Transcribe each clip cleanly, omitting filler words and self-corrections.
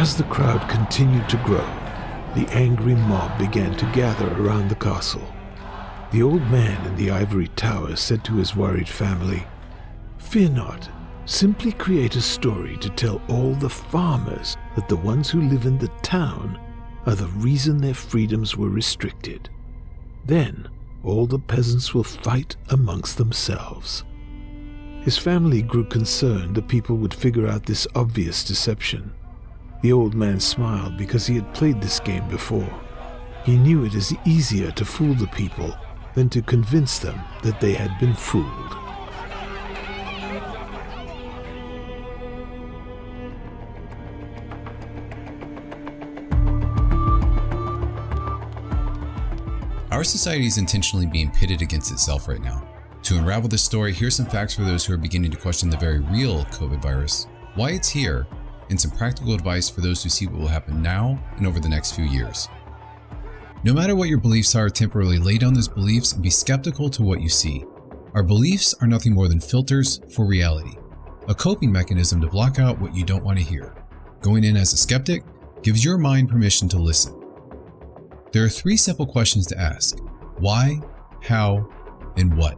As the crowd continued to grow, the angry mob began to gather around the castle. The old man in the ivory tower said to his worried family, "Fear not. Simply create a story to tell all the farmers that the ones who live in the town are the reason their freedoms were restricted. Then all the peasants will fight amongst themselves." His family grew concerned that people would figure out this obvious deception. The old man smiled because he had played this game before. He knew it is easier to fool the people than to convince them that they had been fooled. Our society is intentionally being pitted against itself right now. To unravel this story, here's some facts for those who are beginning to question the very real COVID virus, why it's here, and some practical advice for those who see what will happen now and over the next few years. No matter what your beliefs are, temporarily lay down those beliefs and be skeptical to what you see. Our beliefs are nothing more than filters for reality, a coping mechanism to block out what you don't want to hear. Going in as a skeptic gives your mind permission to listen. There are 3 simple questions to ask: why, how, and what.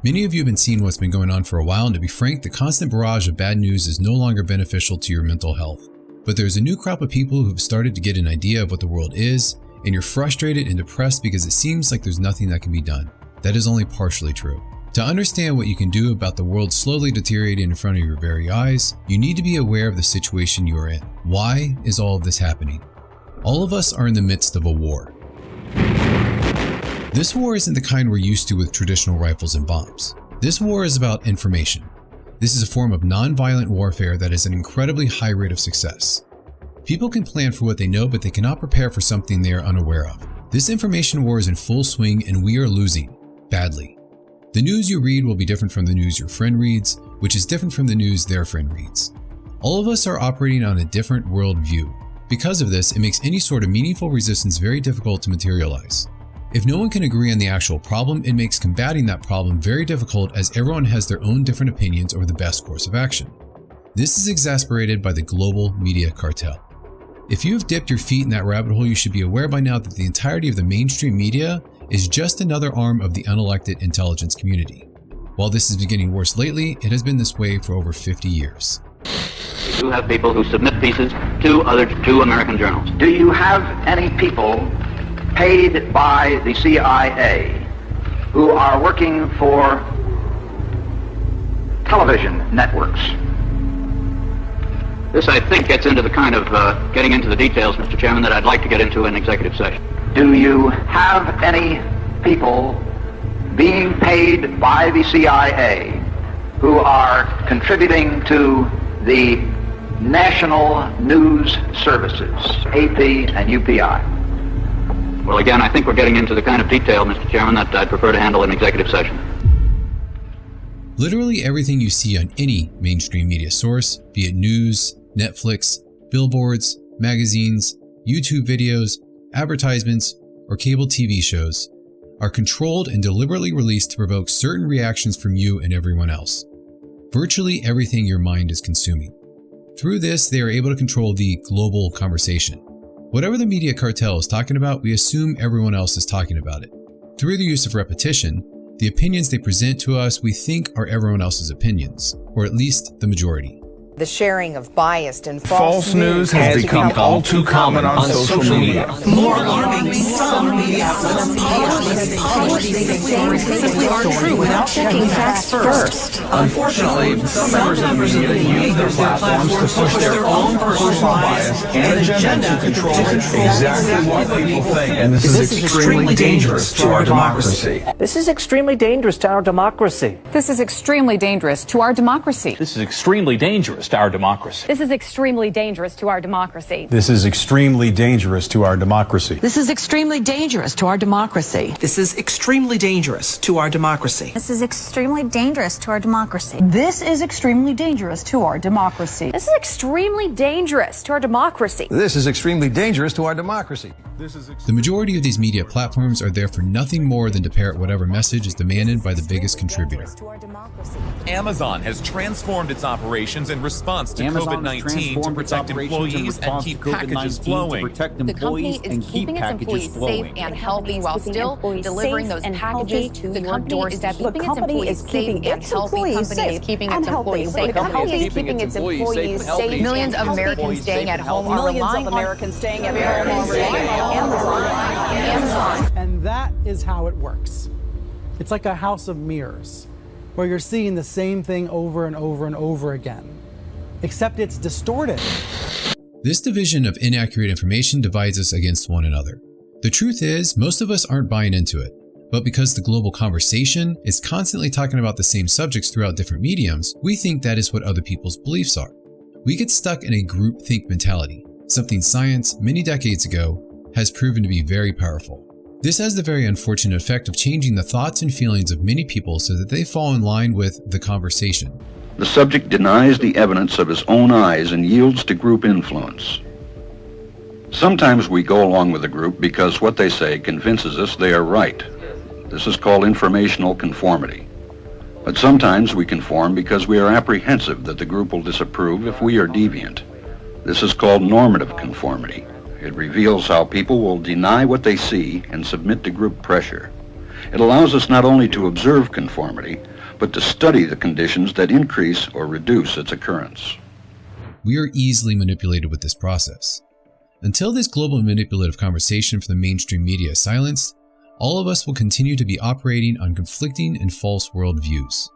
Many of you have been seeing what's been going on for a while, and to be frank, the constant barrage of bad news is no longer beneficial to your mental health. But there's a new crop of people who have started to get an idea of what the world is, and you're frustrated and depressed because it seems like there's nothing that can be done. That is only partially true. To understand what you can do about the world slowly deteriorating in front of your very eyes, you need to be aware of the situation you are in. Why is all of this happening? All of us are in the midst of a war. This war isn't the kind we're used to with traditional rifles and bombs. This war is about information. This is a form of non-violent warfare that has an incredibly high rate of success. People can plan for what they know, but they cannot prepare for something they are unaware of. This information war is in full swing, and we are losing badly. The news you read will be different from the news your friend reads, which is different from the news their friend reads. All of us are operating on a different worldview. Because of this, it makes any sort of meaningful resistance very difficult to materialize. If no one can agree on the actual problem, it makes combating that problem very difficult, as everyone has their own different opinions over the best course of action. This is exacerbated by the global media cartel. If you have dipped your feet in that rabbit hole, you should be aware by now that the entirety of the mainstream media is just another arm of the unelected intelligence community. While this is getting worse lately, it has been this way for over 50 years. We do have people who submit pieces to American journals. Do you have any people paid by the CIA who are working for television networks? This, I think, gets into the kind of getting into the details, Mr. Chairman, that I'd like to get into in executive session. Do you have any people being paid by the CIA who are contributing to the national news services, AP and UPI? Well, again, I think we're getting into the kind of detail, Mr. Chairman, that I'd prefer to handle in executive session. Literally everything you see on any mainstream media source, be it news, Netflix, billboards, magazines, YouTube videos, advertisements, or cable TV shows, are controlled and deliberately released to provoke certain reactions from you and everyone else. Virtually everything your mind is consuming. Through this, they are able to control the global conversation. Whatever the media cartel is talking about, we assume everyone else is talking about it. Through the use of repetition, the opinions they present to us we think are everyone else's opinions, or at least the majority. The sharing of biased and false news has become all too common on social media. More alarming, some media outlets publish these things they simply aren't true without checking facts first. Unfortunately, some members of the media use their platforms to push their own personal bias and agenda to control exactly what people think. And this is extremely dangerous to our democracy. This is extremely dangerous to our democracy. This is extremely dangerous to our democracy. This is extremely dangerous to our democracy. This is extremely dangerous to our democracy. This is extremely dangerous to our democracy. This is extremely dangerous to our democracy. This is extremely dangerous to our democracy. This is extremely dangerous to our democracy. This is extremely dangerous to our democracy. This is extremely dangerous to our democracy. This is extremely dangerous to our democracy. The majority of these media platforms are there for nothing more than to parrot whatever message is demanded by the biggest contributor. Amazon has transformed its operations in response to COVID-19 to protect employees and keep packages flowing. The company is keeping its employees safe and healthy while still delivering those packages to your doorstep. The company is keeping its employees safe. The company is keeping its employees safe. The company is keeping its employees safe. Millions of Americans staying at home are relying on Amazon. And that is how it works. It's like a house of mirrors, where you're seeing the same thing over and over and over again, except it's distorted. This division of inaccurate information divides us against one another. The truth is, most of us aren't buying into it, but because the global conversation is constantly talking about the same subjects throughout different mediums, we think that is what other people's beliefs are. We get stuck in a groupthink mentality, something science many decades ago has proven to be very powerful. This has the very unfortunate effect of changing the thoughts and feelings of many people so that they fall in line with the conversation. The subject denies the evidence of his own eyes and yields to group influence. Sometimes we go along with the group because what they say convinces us they are right. This is called informational conformity. But sometimes we conform because we are apprehensive that the group will disapprove if we are deviant. This is called normative conformity. It reveals how people will deny what they see and submit to group pressure. It allows us not only to observe conformity, but to study the conditions that increase or reduce its occurrence. We are easily manipulated with this process. Until this global manipulative conversation for the mainstream media is silenced, all of us will continue to be operating on conflicting and false worldviews.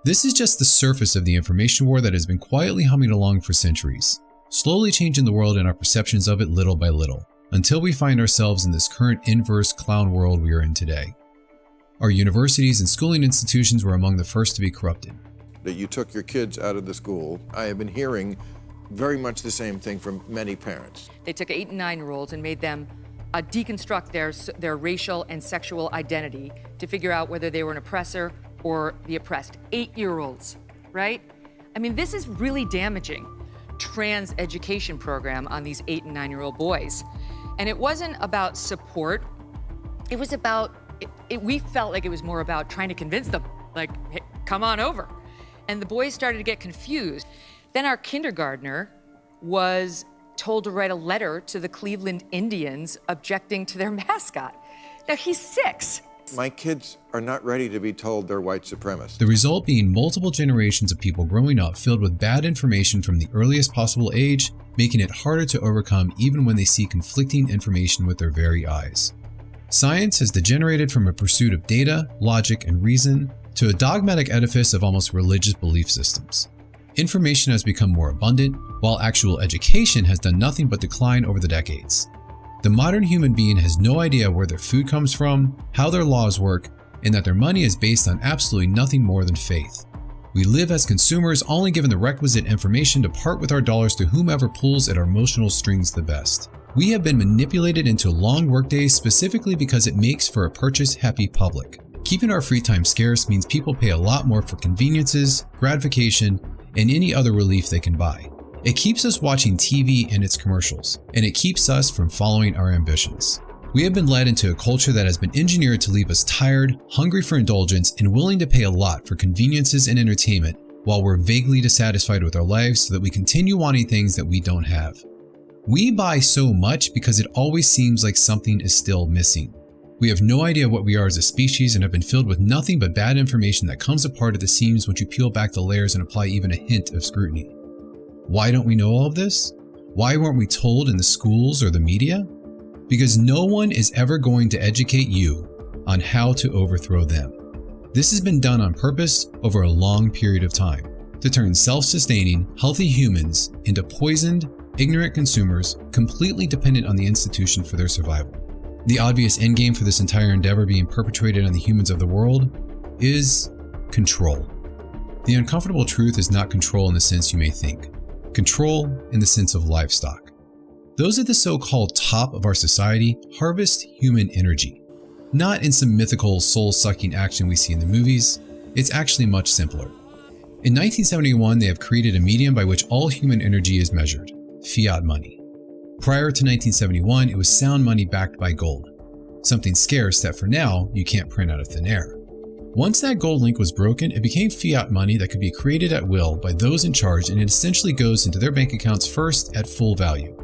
This is just the surface of the information war that has been quietly humming along for centuries, slowly changing the world and our perceptions of it little by little, until we find ourselves in this current inverse clown world we are in today. Our universities and schooling institutions were among the first to be corrupted. That you took your kids out of the school. I have been hearing very much the same thing from many parents. They took 8 and 9-year-olds and made them deconstruct their racial and sexual identity to figure out whether they were an oppressor or the oppressed. 8-year-olds, right? I mean, this is really damaging. Trans education program on these 8 and 9-year-old boys. And it wasn't about support. It was about, we felt like it was more about trying to convince them, like, hey, come on over. And the boys started to get confused. Then our kindergartner was told to write a letter to the Cleveland Indians objecting to their mascot. Now, he's 6. My kids are not ready to be told they're white supremacists. The result being multiple generations of people growing up filled with bad information from the earliest possible age, making it harder to overcome even when they see conflicting information with their very eyes. Science has degenerated from a pursuit of data, logic, and reason to a dogmatic edifice of almost religious belief systems. Information has become more abundant, while actual education has done nothing but decline over the decades. The modern human being has no idea where their food comes from, how their laws work, and that their money is based on absolutely nothing more than faith. We live as consumers only given the requisite information to part with our dollars to whomever pulls at our emotional strings the best. We have been manipulated into long workdays specifically because it makes for a purchase-happy public. Keeping our free time scarce means people pay a lot more for conveniences, gratification, and any other relief they can buy. It keeps us watching TV and its commercials, and it keeps us from following our ambitions. We have been led into a culture that has been engineered to leave us tired, hungry for indulgence, and willing to pay a lot for conveniences and entertainment while we're vaguely dissatisfied with our lives so that we continue wanting things that we don't have. We buy so much because it always seems like something is still missing. We have no idea what we are as a species and have been filled with nothing but bad information that comes apart at the seams once you peel back the layers and apply even a hint of scrutiny. Why don't we know all of this? Why weren't we told in the schools or the media? Because no one is ever going to educate you on how to overthrow them. This has been done on purpose over a long period of time to turn self-sustaining, healthy humans into poisoned, ignorant consumers completely dependent on the institution for their survival. The obvious endgame for this entire endeavor being perpetrated on the humans of the world is control. The uncomfortable truth is not control in the sense you may think. Control in the sense of livestock. Those at the so-called top of our society harvest human energy. Not in some mythical soul-sucking action we see in the movies. It's actually much simpler. In 1971, they have created a medium by which all human energy is measured: fiat money. Prior to 1971, it was sound money backed by gold, something scarce that for now you can't print out of thin air. Once that gold link was broken, it became fiat money that could be created at will by those in charge, and it essentially goes into their bank accounts first at full value.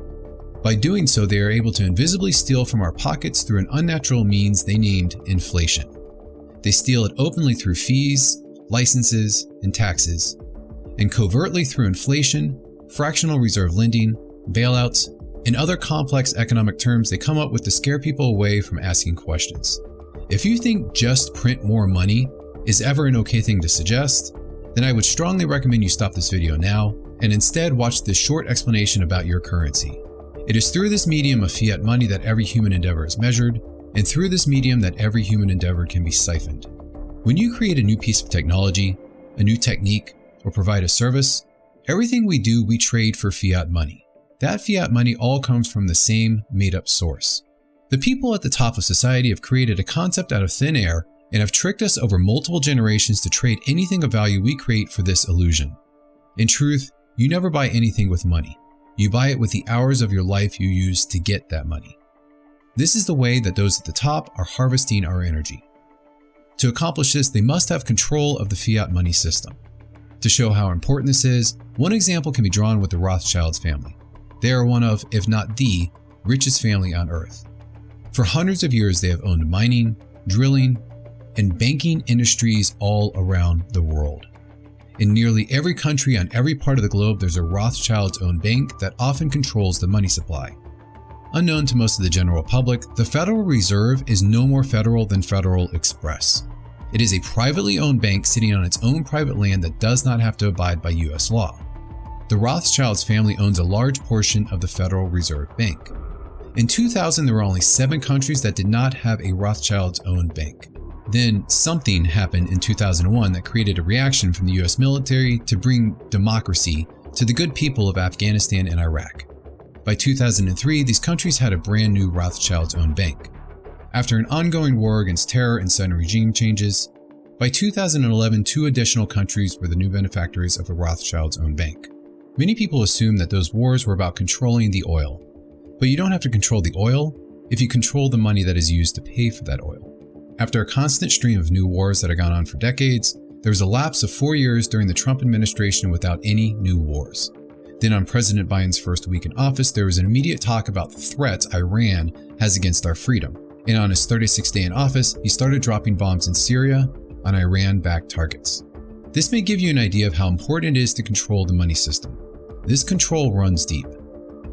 By doing so, they are able to invisibly steal from our pockets through an unnatural means they named inflation. They steal it openly through fees, licenses, and taxes, and covertly through inflation, fractional reserve lending, bailouts, and other complex economic terms they come up with to scare people away from asking questions. If you think just print more money is ever an okay thing to suggest, then I would strongly recommend you stop this video now and instead watch this short explanation about your currency. It is through this medium of fiat money that every human endeavor is measured, and through this medium that every human endeavor can be siphoned. When you create a new piece of technology, a new technique, or provide a service, everything we do, we trade for fiat money. That fiat money all comes from the same made-up source. The people at the top of society have created a concept out of thin air and have tricked us over multiple generations to trade anything of value we create for this illusion. In truth, you never buy anything with money. You buy it with the hours of your life you use to get that money. This is the way that those at the top are harvesting our energy. To accomplish this, they must have control of the fiat money system. To show how important this is, one example can be drawn with the Rothschilds family. They are one of, if not the, richest family on earth. For hundreds of years, they have owned mining, drilling, and banking industries all around the world. In nearly every country on every part of the globe, there's a Rothschilds-owned bank that often controls the money supply. Unknown to most of the general public, the Federal Reserve is no more federal than Federal Express. It is a privately owned bank sitting on its own private land that does not have to abide by US law. The Rothschilds family owns a large portion of the Federal Reserve Bank. In 2000, there were only 7 countries that did not have a Rothschilds-owned bank. Then something happened in 2001 that created a reaction from the US military to bring democracy to the good people of Afghanistan and Iraq. By 2003, these countries had a brand new Rothschilds-owned bank. After an ongoing war against terror and sudden regime changes, by 2011, 2 additional countries were the new benefactors of the Rothschilds-owned bank. Many people assume that those wars were about controlling the oil. But you don't have to control the oil if you control the money that is used to pay for that oil. After a constant stream of new wars that had gone on for decades, there was a lapse of 4 years during the Trump administration without any new wars. Then on President Biden's first week in office, there was an immediate talk about the threats Iran has against our freedom. And on his 36th day in office, he started dropping bombs in Syria on Iran-backed targets. This may give you an idea of how important it is to control the money system. This control runs deep.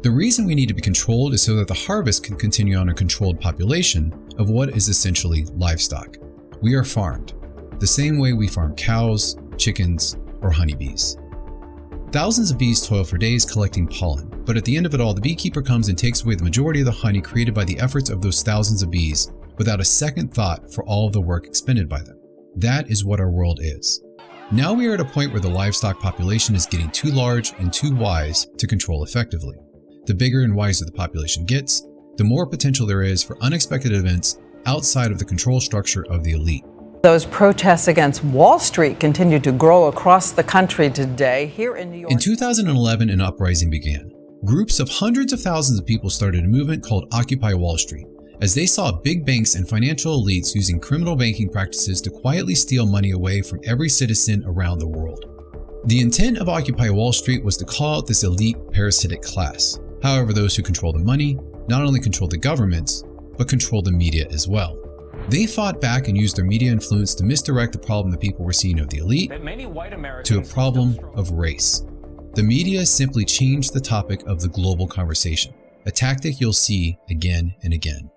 The reason we need to be controlled is so that the harvest can continue on a controlled population of what is essentially livestock. We are farmed, the same way we farm cows, chickens, or honeybees. Thousands of bees toil for days collecting pollen, but at the end of it all, the beekeeper comes and takes away the majority of the honey created by the efforts of those thousands of bees without a second thought for all of the work expended by them. That is what our world is. Now we are at a point where the livestock population is getting too large and too wise to control effectively. The bigger and wiser the population gets, the more potential there is for unexpected events outside of the control structure of the elite. Those protests against Wall Street continue to grow across the country today. Here in New York. In 2011, an uprising began. Groups of hundreds of thousands of people started a movement called Occupy Wall Street, as they saw big banks and financial elites using criminal banking practices to quietly steal money away from every citizen around the world. The intent of Occupy Wall Street was to call out this elite parasitic class. However, those who control the money not only control the governments, but control the media as well. They fought back and used their media influence to misdirect the problem that people were seeing of the elite to a problem of race. The media simply changed the topic of the global conversation, a tactic you'll see again and again.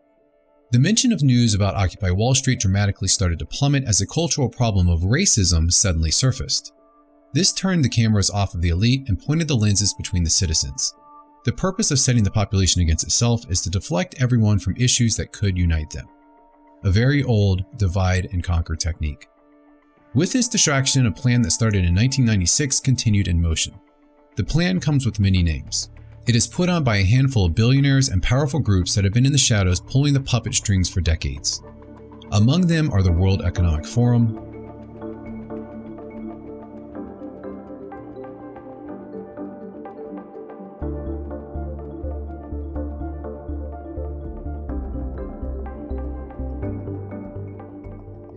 The mention of news about Occupy Wall Street dramatically started to plummet as the cultural problem of racism suddenly surfaced. This turned the cameras off of the elite and pointed the lenses between the citizens. The purpose of setting the population against itself is to deflect everyone from issues that could unite them. A very old divide and conquer technique. With this distraction, a plan that started in 1996 continued in motion. The plan comes with many names. It is put on by a handful of billionaires and powerful groups that have been in the shadows pulling the puppet strings for decades. Among them are the World Economic Forum,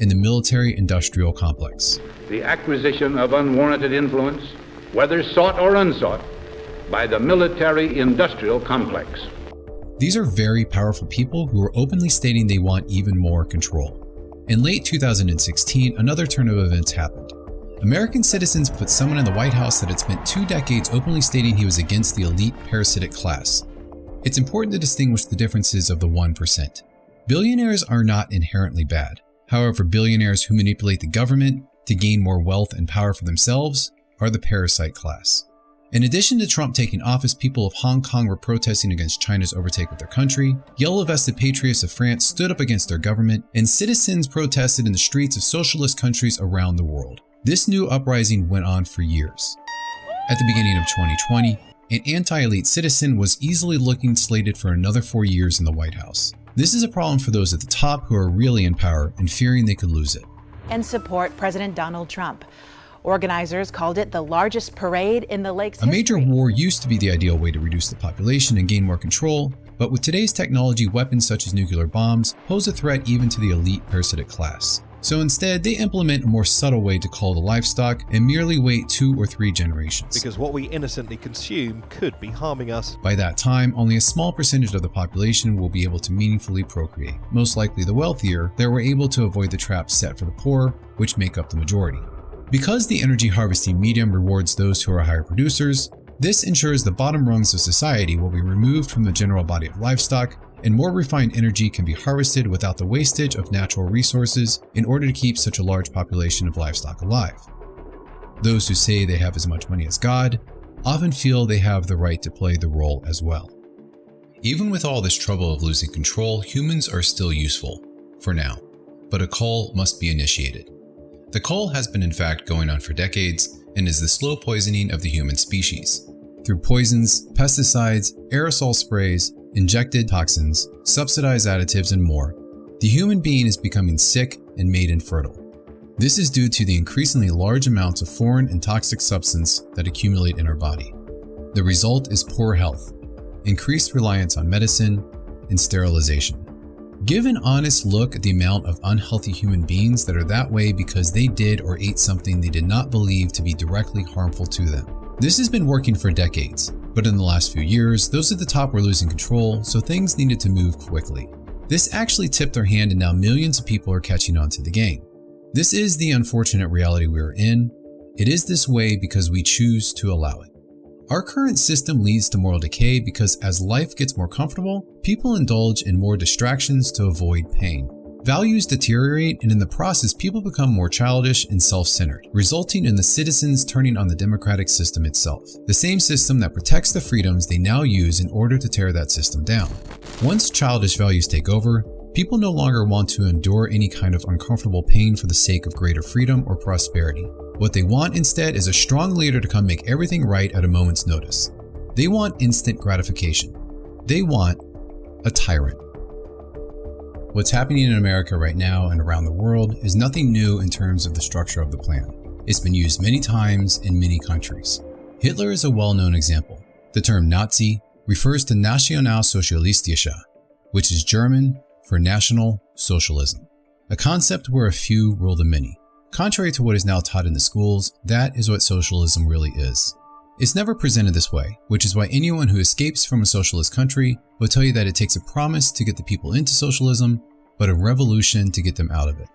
in the military-industrial complex. The acquisition of unwarranted influence, whether sought or unsought, by the military-industrial complex. These are very powerful people who are openly stating they want even more control. In late 2016, another turn of events happened. American citizens put someone in the White House that had spent 2 decades openly stating he was against the elite parasitic class. It's important to distinguish the differences of the 1%. Billionaires are not inherently bad. However, billionaires who manipulate the government to gain more wealth and power for themselves are the parasite class. In addition to Trump taking office, people of Hong Kong were protesting against China's overtake of their country, yellow-vested patriots of France stood up against their government, and citizens protested in the streets of socialist countries around the world. This new uprising went on for years. At the beginning of 2020, an anti-elite citizen was easily looking slated for another 4 years in the White House. This is a problem for those at the top who are really in power and fearing they could lose it. And support President Donald Trump. Organizers called it the largest parade in the lake's history. A major war used to be the ideal way to reduce the population and gain more control, but with today's technology, weapons such as nuclear bombs pose a threat even to the elite parasitic class. So instead, they implement a more subtle way to cull the livestock and merely wait 2 or 3 generations. Because what we innocently consume could be harming us. By that time, only a small percentage of the population will be able to meaningfully procreate. Most likely the wealthier that were able to avoid the traps set for the poor, which make up the majority. Because the energy harvesting medium rewards those who are higher producers, this ensures the bottom rungs of society will be removed from the general body of livestock, and more refined energy can be harvested without the wastage of natural resources in order to keep such a large population of livestock alive. Those who say they have as much money as God often feel they have the right to play the role as well. Even with all this trouble of losing control, humans are still useful, for now, but a cull must be initiated. The cull has been in fact going on for decades and is the slow poisoning of the human species. Through poisons, pesticides, aerosol sprays, injected toxins, subsidized additives, and more, the human being is becoming sick and made infertile. This is due to the increasingly large amounts of foreign and toxic substance that accumulate in our body. The result is poor health, increased reliance on medicine, and sterilization. Give an honest look at the amount of unhealthy human beings that are that way because they did or ate something they did not believe to be directly harmful to them. This has been working for decades, but in the last few years, those at the top were losing control, so things needed to move quickly. This actually tipped their hand and now millions of people are catching on to the game. This is the unfortunate reality we are in. It is this way because we choose to allow it. Our current system leads to moral decay because as life gets more comfortable, people indulge in more distractions to avoid pain. Values deteriorate, and in the process, people become more childish and self-centered, resulting in the citizens turning on the democratic system itself, the same system that protects the freedoms they now use in order to tear that system down. Once childish values take over, people no longer want to endure any kind of uncomfortable pain for the sake of greater freedom or prosperity. What they want instead is a strong leader to come make everything right at a moment's notice. They want instant gratification. They want a tyrant. What's happening in America right now and around the world is nothing new in terms of the structure of the plan. It's been used many times in many countries. Hitler is a well-known example. The term Nazi refers to Nationalsozialistische, which is German for National Socialism, a concept where a few rule the many. Contrary to what is now taught in the schools, that is what socialism really is. It's never presented this way, which is why anyone who escapes from a socialist country will tell you that it takes a promise to get the people into socialism, but a revolution to get them out of it.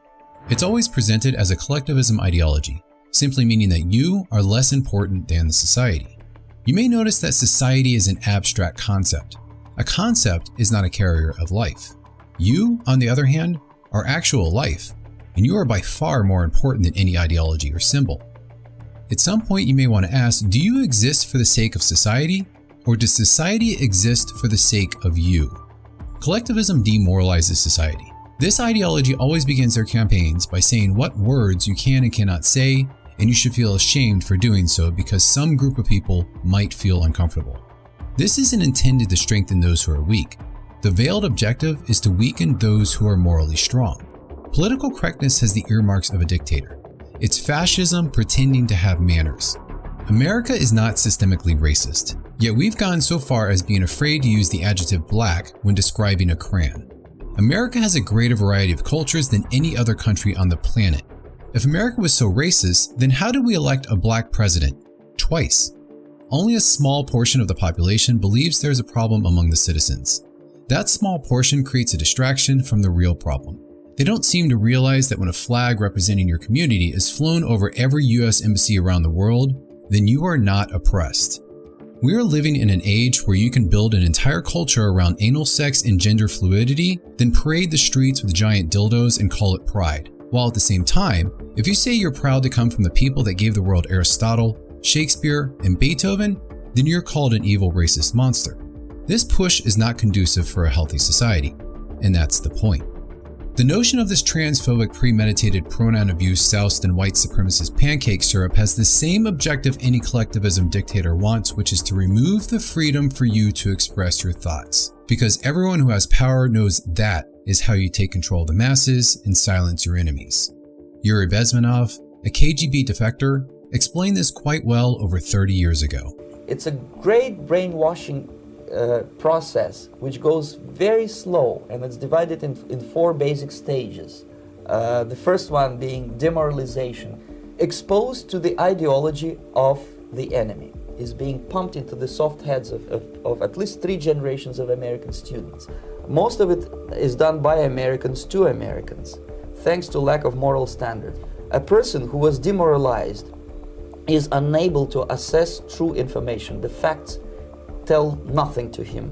It's always presented as a collectivism ideology, simply meaning that you are less important than the society. You may notice that society is an abstract concept. A concept is not a carrier of life. You, on the other hand, are actual life, and you are by far more important than any ideology or symbol. At some point you may want to ask, do you exist for the sake of society, or does society exist for the sake of you? Collectivism demoralizes society. This ideology always begins their campaigns by saying what words you can and cannot say, and you should feel ashamed for doing so because some group of people might feel uncomfortable. This isn't intended to strengthen those who are weak. The veiled objective is to weaken those who are morally strong. Political correctness has the earmarks of a dictator. It's fascism pretending to have manners. America is not systemically racist, yet we've gone so far as being afraid to use the adjective black when describing a Klan. America has a greater variety of cultures than any other country on the planet. If America was so racist, then how did we elect a black president? Twice. Only a small portion of the population believes there's a problem among the citizens. That small portion creates a distraction from the real problem. They don't seem to realize that when a flag representing your community is flown over every US embassy around the world, then you are not oppressed. We are living in an age where you can build an entire culture around anal sex and gender fluidity, then parade the streets with giant dildos and call it pride. While at the same time, if you say you're proud to come from the people that gave the world Aristotle, Shakespeare, and Beethoven, then you're called an evil racist monster. This push is not conducive for a healthy society, and that's the point. The notion of this transphobic premeditated pronoun abuse soused in white supremacist pancake syrup has the same objective any collectivism dictator wants, which is to remove the freedom for you to express your thoughts. Because everyone who has power knows that is how you take control of the masses and silence your enemies. Yuri Bezmenov, a KGB defector, explained this quite well over 30 years ago. It's a great brainwashing process which goes very slow, and it's divided in 4 basic stages. The first one being demoralization. Exposed to the ideology of the enemy is being pumped into the soft heads of at least 3 generations of American students. Most of it is done by Americans to Americans, thanks to lack of moral standards. A person who was demoralized is unable to assess true information. The facts tell nothing to him.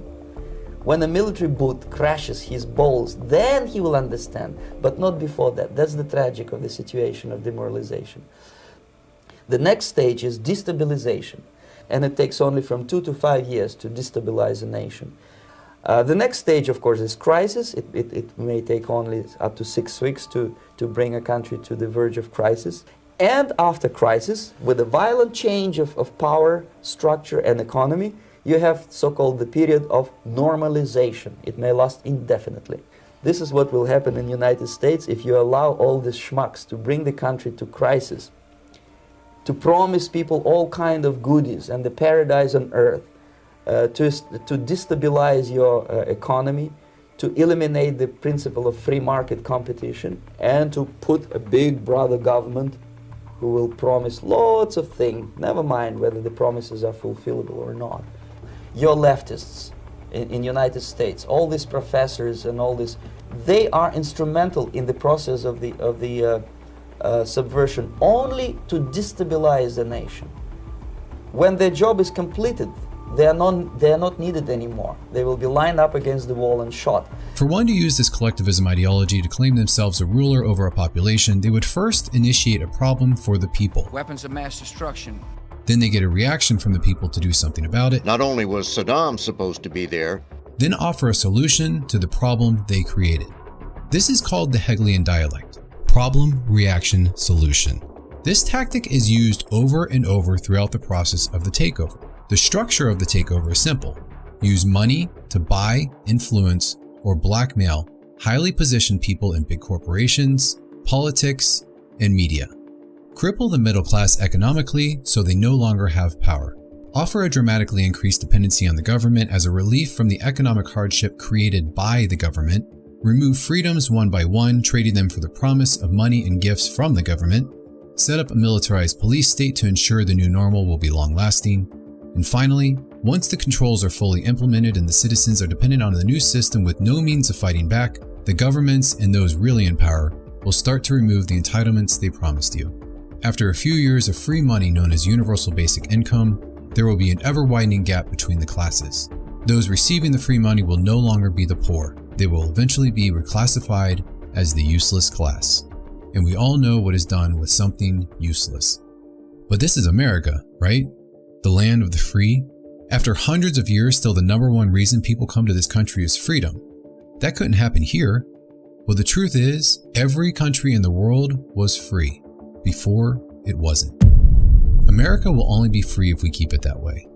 When a military boot crashes his balls, then he will understand, but not before that. That's the tragic of the situation of demoralization. The next stage is destabilization, and it takes only from 2 to 5 years to destabilize a nation. The next stage, of course, is crisis. It may take only up to 6 weeks to bring a country to the verge of crisis. And after crisis, with a violent change of power, structure, and economy, you have so-called the period of normalization. It may last indefinitely. This is what will happen in the United States if you allow all these schmucks to bring the country to crisis, to promise people all kind of goodies and the paradise on earth, to destabilize your economy, to eliminate the principle of free market competition, and to put a big brother government who will promise lots of things, never mind whether the promises are fulfillable or not. Your leftists in United States, all these professors and all this, they are instrumental in the process of the subversion only to destabilize the nation. When their job is completed, they are not needed anymore. They will be lined up against the wall and shot. For one to use this collectivism ideology to claim themselves a ruler over a population, they would first initiate a problem for the people. Weapons of mass destruction. Then they get a reaction from the people to do something about it. Not only was Saddam supposed to be there, then offer a solution to the problem they created. This is called the Hegelian dialect: problem, reaction, solution. This tactic is used over and over throughout the process of the takeover. The structure of the takeover is simple. Use money to buy, influence, or blackmail highly positioned people in big corporations, politics, and media. Cripple the middle class economically so they no longer have power. Offer a dramatically increased dependency on the government as a relief from the economic hardship created by the government. Remove freedoms one by one, trading them for the promise of money and gifts from the government. Set up a militarized police state to ensure the new normal will be long-lasting. And finally, once the controls are fully implemented and the citizens are dependent on the new system with no means of fighting back, the governments and those really in power will start to remove the entitlements they promised you. After a few years of free money known as universal basic income, there will be an ever-widening gap between the classes. Those receiving the free money will no longer be the poor. They will eventually be reclassified as the useless class. And we all know what is done with something useless. But this is America, right? The land of the free. After hundreds of years, still the #1 reason people come to this country is freedom. That couldn't happen here. Well, the truth is, every country in the world was free. Before, it wasn't. America will only be free if we keep it that way.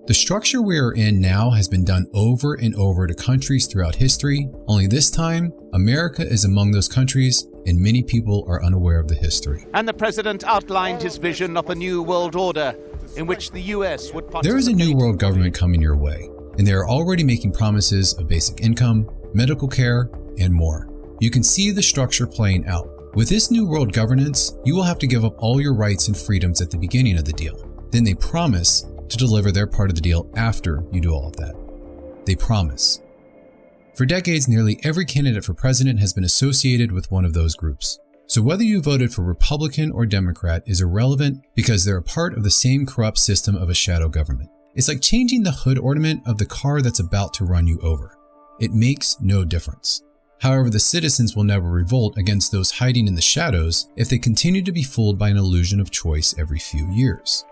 The structure we are in now has been done over and over to countries throughout history, only this time, America is among those countries, and many people are unaware of the history. And the president outlined his vision of a new world order in which the US would participate. There is a new world government coming your way, and they are already making promises of basic income, medical care, and more. You can see the structure playing out. With this new world governance, you will have to give up all your rights and freedoms at the beginning of the deal. Then they promise to deliver their part of the deal after you do all of that. They promise. For decades, nearly every candidate for president has been associated with one of those groups. So whether you voted for Republican or Democrat is irrelevant because they're a part of the same corrupt system of a shadow government. It's like changing the hood ornament of the car that's about to run you over. It makes no difference. However, the citizens will never revolt against those hiding in the shadows if they continue to be fooled by an illusion of choice every few years.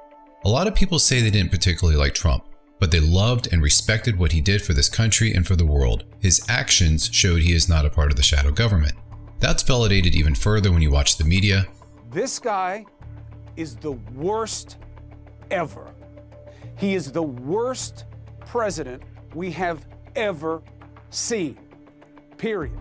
A lot of people say they didn't particularly like Trump, but they loved and respected what he did for this country and for the world. His actions showed he is not a part of the shadow government. That's validated even further when you watch the media. This guy is the worst ever. He is the worst president we have ever seen. Period.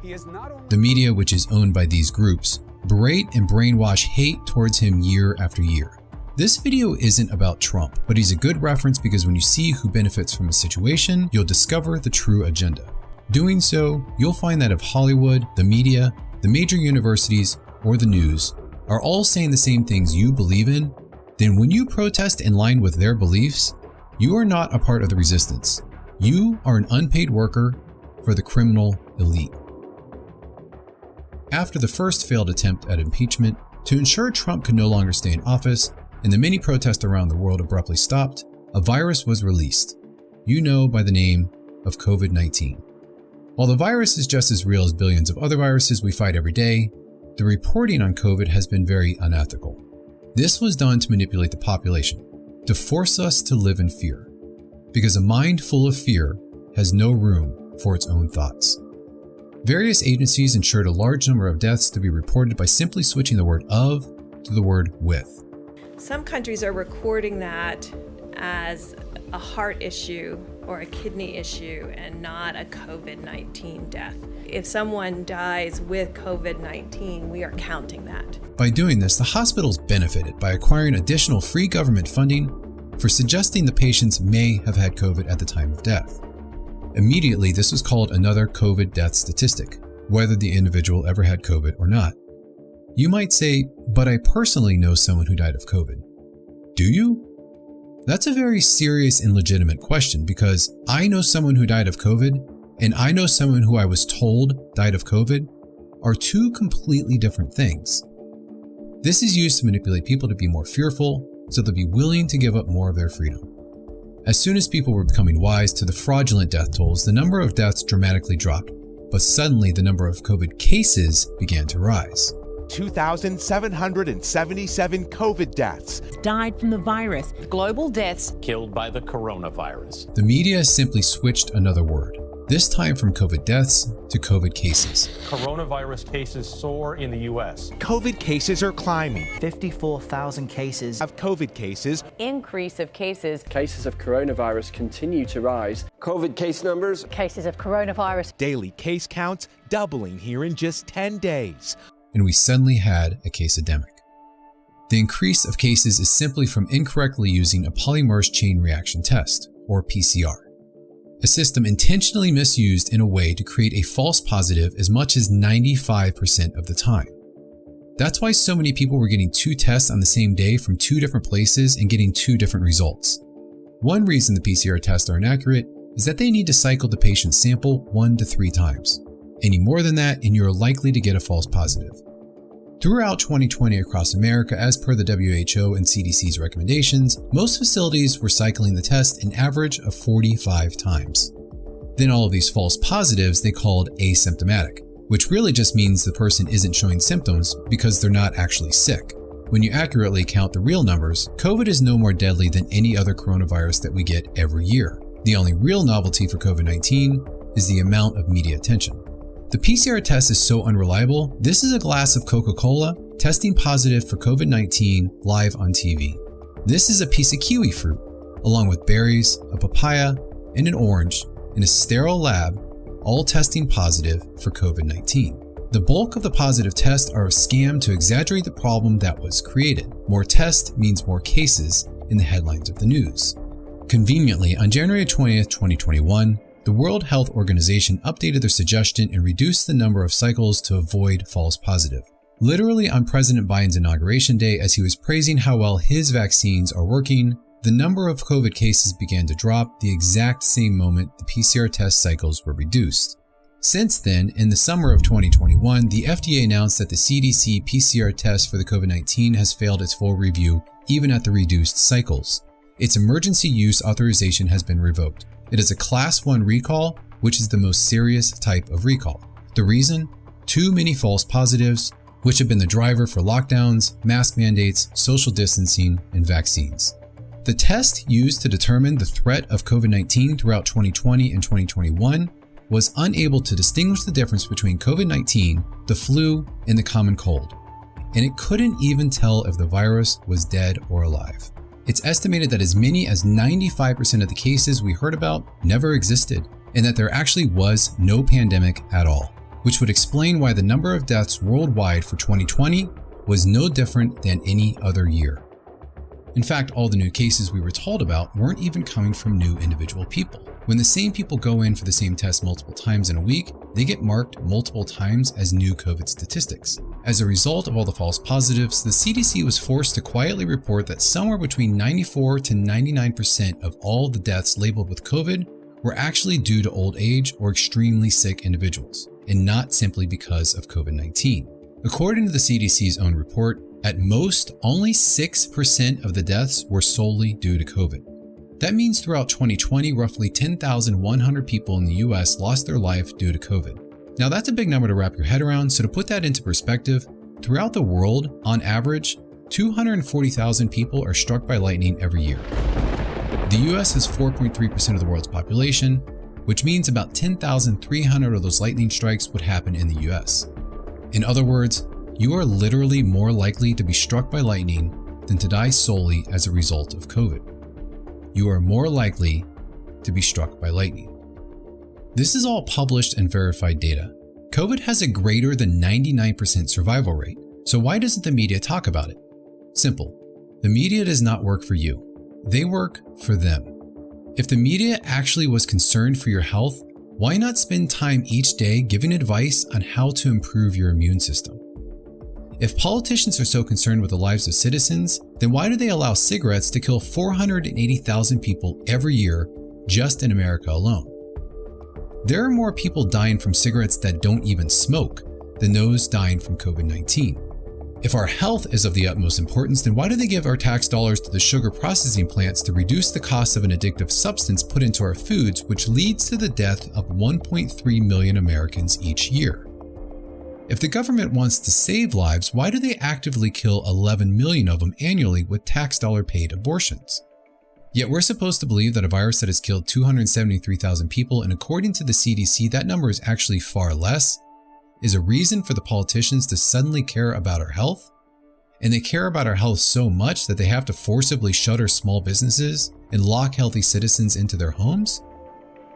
He is not only— The media, which is owned by these groups, berate and brainwash hate towards him year after year. This video isn't about Trump, but he's a good reference because when you see who benefits from a situation, you'll discover the true agenda. Doing so, you'll find that if Hollywood, the media, the major universities, or the news are all saying the same things you believe in, then when you protest in line with their beliefs, you are not a part of the resistance. You are an unpaid worker for the criminal elite. After the first failed attempt at impeachment, to ensure Trump could no longer stay in office, and the many protests around the world abruptly stopped, a virus was released. You know by the name of COVID-19. While the virus is just as real as billions of other viruses we fight every day, the reporting on COVID has been very unethical. This was done to manipulate the population, to force us to live in fear, because a mind full of fear has no room for its own thoughts. Various agencies ensured a large number of deaths to be reported by simply switching the word of to the word with. Some countries are recording that as a heart issue or a kidney issue and not a COVID-19 death. If someone dies with COVID-19, we are counting that. By doing this, the hospitals benefited by acquiring additional free government funding for suggesting the patients may have had COVID at the time of death. Immediately, this was called another COVID death statistic, whether the individual ever had COVID or not. You might say, but I personally know someone who died of COVID. Do you? That's a very serious and legitimate question because I know someone who died of COVID and I know someone who I was told died of COVID are two completely different things. This is used to manipulate people to be more fearful so they'll be willing to give up more of their freedom. As soon as people were becoming wise to the fraudulent death tolls, the number of deaths dramatically dropped, but suddenly the number of COVID cases began to rise. 2,777 COVID deaths died from the virus. Global deaths killed by the coronavirus. The media simply switched another word, this time from COVID deaths to COVID cases. Coronavirus cases soar in the U.S. COVID cases are climbing. 54,000 cases of COVID cases. Increase of cases. Cases of coronavirus continue to rise. COVID case numbers. Cases of coronavirus. Daily case counts doubling here in just 10 days. And we suddenly had a case-epidemic. The increase of cases is simply from incorrectly using a polymerase chain reaction test, or PCR. A system intentionally misused in a way to create a false positive as much as 95% of the time. That's why so many people were getting 2 tests on the same day from 2 different places and getting 2 different results. One reason the PCR tests are inaccurate is that they need to cycle the patient's sample 1 to 3 times. Any more than that and you're likely to get a false positive. Throughout 2020 across America, as per the WHO and CDC's recommendations, most facilities were cycling the test an average of 45 times. Then all of these false positives they called asymptomatic, which really just means the person isn't showing symptoms because they're not actually sick. When you accurately count the real numbers, COVID is no more deadly than any other coronavirus that we get every year. The only real novelty for COVID-19 is the amount of media attention. The PCR test is so unreliable, this is a glass of Coca-Cola testing positive for COVID-19 live on TV. This is a piece of kiwi fruit, along with berries, a papaya, and an orange in a sterile lab, all testing positive for COVID-19. The bulk of the positive tests are a scam to exaggerate the problem that was created. More tests means more cases in the headlines of the news. Conveniently, on January 20th, 2021, the World Health Organization updated their suggestion and reduced the number of cycles to avoid false positive. Literally on President Biden's inauguration day, as he was praising how well his vaccines are working, the number of COVID cases began to drop the exact same moment the PCR test cycles were reduced. Since then, in the summer of 2021, the FDA announced that the CDC PCR test for the COVID-19 has failed its full review, even at the reduced cycles. Its emergency use authorization has been revoked. It is a Class 1 recall, which is the most serious type of recall. The reason? Too many false positives, which have been the driver for lockdowns, mask mandates, social distancing, and vaccines. The test used to determine the threat of COVID-19 throughout 2020 and 2021 was unable to distinguish the difference between COVID-19, the flu, and the common cold. And it couldn't even tell if the virus was dead or alive. It's estimated that as many as 95% of the cases we heard about never existed, and that there actually was no pandemic at all, which would explain why the number of deaths worldwide for 2020 was no different than any other year. In fact, all the new cases we were told about weren't even coming from new individual people. When the same people go in for the same test multiple times in a week, they get marked multiple times as new COVID statistics. As a result of all the false positives, the CDC was forced to quietly report that somewhere between 94 to 99% of all the deaths labeled with COVID were actually due to old age or extremely sick individuals, and not simply because of COVID-19. According to the CDC's own report, at most, only 6% of the deaths were solely due to COVID. That means throughout 2020, roughly 10,100 people in the US lost their life due to COVID. Now that's a big number to wrap your head around, so to put that into perspective, throughout the world, on average, 240,000 people are struck by lightning every year. The US has 4.3% of the world's population, which means about 10,300 of those lightning strikes would happen in the US. In other words, you are literally more likely to be struck by lightning than to die solely as a result of COVID. You are more likely to be struck by lightning. This is all published and verified data. COVID has a greater than 99% survival rate, so why doesn't the media talk about it? Simple. The media does not work for you. They work for them. If the media actually was concerned for your health, why not spend time each day giving advice on how to improve your immune system? If politicians are so concerned with the lives of citizens, then why do they allow cigarettes to kill 480,000 people every year just in America alone? There are more people dying from cigarettes that don't even smoke than those dying from COVID-19. If our health is of the utmost importance, then why do they give our tax dollars to the sugar processing plants to reduce the cost of an addictive substance put into our foods, which leads to the death of 1.3 million Americans each year? If the government wants to save lives, why do they actively kill 11 million of them annually with tax dollar paid abortions? Yet we're supposed to believe that a virus that has killed 273,000 people, and according to the CDC, that number is actually far less, is a reason for the politicians to suddenly care about our health? And they care about our health so much that they have to forcibly shutter small businesses and lock healthy citizens into their homes?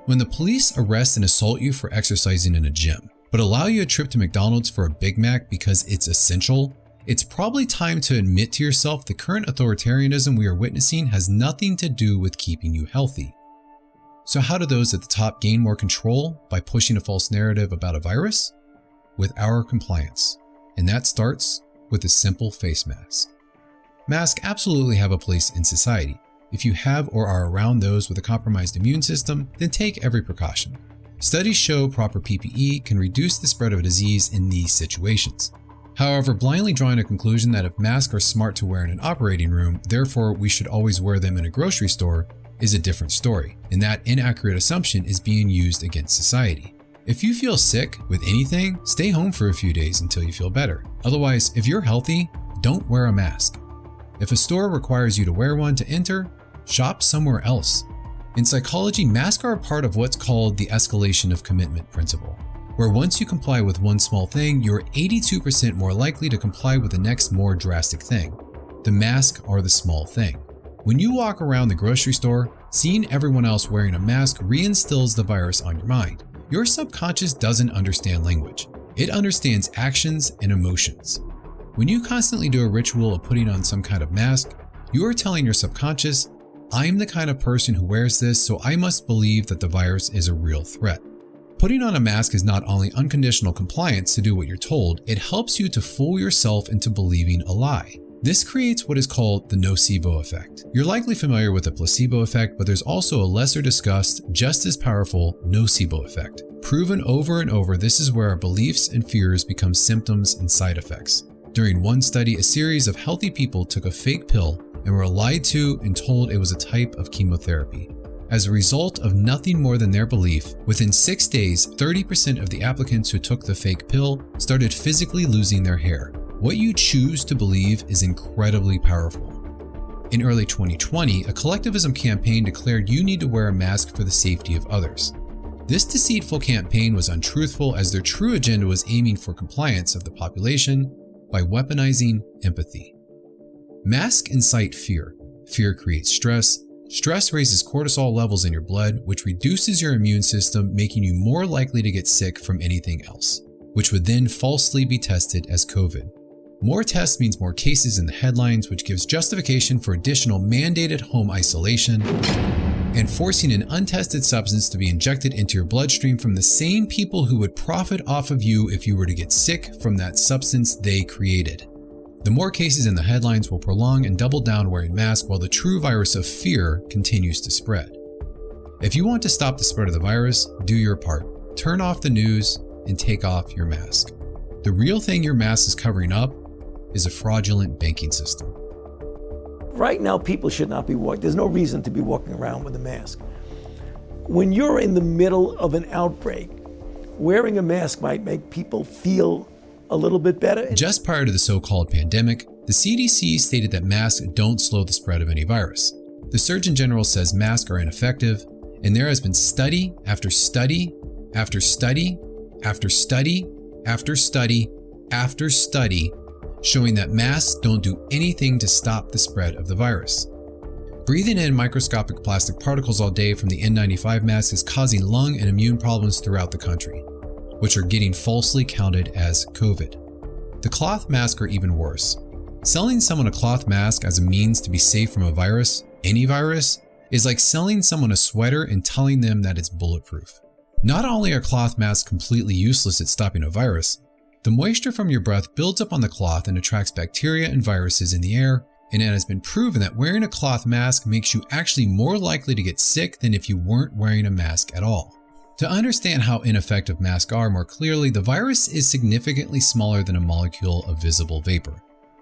When the police arrest and assault you for exercising in a gym, but allow you a trip to McDonald's for a Big Mac because it's essential, it's probably time to admit to yourself the current authoritarianism we are witnessing has nothing to do with keeping you healthy. So how do those at the top gain more control by pushing a false narrative about a virus? With our compliance. And that starts with a simple face mask. Masks absolutely have a place in society. If you have or are around those with a compromised immune system, then take every precaution. Studies show proper PPE can reduce the spread of a disease in these situations. However, blindly drawing a conclusion that if masks are smart to wear in an operating room, therefore we should always wear them in a grocery store, is a different story, and that inaccurate assumption is being used against society. If you feel sick with anything, stay home for a few days until you feel better. Otherwise, if you're healthy, don't wear a mask. If a store requires you to wear one to enter, shop somewhere else. In psychology, masks are a part of what's called the escalation of commitment principle, where once you comply with one small thing, you're 82% more likely to comply with the next more drastic thing. The mask are the small thing. When you walk around the grocery store, seeing everyone else wearing a mask reinstills the virus on your mind. Your subconscious doesn't understand language. It understands actions and emotions. When you constantly do a ritual of putting on some kind of mask, you are telling your subconscious, I'm the kind of person who wears this, so I must believe that the virus is a real threat. Putting on a mask is not only unconditional compliance to do what you're told, it helps you to fool yourself into believing a lie. This creates what is called the nocebo effect. You're likely familiar with the placebo effect, but there's also a lesser discussed, just as powerful nocebo effect. Proven over and over, this is where our beliefs and fears become symptoms and side effects. During one study, a series of healthy people took a fake pill and were lied to and told it was a type of chemotherapy. As a result of nothing more than their belief, within 6 days, 30% of the applicants who took the fake pill started physically losing their hair. What you choose to believe is incredibly powerful. In early 2020, a collectivism campaign declared you need to wear a mask for the safety of others. This deceitful campaign was untruthful, as their true agenda was aiming for compliance of the population by weaponizing empathy. Masks incite fear. Fear creates stress. Stress raises cortisol levels in your blood, which reduces your immune system, making you more likely to get sick from anything else, which would then falsely be tested as COVID. More tests means more cases in the headlines, which gives justification for additional mandated home isolation and forcing an untested substance to be injected into your bloodstream from the same people who would profit off of you if you were to get sick from that substance they created. The more cases in the headlines will prolong and double down wearing masks while the true virus of fear continues to spread. If you want to stop the spread of the virus, do your part. Turn off the news and take off your mask. The real thing your mask is covering up is a fraudulent banking system. Right now, people should not be walking. There's no reason to be walking around with a mask. When you're in the middle of an outbreak, wearing a mask might make people feel a little bit better. Just prior to the so-called pandemic, the CDC stated that masks don't slow the spread of any virus. The Surgeon General says masks are ineffective, and there has been study after study after study after study after study after study showing that masks don't do anything to stop the spread of the virus. Breathing in microscopic plastic particles all day from the N95 mask is causing lung and immune problems throughout the country, which are getting falsely counted as COVID. The cloth masks are even worse. Selling someone a cloth mask as a means to be safe from a virus, any virus, is like selling someone a sweater and telling them that it's bulletproof. Not only are cloth masks completely useless at stopping a virus, the moisture from your breath builds up on the cloth and attracts bacteria and viruses in the air, and it has been proven that wearing a cloth mask makes you actually more likely to get sick than if you weren't wearing a mask at all. To understand how ineffective masks are more clearly, the virus is significantly smaller than a molecule of visible vapor.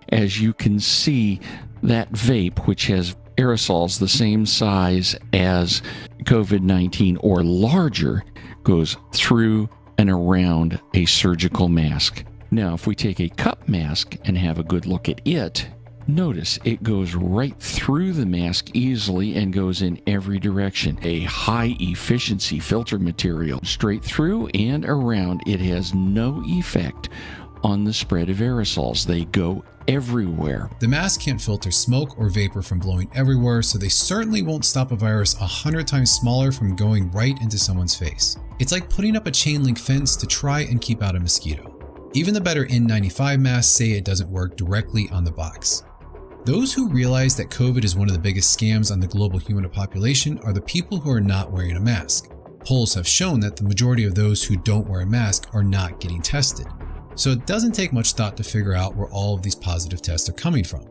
As you can see, that vape, which has aerosols the same size as COVID-19 or larger, goes through and around a surgical mask. Now, if we take a cup mask and have a good look at it, notice it goes right through the mask easily and goes in every direction. A high efficiency filter material straight through and around. It has no effect on the spread of aerosols. They go everywhere. The mask can't filter smoke or vapor from blowing everywhere, so they certainly won't stop a virus 100 times smaller from going right into someone's face. It's like putting up a chain link fence to try and keep out a mosquito. Even the better N95 masks say it doesn't work directly on the box. Those who realize that COVID is one of the biggest scams on the global human population are the people who are not wearing a mask. Polls have shown that the majority of those who don't wear a mask are not getting tested. So it doesn't take much thought to figure out where all of these positive tests are coming from.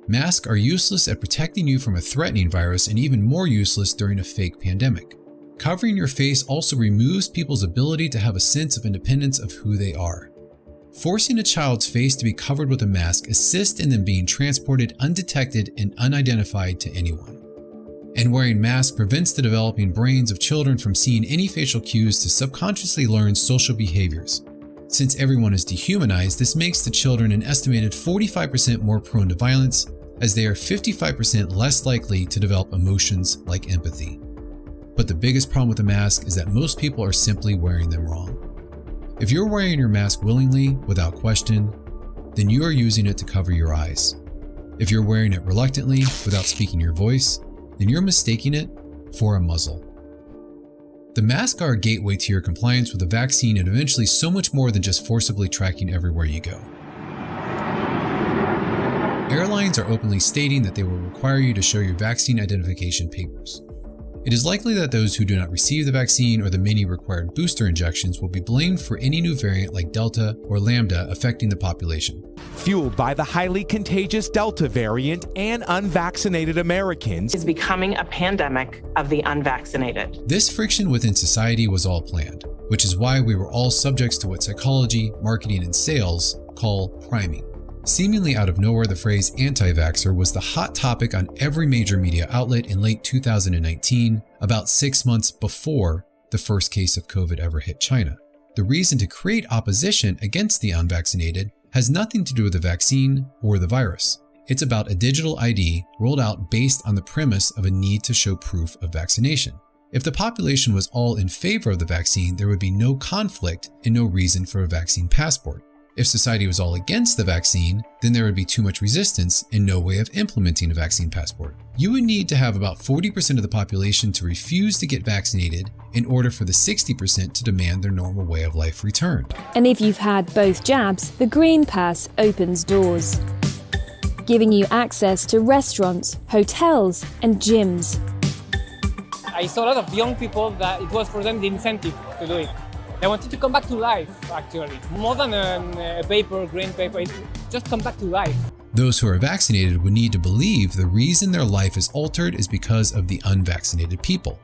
Masks are useless at protecting you from a threatening virus and even more useless during a fake pandemic. Covering your face also removes people's ability to have a sense of independence of who they are. Forcing a child's face to be covered with a mask assists in them being transported undetected and unidentified to anyone. And wearing masks prevents the developing brains of children from seeing any facial cues to subconsciously learn social behaviors. Since everyone is dehumanized, this makes the children an estimated 45% more prone to violence, as they are 55% less likely to develop emotions like empathy. But the biggest problem with the mask is that most people are simply wearing them wrong. If you're wearing your mask willingly, without question, then you are using it to cover your eyes. If you're wearing it reluctantly, without speaking your voice, then you're mistaking it for a muzzle. The masks are a gateway to your compliance with a vaccine and eventually so much more than just forcibly tracking everywhere you go. airlines are openly stating that they will require you to show your vaccine identification papers. It is likely that those who do not receive the vaccine or the many required booster injections will be blamed for any new variant like Delta or Lambda affecting the population. Fueled by the highly contagious Delta variant and unvaccinated Americans, is becoming a pandemic of the unvaccinated. This friction within society was all planned, which is why we were all subjects to what psychology, marketing, and sales call priming. Seemingly out of nowhere, the phrase anti-vaxxer was the hot topic on every major media outlet in late 2019, about 6 months before the first case of COVID ever hit China. The reason to create opposition against the unvaccinated has nothing to do with the vaccine or the virus. It's about a digital ID rolled out based on the premise of a need to show proof of vaccination. If the population was all in favor of the vaccine, there would be no conflict and no reason for a vaccine passport. If society was all against the vaccine, then there would be too much resistance and no way of implementing a vaccine passport. You would need to have about 40% of the population to refuse to get vaccinated in order for the 60% to demand their normal way of life returned. And if you've had both jabs, the Green Pass opens doors, giving you access to restaurants, hotels, and gyms. I saw a lot of young people that it was for them the incentive to do it. They wanted to come back to life, actually. More than a paper, green paper, just come back to life. Those who are vaccinated would need to believe the reason their life is altered is because of the unvaccinated people.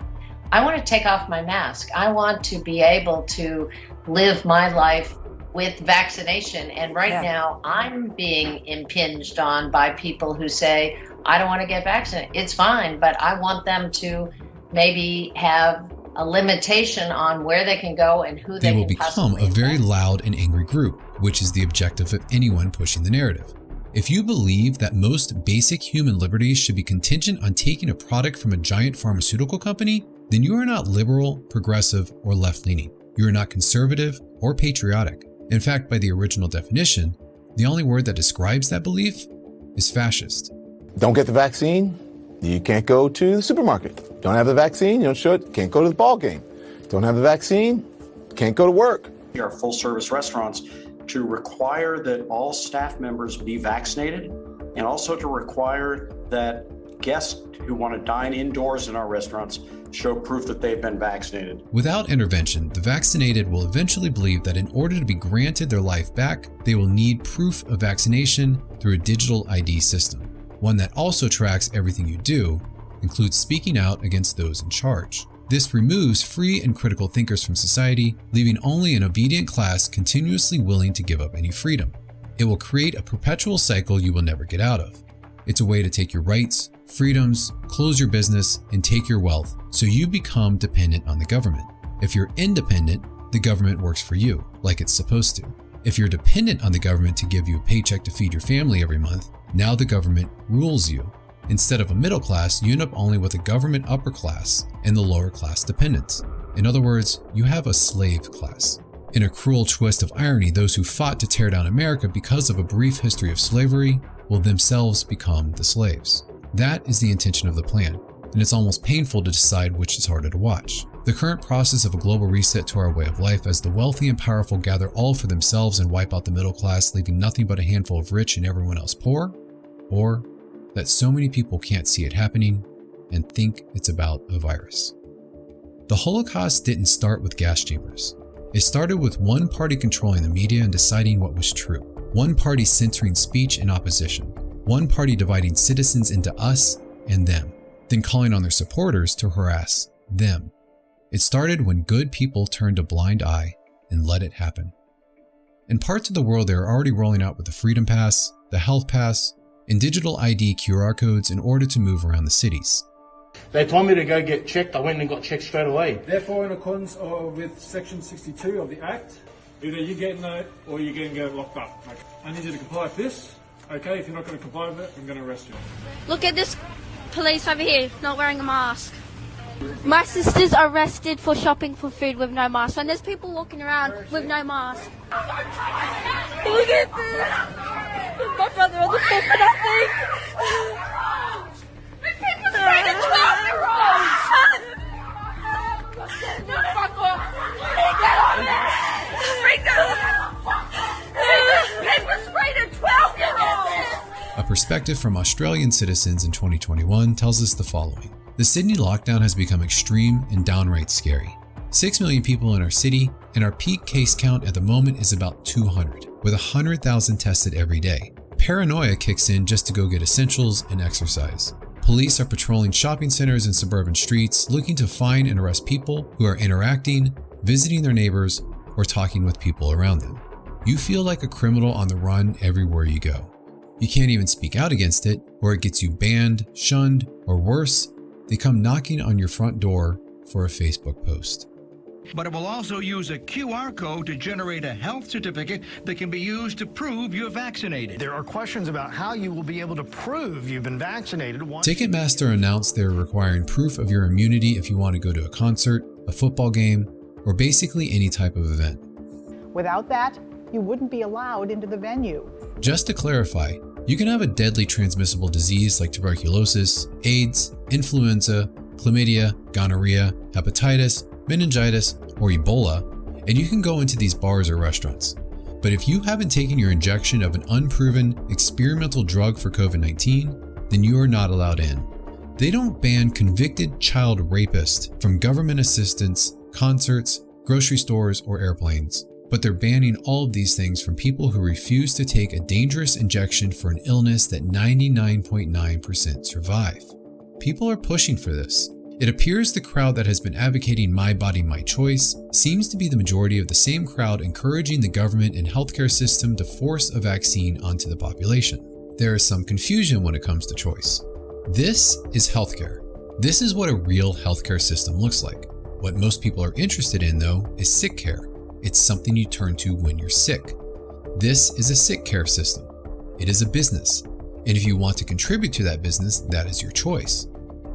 I want to take off my mask. I want to be able to live my life with vaccination. And right now, I'm being impinged on by people who say, I don't want to get vaccinated. It's fine, but I want them to maybe have a limitation on where they can go and who they will become a very loud and angry group, which is the objective of anyone pushing the narrative. If you believe that most basic human liberties should be contingent on taking a product from a giant pharmaceutical company, then you are not liberal, progressive, or left-leaning. You are not conservative or patriotic. In fact, by the original definition, the only word that describes that belief is fascist. Don't get the vaccine, you can't go to the supermarket. Don't have the vaccine, you don't show it, can't go to the ball game. Don't have the vaccine, can't go to work. Our full service restaurants to require that all staff members be vaccinated, and also to require that guests who want to dine indoors in our restaurants show proof that they've been vaccinated. Without intervention, the vaccinated will eventually believe that in order to be granted their life back, they will need proof of vaccination through a digital ID system, one that also tracks everything you do, includes speaking out against those in charge. This removes free and critical thinkers from society, leaving only an obedient class continuously willing to give up any freedom. It will create a perpetual cycle you will never get out of. It's a way to take your rights, freedoms, close your business, and take your wealth, so you become dependent on the government. If you're independent, the government works for you, like it's supposed to. If you're dependent on the government to give you a paycheck to feed your family every month, now the government rules you. Instead of a middle class, you end up only with a government upper class and the lower class dependents. In other words, you have a slave class. In a cruel twist of irony, those who fought to tear down America because of a brief history of slavery will themselves become the slaves. That is the intention of the plan, and it's almost painful to decide which is harder to watch. The current process of a global reset to our way of life as the wealthy and powerful gather all for themselves and wipe out the middle class, leaving nothing but a handful of rich and everyone else poor, or that so many people can't see it happening and think it's about a virus. The Holocaust didn't start with gas chambers. It started with one party controlling the media and deciding what was true, one party censoring speech and opposition, one party dividing citizens into us and them, then calling on their supporters to harass them. It started when good people turned a blind eye and let it happen. In parts of the world, they are already rolling out with the Freedom Pass, the Health Pass, and digital ID QR codes in order to move around the cities. They told me to go get checked. I went and got checked straight away. Therefore, in accordance with Section 62 of the Act, either you get no or you're going to get locked up. Okay. I need you to comply with this. Okay, if you're not going to comply with it, I'm going to arrest you. Look at this police over here, not wearing a mask. My sister's arrested for shopping for food with no mask, and there's people walking around with no mask. Look at this! There's my brother on the floor for nothing! People sprayed a 12-year-old! Fuck off! Get on there! People sprayed a 12-year-old! A perspective from Australian citizens in 2021 tells us the following. The Sydney lockdown has become extreme and downright scary. 6 million people in our city, and our peak case count at the moment is about 200, with 100,000 tested every day. Paranoia kicks in just to go get essentials and exercise. Police are patrolling shopping centers and suburban streets looking to find and arrest people who are interacting, visiting their neighbors, or talking with people around them. You feel like a criminal on the run everywhere you go. You can't even speak out against it, or it gets you banned, shunned, or worse, they come knocking on your front door for a Facebook post. But it will also use a QR code to generate a health certificate that can be used to prove you're vaccinated. There are questions about how you will be able to prove you've been vaccinated. Ticketmaster announced they're requiring proof of your immunity if you want to go to a concert, a football game, or basically any type of event. Without that, you wouldn't be allowed into the venue. Just to clarify, you can have a deadly transmissible disease like tuberculosis, AIDS, influenza, chlamydia, gonorrhea, hepatitis, meningitis, or Ebola, and you can go into these bars or restaurants. But if you haven't taken your injection of an unproven experimental drug for COVID-19, then you are not allowed in. They don't ban convicted child rapists from government assistance, concerts, grocery stores, or airplanes, but they're banning all of these things from people who refuse to take a dangerous injection for an illness that 99.9% survive. People are pushing for this. It appears the crowd that has been advocating my body, my choice seems to be the majority of the same crowd encouraging the government and healthcare system to force a vaccine onto the population. There is some confusion when it comes to choice. This is healthcare. This is what a real healthcare system looks like. What most people are interested in, though, is sick care. It's something you turn to when you're sick. This is a sick care system. It is a business. And if you want to contribute to that business, that is your choice.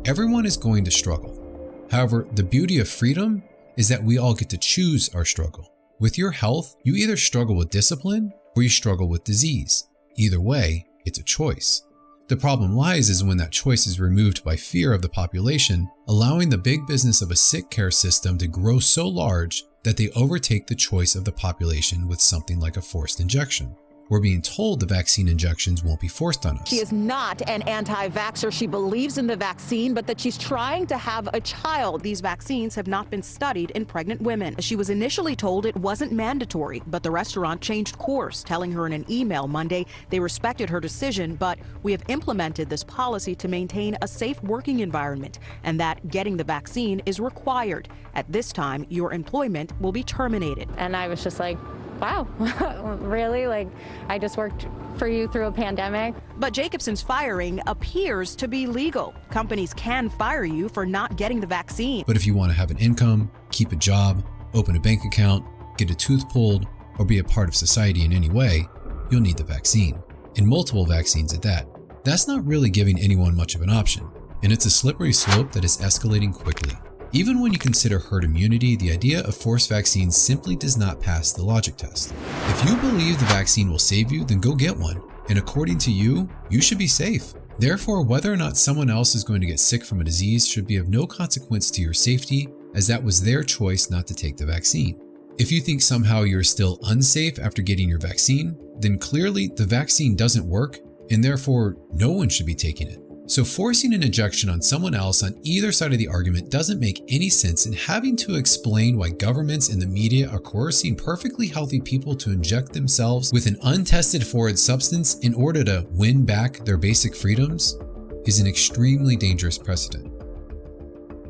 Everyone is going to struggle. However, the beauty of freedom is that we all get to choose our struggle. With your health, you either struggle with discipline or you struggle with disease. Either way, it's a choice. The problem lies is when that choice is removed by fear of the population, allowing the big business of a sick care system to grow so large that they overtake the choice of the population with something like a forced injection. We're being told the vaccine injections won't be forced on us. She is not an anti-vaxxer. She believes in the vaccine, but that she's trying to have a child. These vaccines have not been studied in pregnant women. She was initially told it wasn't mandatory, but the restaurant changed course, telling her in an email Monday they respected her decision, but we have implemented this policy to maintain a safe working environment and that getting the vaccine is required. At this time, your employment will be terminated. And I was just like, wow, really? Like, I just worked for you through a pandemic. But Jacobson's firing appears to be legal. Companies can fire you for not getting the vaccine. But if you want to have an income, keep a job, open a bank account, get a tooth pulled, or be a part of society in any way, you'll need the vaccine. And multiple vaccines at that. That's not really giving anyone much of an option. And it's a slippery slope that is escalating quickly. Even when you consider herd immunity, the idea of forced vaccines simply does not pass the logic test. If you believe the vaccine will save you, then go get one. And according to you, you should be safe. Therefore, whether or not someone else is going to get sick from a disease should be of no consequence to your safety, as that was their choice not to take the vaccine. If you think somehow you're still unsafe after getting your vaccine, then clearly the vaccine doesn't work, and therefore no one should be taking it. So forcing an injection on someone else on either side of the argument doesn't make any sense, and having to explain why governments and the media are coercing perfectly healthy people to inject themselves with an untested foreign substance in order to win back their basic freedoms is an extremely dangerous precedent.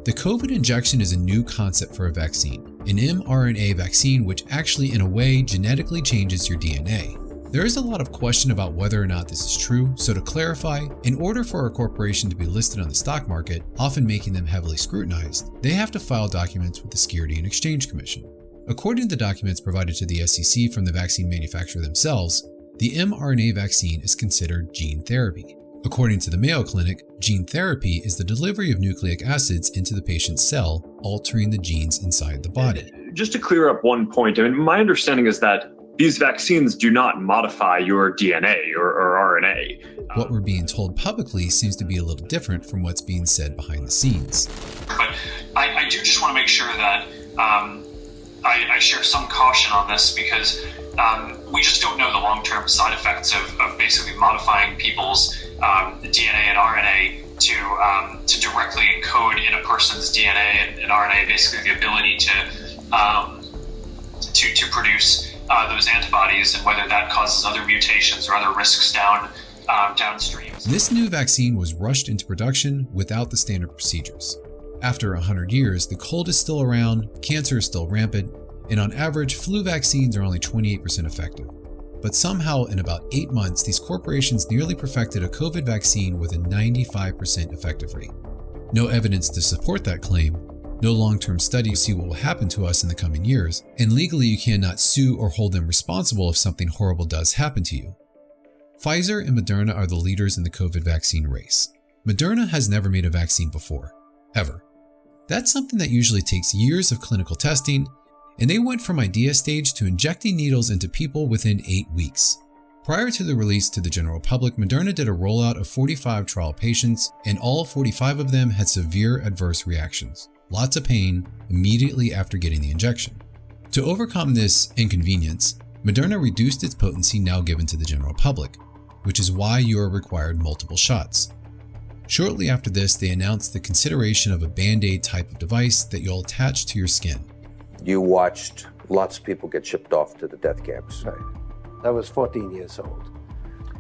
The COVID injection is a new concept for a vaccine, an mRNA vaccine which actually in a way genetically changes your DNA. There is a lot of question about whether or not this is true, so to clarify, in order for a corporation to be listed on the stock market, often making them heavily scrutinized, they have to file documents with the Securities and Exchange Commission. According to the documents provided to the SEC from the vaccine manufacturer themselves, the mRNA vaccine is considered gene therapy. According to the Mayo Clinic, gene therapy is the delivery of nucleic acids into the patient's cell, altering the genes inside the body. Just to clear up one point, my understanding is that these vaccines do not modify your DNA or RNA. What we're being told publicly seems to be a little different from what's being said behind the scenes. But I do just want to make sure that I I share some caution on this because we just don't know the long-term side effects of basically modifying people's DNA and RNA to directly encode in a person's DNA and RNA, basically the ability to produce those antibodies, and whether that causes other mutations or other risks downstream. This new vaccine was rushed into production without the standard procedures. After 100 years, the cold is still around, cancer is still rampant, and on average, flu vaccines are only 28% effective. But somehow, in about 8 months, these corporations nearly perfected a COVID vaccine with a 95% effective rate. No evidence to support that claim, no long-term study to see what will happen to us in the coming years, and legally you cannot sue or hold them responsible if something horrible does happen to you. Pfizer and Moderna are the leaders in the COVID vaccine race. Moderna has never made a vaccine before, ever. That's something that usually takes years of clinical testing, and they went from idea stage to injecting needles into people within 8 weeks. Prior to the release to the general public, Moderna did a rollout of 45 trial patients, and all 45 of them had severe adverse reactions, lots of pain immediately after getting the injection. To overcome this inconvenience, Moderna reduced its potency now given to the general public, which is why you are required multiple shots. Shortly after this, they announced the consideration of a Band-Aid type of device that you'll attach to your skin. You watched lots of people get shipped off to the death camps. I was 14 years old,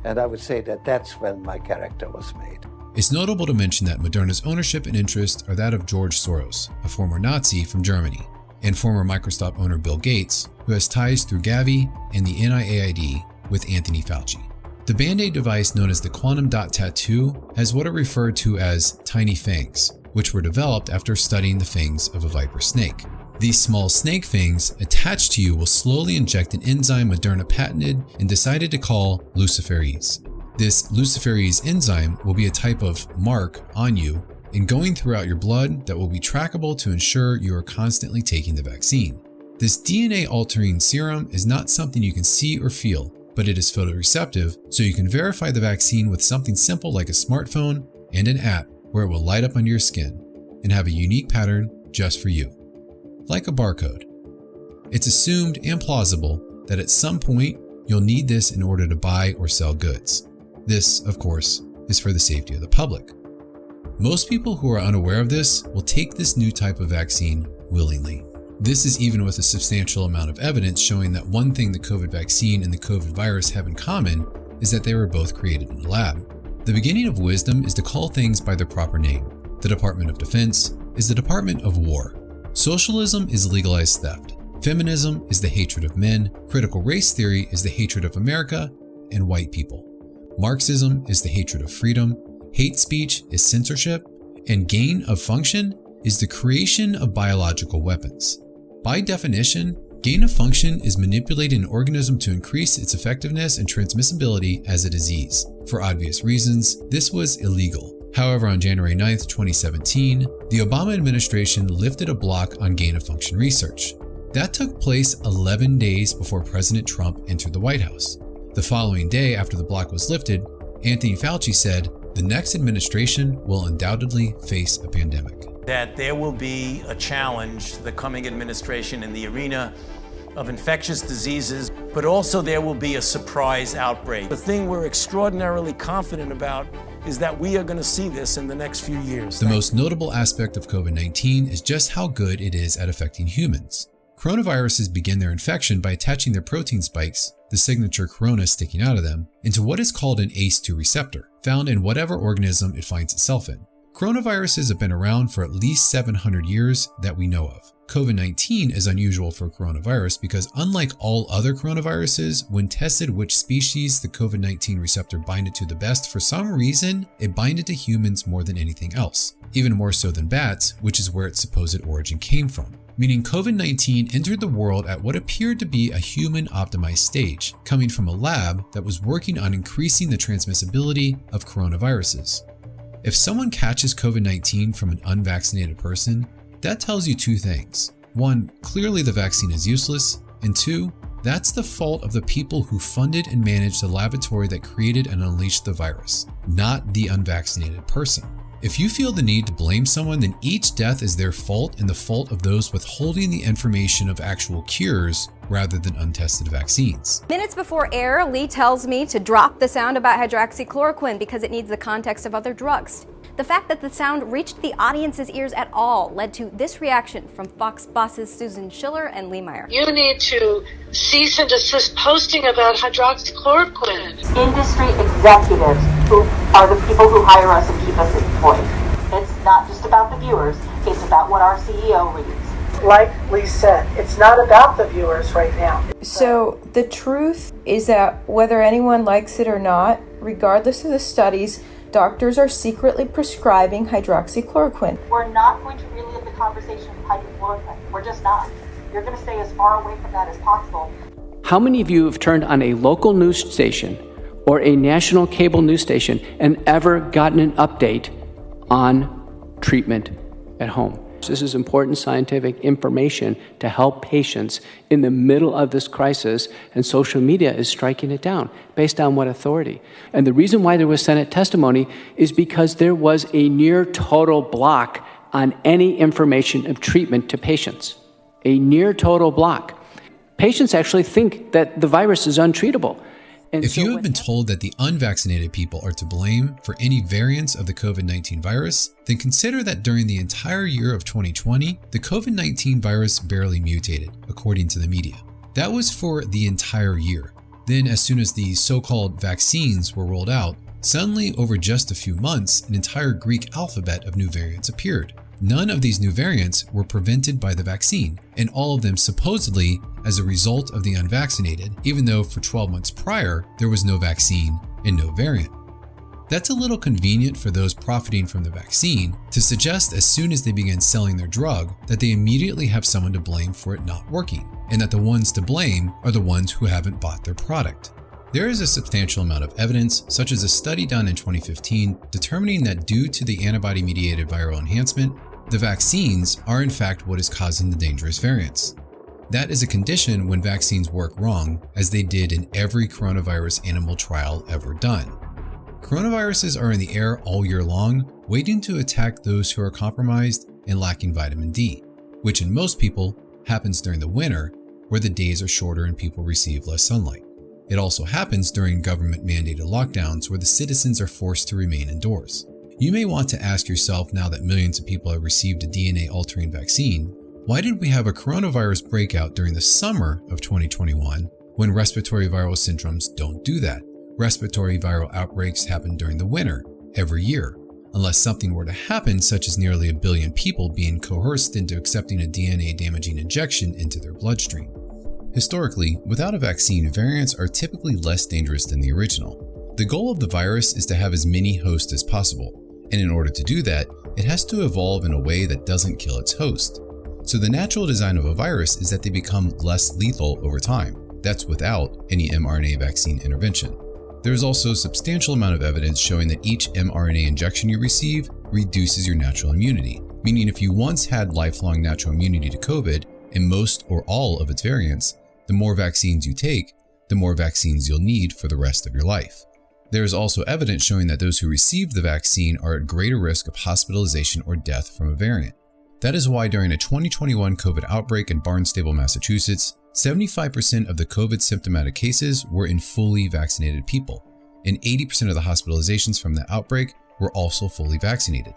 and I would say that that's when my character was made. It's notable to mention that Moderna's ownership and interest are that of George Soros, a former Nazi from Germany, and former Microsoft owner Bill Gates, who has ties through Gavi and the NIAID with Anthony Fauci. The Band-Aid device known as the quantum dot tattoo has what are referred to as tiny fangs, which were developed after studying the fangs of a viper snake. These small snake fangs attached to you will slowly inject an enzyme Moderna patented and decided to call luciferase. This luciferase enzyme will be a type of mark on you and going throughout your blood that will be trackable to ensure you are constantly taking the vaccine. This DNA-altering serum is not something you can see or feel, but it is photoreceptive, so you can verify the vaccine with something simple like a smartphone and an app where it will light up under your skin and have a unique pattern just for you, like a barcode. It's assumed and plausible that at some point you'll need this in order to buy or sell goods. This, of course, is for the safety of the public. Most people who are unaware of this will take this new type of vaccine willingly. This is even with a substantial amount of evidence showing that one thing the COVID vaccine and the COVID virus have in common is that they were both created in a lab. The beginning of wisdom is to call things by their proper name. The Department of Defense is the Department of War. Socialism is legalized theft. Feminism is the hatred of men. Critical race theory is the hatred of America and white people. Marxism is the hatred of freedom. Hate speech is censorship. And gain of function is the creation of biological weapons. By definition, gain of function is manipulating an organism to increase its effectiveness and transmissibility as a disease. For obvious reasons, this was illegal. However, on January 9, 2017, the Obama administration lifted a block on gain of function research. That took place 11 days before President Trump entered the White House. The following day after the block was lifted, Anthony Fauci said, "The next administration will undoubtedly face a pandemic." That there will be a challenge, the coming administration, in the arena of infectious diseases, but also there will be a surprise outbreak. The thing we're extraordinarily confident about is that we are going to see this in the next few years. The most notable aspect of COVID-19 is just how good it is at affecting humans. Coronaviruses begin their infection by attaching their protein spikes, the signature corona sticking out of them, into what is called an ACE2 receptor, found in whatever organism it finds itself in. Coronaviruses have been around for at least 700 years that we know of. COVID-19 is unusual for coronavirus because unlike all other coronaviruses, when tested which species the COVID-19 receptor binded to the best, for some reason, it binded to humans more than anything else, even more so than bats, which is where its supposed origin came from. Meaning COVID-19 entered the world at what appeared to be a human-optimized stage, coming from a lab that was working on increasing the transmissibility of coronaviruses. If someone catches COVID-19 from an unvaccinated person, that tells you two things. One, clearly the vaccine is useless, and two, that's the fault of the people who funded and managed the laboratory that created and unleashed the virus, not the unvaccinated person. If you feel the need to blame someone, then each death is their fault and the fault of those withholding the information of actual cures rather than untested vaccines. Minutes before air, Lee tells me to drop the sound about hydroxychloroquine because it needs the context of other drugs. The fact that the sound reached the audience's ears at all led to this reaction from Fox bosses Susan Schiller and Lee Meyer. You need to cease and desist posting about hydroxychloroquine. Industry executives who are the people who hire us and keep us employed. It's not just about the viewers, it's about what our CEO reads. Like Lee said, it's not about the viewers right now. So the truth is that whether anyone likes it or not, regardless of the studies, doctors are secretly prescribing hydroxychloroquine. We're not going to relive the conversation with hydroxychloroquine. We're just not. You're going to stay as far away from that as possible. How many of you have turned on a local news station or a national cable news station and ever gotten an update on treatment at home? This is important scientific information to help patients in the middle of this crisis, and social media is striking it down. Based on what authority? And the reason why there was Senate testimony is because there was a near total block on any information of treatment to patients. A near total block. Patients actually think that the virus is untreatable. And if you have been told that the unvaccinated people are to blame for any variants of the COVID-19 virus, then consider that during the entire year of 2020, the COVID-19 virus barely mutated, according to the media. That was for the entire year. Then, as soon as the so-called vaccines were rolled out, suddenly over just a few months, an entire Greek alphabet of new variants appeared. None of these new variants were prevented by the vaccine, and all of them supposedly as a result of the unvaccinated, even though for 12 months prior, there was no vaccine and no variant. That's a little convenient for those profiting from the vaccine to suggest as soon as they begin selling their drug that they immediately have someone to blame for it not working, and that the ones to blame are the ones who haven't bought their product. There is a substantial amount of evidence, such as a study done in 2015, determining that due to the antibody-mediated viral enhancement, the vaccines are in fact what is causing the dangerous variants. That is a condition when vaccines work wrong, as they did in every coronavirus animal trial ever done. Coronaviruses are in the air all year long, waiting to attack those who are compromised and lacking vitamin D, which in most people happens during the winter, where the days are shorter and people receive less sunlight. It also happens during government-mandated lockdowns where the citizens are forced to remain indoors. You may want to ask yourself, now that millions of people have received a DNA-altering vaccine, why did we have a coronavirus breakout during the summer of 2021 when respiratory viral syndromes don't do that? Respiratory viral outbreaks happen during the winter, every year, unless something were to happen, such as nearly 1 billion people being coerced into accepting a DNA-damaging injection into their bloodstream. Historically, without a vaccine, variants are typically less dangerous than the original. The goal of the virus is to have as many hosts as possible, and in order to do that, it has to evolve in a way that doesn't kill its host. So the natural design of a virus is that they become less lethal over time. That's without any mRNA vaccine intervention. There is also a substantial amount of evidence showing that each mRNA injection you receive reduces your natural immunity, meaning if you once had lifelong natural immunity to COVID and most or all of its variants, the more vaccines you take, the more vaccines you'll need for the rest of your life. There is also evidence showing that those who receive the vaccine are at greater risk of hospitalization or death from a variant. That is why during a 2021 COVID outbreak in Barnstable, Massachusetts, 75% of the COVID symptomatic cases were in fully vaccinated people, and 80% of the hospitalizations from the outbreak were also fully vaccinated.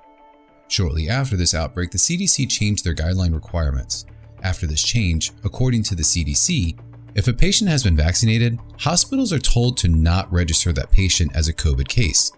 Shortly after this outbreak, the CDC changed their guideline requirements. After this change, according to the CDC, if a patient has been vaccinated, hospitals are told to not register that patient as a COVID case.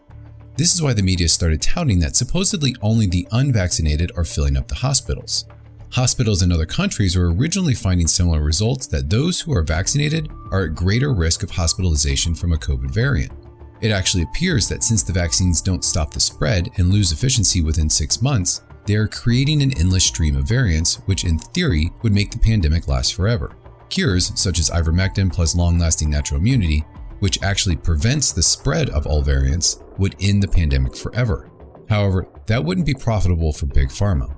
This is why the media started touting that supposedly only the unvaccinated are filling up the hospitals. Hospitals in other countries were originally finding similar results, that those who are vaccinated are at greater risk of hospitalization from a COVID variant. It actually appears that since the vaccines don't stop the spread and lose efficiency within 6 months, they are creating an endless stream of variants, which in theory would make the pandemic last forever. Cures, such as ivermectin plus long-lasting natural immunity, which actually prevents the spread of all variants, would end the pandemic forever. However, that wouldn't be profitable for Big Pharma.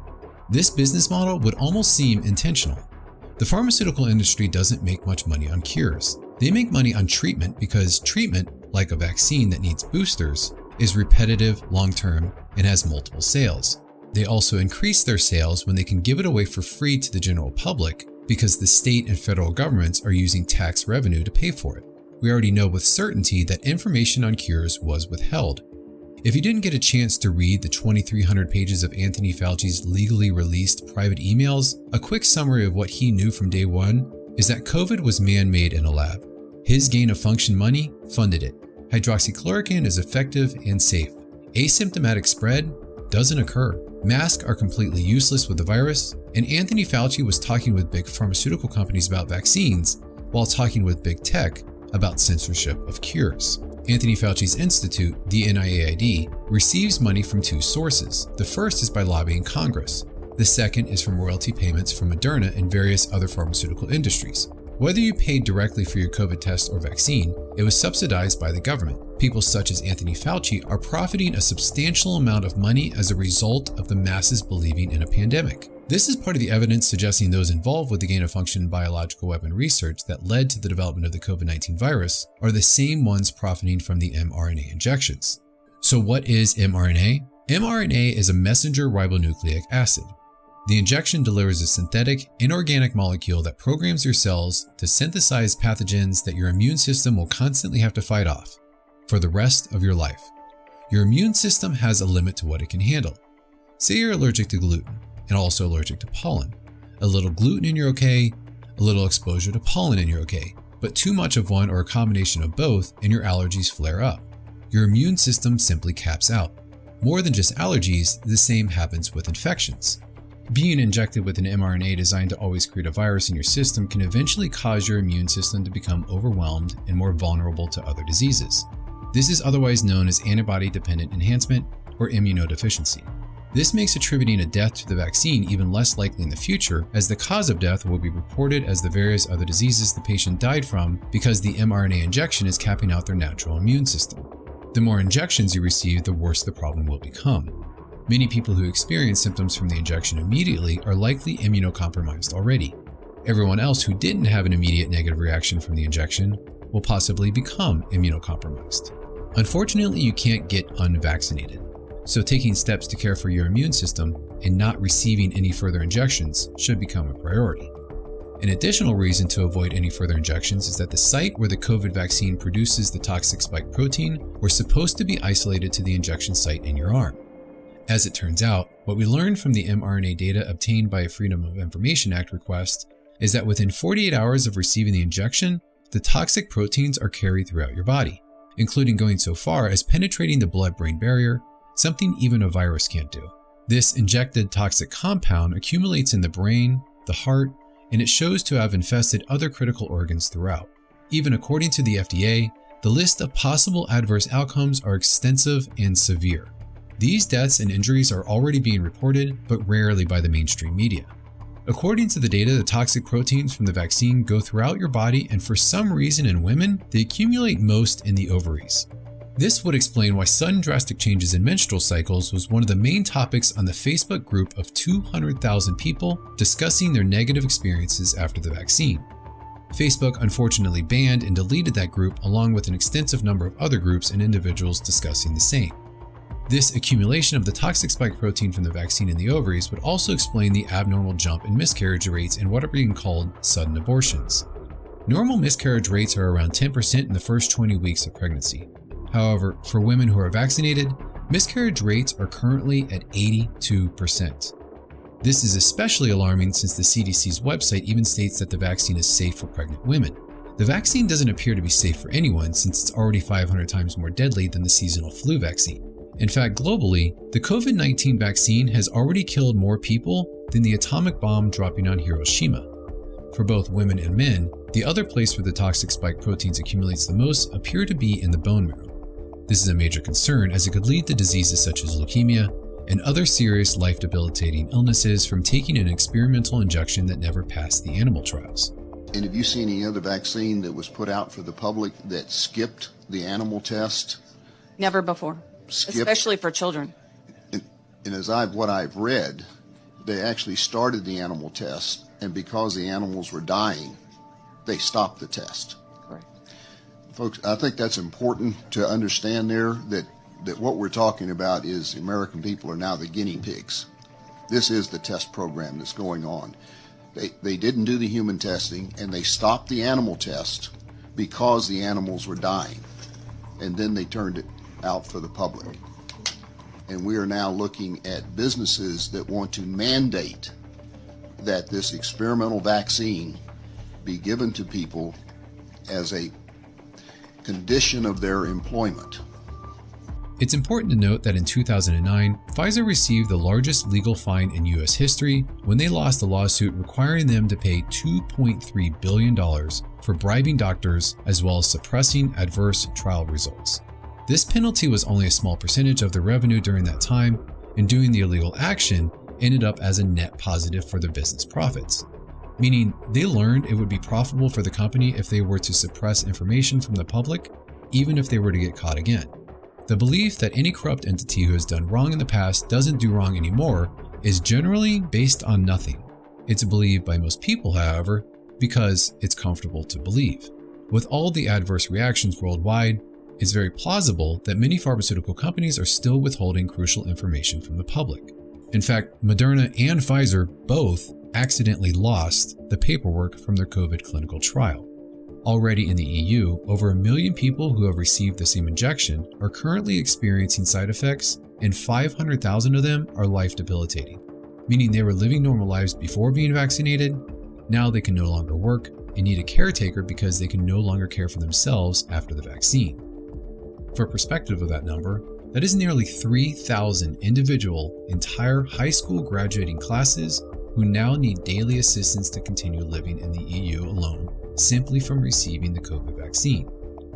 This business model would almost seem intentional. The pharmaceutical industry doesn't make much money on cures. They make money on treatment because treatment, like a vaccine that needs boosters, is repetitive, long-term, and has multiple sales. They also increase their sales when they can give it away for free to the general public because the state and federal governments are using tax revenue to pay for it. We already know with certainty that information on cures was withheld. If you didn't get a chance to read the 2,300 pages of Anthony Fauci's legally released private emails, a quick summary of what he knew from day one is that COVID was man-made in a lab. His gain-of-function money funded it. Hydroxychloroquine is effective and safe. Asymptomatic spread doesn't occur. Masks are completely useless with the virus, and Anthony Fauci was talking with big pharmaceutical companies about vaccines while talking with big tech about censorship of cures. Anthony Fauci's institute, the NIAID, receives money from two sources. The first is by lobbying Congress. The second is from royalty payments from Moderna and various other pharmaceutical industries. Whether you paid directly for your COVID test or vaccine, it was subsidized by the government. People such as Anthony Fauci are profiting a substantial amount of money as a result of the masses believing in a pandemic. This is part of the evidence suggesting those involved with the gain-of-function biological weapon research that led to the development of the COVID-19 virus are the same ones profiting from the mRNA injections. So what is mRNA? mRNA is a messenger ribonucleic acid. The injection delivers a synthetic, inorganic molecule that programs your cells to synthesize pathogens that your immune system will constantly have to fight off for the rest of your life. Your immune system has a limit to what it can handle. Say you're allergic to gluten and also allergic to pollen. A little gluten and you're okay, a little exposure to pollen and you're okay, but too much of one or a combination of both and your allergies flare up. Your immune system simply caps out. More than just allergies, the same happens with infections. Being injected with an mRNA designed to always create a virus in your system can eventually cause your immune system to become overwhelmed and more vulnerable to other diseases. This is otherwise known as antibody-dependent enhancement or immunodeficiency. This makes attributing a death to the vaccine even less likely in the future, as the cause of death will be reported as the various other diseases the patient died from because the mRNA injection is capping out their natural immune system. The more injections you receive, the worse the problem will become. Many people who experience symptoms from the injection immediately are likely immunocompromised already. Everyone else who didn't have an immediate negative reaction from the injection will possibly become immunocompromised. Unfortunately, you can't get unvaccinated, so taking steps to care for your immune system and not receiving any further injections should become a priority. An additional reason to avoid any further injections is that the site where the COVID vaccine produces the toxic spike protein was supposed to be isolated to the injection site in your arm. As it turns out, what we learned from the mRNA data obtained by a Freedom of Information Act request is that within 48 hours of receiving the injection, the toxic proteins are carried throughout your body, including going so far as penetrating the blood-brain barrier, something even a virus can't do. This injected toxic compound accumulates in the brain, the heart, and it shows to have infested other critical organs throughout. Even according to the FDA, the list of possible adverse outcomes are extensive and severe. These deaths and injuries are already being reported, but rarely by the mainstream media. According to the data, the toxic proteins from the vaccine go throughout your body, and for some reason in women, they accumulate most in the ovaries. This would explain why sudden drastic changes in menstrual cycles was one of the main topics on the Facebook group of 200,000 people discussing their negative experiences after the vaccine. Facebook unfortunately banned and deleted that group along with an extensive number of other groups and individuals discussing the same. This accumulation of the toxic spike protein from the vaccine in the ovaries would also explain the abnormal jump in miscarriage rates and what are being called sudden abortions. Normal miscarriage rates are around 10% in the first 20 weeks of pregnancy. However, for women who are vaccinated, miscarriage rates are currently at 82%. This is especially alarming since the CDC's website even states that the vaccine is safe for pregnant women. The vaccine doesn't appear to be safe for anyone since it's already 500 times more deadly than the seasonal flu vaccine. In fact, globally, the COVID-19 vaccine has already killed more people than the atomic bomb dropping on Hiroshima. For both women and men, the other place where the toxic spike proteins accumulates the most appear to be in the bone marrow. This is a major concern as it could lead to diseases such as leukemia and other serious life-debilitating illnesses from taking an experimental injection that never passed the animal trials. And have you seen any other vaccine that was put out for the public that skipped the animal test? Never before. Especially for children. And as what I've read, they actually started the animal test, and because the animals were dying, they stopped the test. Correct. Folks, I think that's important to understand there, that that what we're talking about is the American people are now the guinea pigs. This is the test program that's going on. They didn't do the human testing, and they stopped the animal test because the animals were dying. And then they turned it out for the public. And we are now looking at businesses that want to mandate that this experimental vaccine be given to people as a condition of their employment. It's important to note that in 2009, Pfizer received the largest legal fine in U.S. history when they lost a lawsuit requiring them to pay $2.3 billion for bribing doctors as well as suppressing adverse trial results. This penalty was only a small percentage of the revenue during that time, and doing the illegal action ended up as a net positive for their business profits. Meaning they learned it would be profitable for the company if they were to suppress information from the public, even if they were to get caught again. The belief that any corrupt entity who has done wrong in the past doesn't do wrong anymore is generally based on nothing. It's believed by most people, however, because it's comfortable to believe. With all the adverse reactions worldwide, it's very plausible that many pharmaceutical companies are still withholding crucial information from the public. In fact, Moderna and Pfizer both accidentally lost the paperwork from their COVID clinical trial. Already in the EU, over 1 million people who have received the same injection are currently experiencing side effects, and 500,000 of them are life debilitating, meaning they were living normal lives before being vaccinated. Now they can no longer work and need a caretaker because they can no longer care for themselves after the vaccine. For perspective of that number, that is nearly 3,000 individual entire high school graduating classes who now need daily assistance to continue living in the EU alone simply from receiving the COVID vaccine.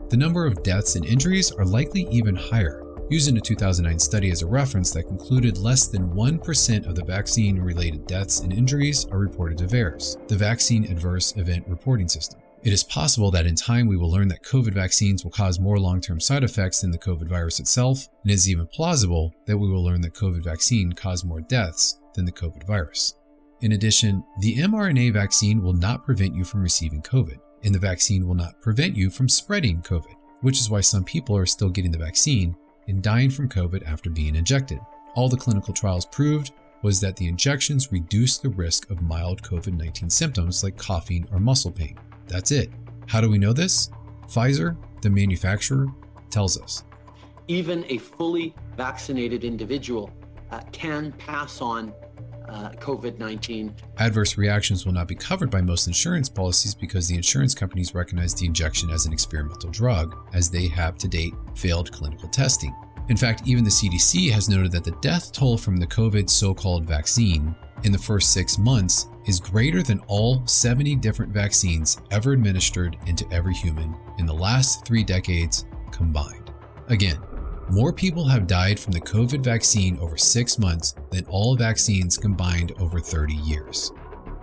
The number of deaths and injuries are likely even higher, using a 2009 study as a reference that concluded less than 1% of the vaccine-related deaths and injuries are reported to VAERS, the Vaccine Adverse Event Reporting System. It is possible that in time we will learn that COVID vaccines will cause more long-term side effects than the COVID virus itself, and it is even plausible that we will learn that COVID vaccine caused more deaths than the COVID virus. In addition, the mRNA vaccine will not prevent you from receiving COVID, and the vaccine will not prevent you from spreading COVID, which is why some people are still getting the vaccine and dying from COVID after being injected. All the clinical trials proved was that the injections reduced the risk of mild COVID-19 symptoms like coughing or muscle pain. That's it. How do we know this? Pfizer, the manufacturer, tells us. Even a fully vaccinated individual can pass on COVID-19. Adverse reactions will not be covered by most insurance policies because the insurance companies recognize the injection as an experimental drug, as they have to date failed clinical testing. In fact, even the CDC has noted that the death toll from the COVID so-called vaccine in the first 6 months is greater than all 70 different vaccines ever administered into every human in the last 3 decades combined. Again, more people have died from the COVID vaccine over 6 months than all vaccines combined over 30 years.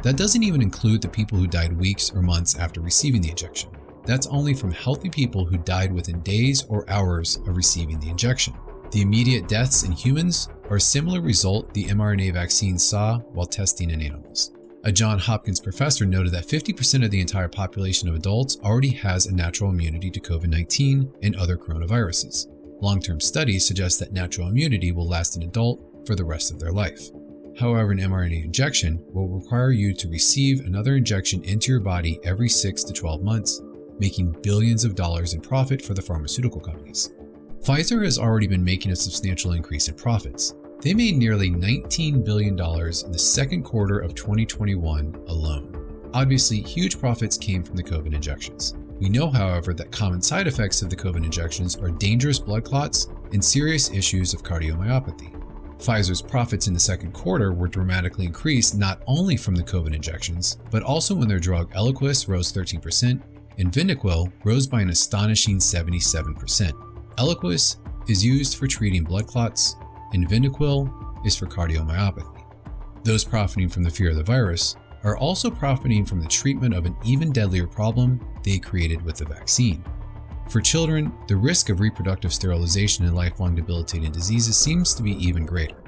That doesn't even include the people who died weeks or months after receiving the injection. That's only from healthy people who died within days or hours of receiving the injection. The immediate deaths in humans are a similar result the mRNA vaccine saw while testing in animals. A Johns Hopkins professor noted that 50% of the entire population of adults already has a natural immunity to COVID-19 and other coronaviruses. Long-term studies suggest that natural immunity will last an adult for the rest of their life. However, an mRNA injection will require you to receive another injection into your body every 6 to 12 months, making billions of dollars in profit for the pharmaceutical companies. Pfizer has already been making a substantial increase in profits. They made nearly $19 billion in the second quarter of 2021 alone. Obviously, huge profits came from the COVID injections. We know, however, that common side effects of the COVID injections are dangerous blood clots and serious issues of cardiomyopathy. Pfizer's profits in the second quarter were dramatically increased not only from the COVID injections, but also when their drug Eliquis rose 13% and Vyndaqel rose by an astonishing 77%. Eliquis is used for treating blood clots, and Vyndaqel is for cardiomyopathy. Those profiting from the fear of the virus are also profiting from the treatment of an even deadlier problem they created with the vaccine. For children, the risk of reproductive sterilization and lifelong debilitating diseases seems to be even greater.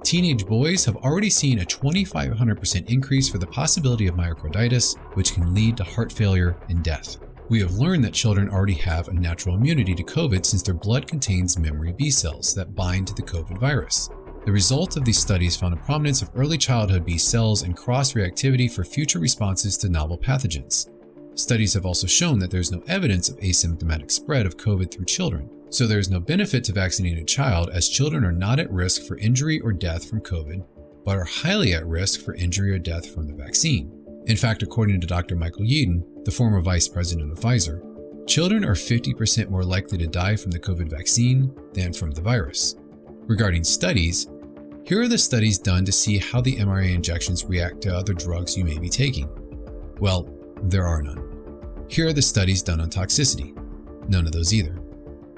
Teenage boys have already seen a 2,500% increase for the possibility of myocarditis, which can lead to heart failure and death. We have learned that children already have a natural immunity to COVID since their blood contains memory B cells that bind to the COVID virus. The result of these studies found a prominence of early childhood B cells and cross-reactivity for future responses to novel pathogens. Studies have also shown that there is no evidence of asymptomatic spread of COVID through children, so there is no benefit to vaccinating a child as children are not at risk for injury or death from COVID, but are highly at risk for injury or death from the vaccine. In fact, according to Dr. Michael Yeadon, the former vice president of Pfizer, children are 50% more likely to die from the COVID vaccine than from the virus. Regarding studies, here are the studies done to see how the mRNA injections react to other drugs you may be taking. Well, there are none. Here are the studies done on toxicity. None of those either.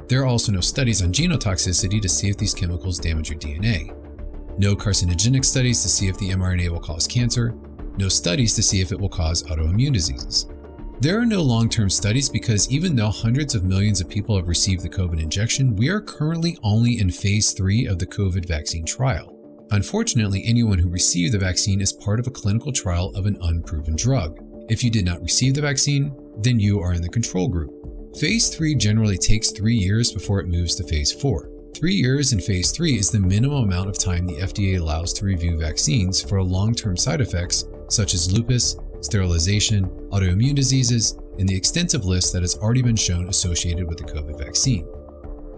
There are also no studies on genotoxicity to see if these chemicals damage your DNA. No carcinogenic studies to see if the mRNA will cause cancer. No studies to see if it will cause autoimmune diseases. There are no long-term studies because even though hundreds of millions of people have received the COVID injection, we are currently only in phase 3 of the COVID vaccine trial. Unfortunately, anyone who received the vaccine is part of a clinical trial of an unproven drug. If you did not receive the vaccine, then you are in the control group. Phase 3 generally takes 3 years before it moves to phase 4. 3 years in phase 3 is the minimum amount of time the FDA allows to review vaccines for long-term side effects such as lupus, sterilization, autoimmune diseases, and the extensive list that has already been shown associated with the COVID vaccine.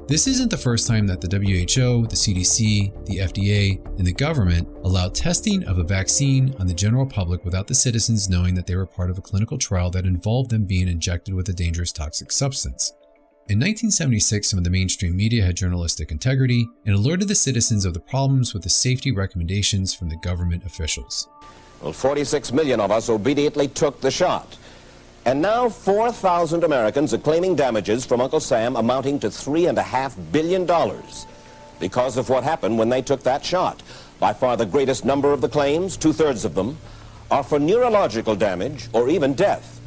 This isn't the first time that the WHO, the CDC, the FDA, and the government allowed testing of a vaccine on the general public without the citizens knowing that they were part of a clinical trial that involved them being injected with a dangerous toxic substance. In 1976, some of the mainstream media had journalistic integrity and alerted the citizens of the problems with the safety recommendations from the government officials. Well, 46 million of us obediently took the shot. And now 4,000 Americans are claiming damages from Uncle Sam amounting to $3.5 billion because of what happened when they took that shot. By far the greatest number of the claims, 2/3 of them, are for neurological damage or even death.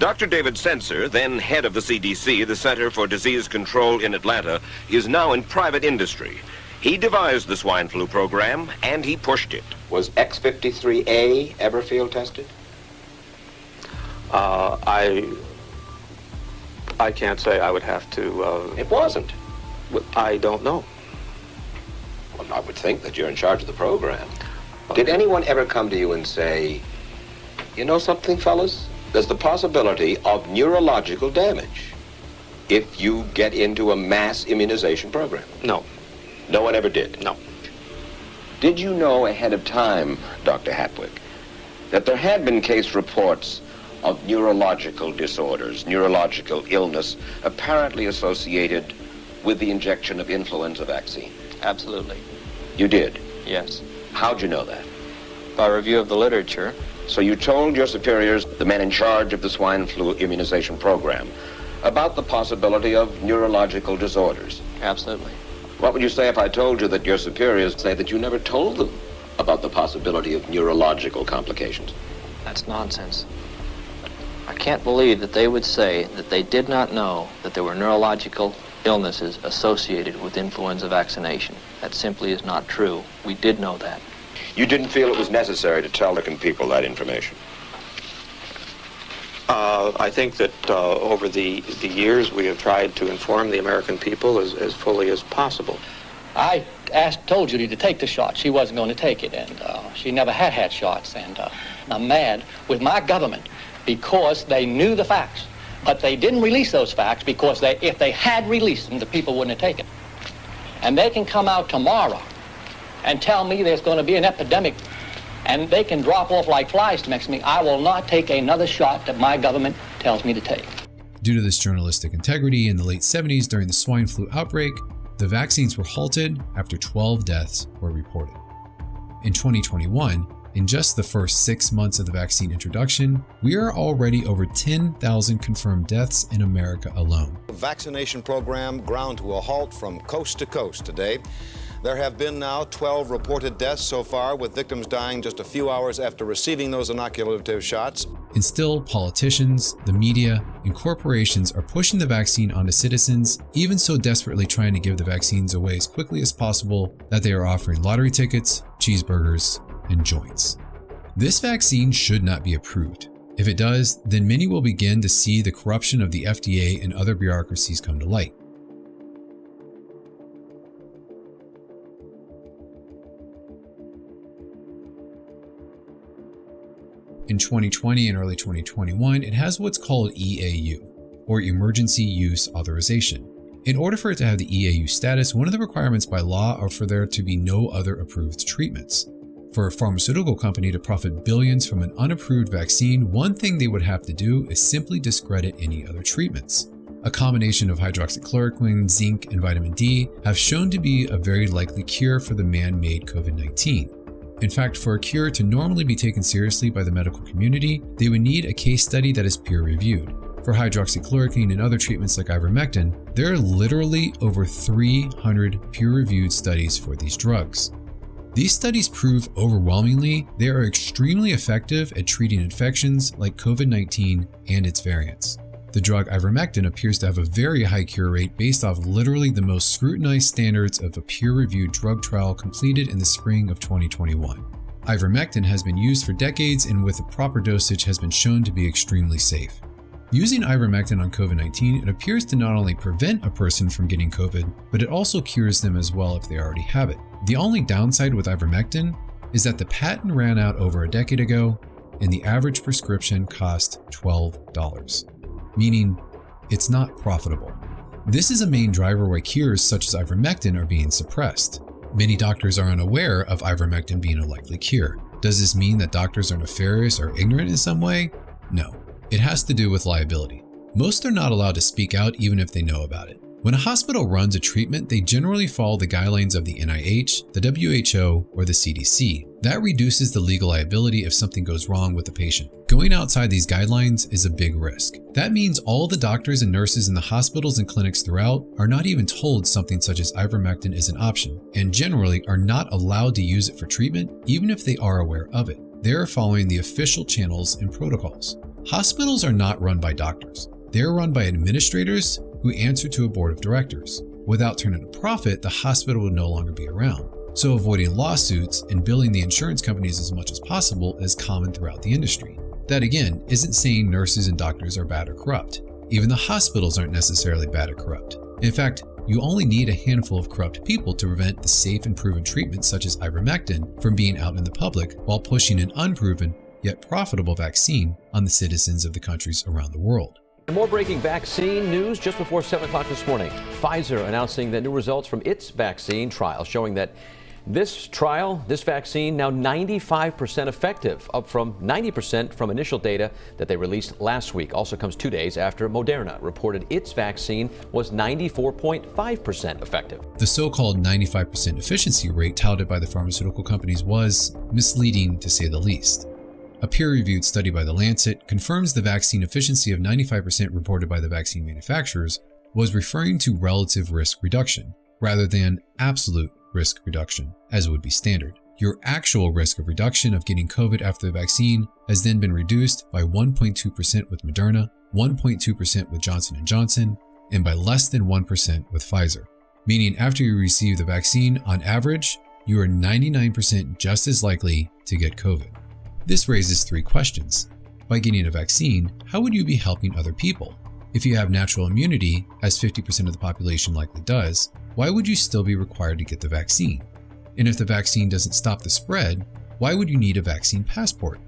Dr. David Sencer, then head of the CDC, the Center for Disease Control in Atlanta, is now in private industry. He devised the swine flu program, and he pushed it. Was X53A ever field tested? I can't say. I would have to... It wasn't. I don't know. Well, I would think that you're in charge of the program. Did anyone ever come to you and say, you know something, fellas? There's the possibility of neurological damage if you get into a mass immunization program? No. No one ever did? No. Did you know ahead of time, Dr. Hatwick, that there had been case reports of neurological disorders, neurological illness, apparently associated with the injection of influenza vaccine? Absolutely. You did? Yes. How'd you know that? By review of the literature. So you told your superiors, the men in charge of the swine flu immunization program, about the possibility of neurological disorders? Absolutely. What would you say if I told you that your superiors say that you never told them about the possibility of neurological complications? That's nonsense. I can't believe that they would say that they did not know that there were neurological illnesses associated with influenza vaccination. That simply is not true. We did know that. You didn't feel it was necessary to tell American people that information? I think that over the years we have tried to inform the American people as fully as possible. I told Judy to take the shot. She wasn't going to take it, and she never had shots. And I'm mad with my government because they knew the facts, but they didn't release those facts because if they had released them, the people wouldn't have taken. And they can come out tomorrow and tell me there's going to be an epidemic, and they can drop off like flies next to me. I will not take another shot that my government tells me to take. Due to this journalistic integrity, in the late 70s during the swine flu outbreak, the vaccines were halted after 12 deaths were reported. In 2021, in just the first 6 months of the vaccine introduction, we are already over 10,000 confirmed deaths in America alone. The vaccination program ground to a halt from coast to coast today. There have been now 12 reported deaths so far, with victims dying just a few hours after receiving those inoculative shots. And still, politicians, the media, and corporations are pushing the vaccine onto citizens, even so desperately trying to give the vaccines away as quickly as possible that they are offering lottery tickets, cheeseburgers, and joints. This vaccine should not be approved. If it does, then many will begin to see the corruption of the FDA and other bureaucracies come to light. In 2020 and early 2021, it has what's called EAU, or Emergency Use Authorization. In order for it to have the EAU status, one of the requirements by law are for there to be no other approved treatments. For a pharmaceutical company to profit billions from an unapproved vaccine, one thing they would have to do is simply discredit any other treatments. A combination of hydroxychloroquine, zinc, and vitamin D have shown to be a very likely cure for the man-made COVID-19. In fact, for a cure to normally be taken seriously by the medical community, they would need a case study that is peer-reviewed. For hydroxychloroquine and other treatments like ivermectin, there are literally over 300 peer-reviewed studies for these drugs. These studies prove overwhelmingly they are extremely effective at treating infections like COVID-19 and its variants. The drug ivermectin appears to have a very high cure rate based off literally the most scrutinized standards of a peer-reviewed drug trial completed in the spring of 2021. Ivermectin has been used for decades and with a proper dosage has been shown to be extremely safe. Using ivermectin on COVID-19, it appears to not only prevent a person from getting COVID, but it also cures them as well if they already have it. The only downside with ivermectin is that the patent ran out over a decade ago and the average prescription cost $12, meaning it's not profitable. This is a main driver why cures such as ivermectin are being suppressed. Many doctors are unaware of ivermectin being a likely cure. Does this mean that doctors are nefarious or ignorant in some way? No. It has to do with liability. Most are not allowed to speak out even if they know about it. When a hospital runs a treatment, they generally follow the guidelines of the NIH, the WHO, or the CDC. That reduces the legal liability if something goes wrong with the patient. Going outside these guidelines is a big risk. That means all the doctors and nurses in the hospitals and clinics throughout are not even told something such as ivermectin is an option, and generally are not allowed to use it for treatment even if they are aware of it. They are following the official channels and protocols. Hospitals are not run by doctors. They are run by administrators who answer to a board of directors. Without turning a profit, the hospital would no longer be around. So avoiding lawsuits and billing the insurance companies as much as possible is common throughout the industry. That again isn't saying nurses and doctors are bad or corrupt. Even the hospitals aren't necessarily bad or corrupt. In fact, you only need a handful of corrupt people to prevent the safe and proven treatments such as ivermectin from being out in the public while pushing an unproven yet profitable vaccine on the citizens of the countries around the world. More breaking vaccine news just before 7 o'clock this morning. Pfizer announcing that new results from its vaccine trial showing that this vaccine now 95% effective, up from 90% from initial data that they released last week. Also comes 2 days after Moderna reported its vaccine was 94.5% effective. The so-called 95% efficiency rate touted by the pharmaceutical companies was misleading to say the least. A peer-reviewed study by The Lancet confirms the vaccine efficiency of 95% reported by the vaccine manufacturers was referring to relative risk reduction, rather than absolute risk reduction, as would be standard. Your actual risk of reduction of getting COVID after the vaccine has then been reduced by 1.2% with Moderna, 1.2% with Johnson & Johnson, and by less than 1% with Pfizer. Meaning after you receive the vaccine, on average, you are 99% just as likely to get COVID. This raises 3 questions. By getting a vaccine, how would you be helping other people? If you have natural immunity, as 50% of the population likely does, why would you still be required to get the vaccine? And if the vaccine doesn't stop the spread, why would you need a vaccine passport?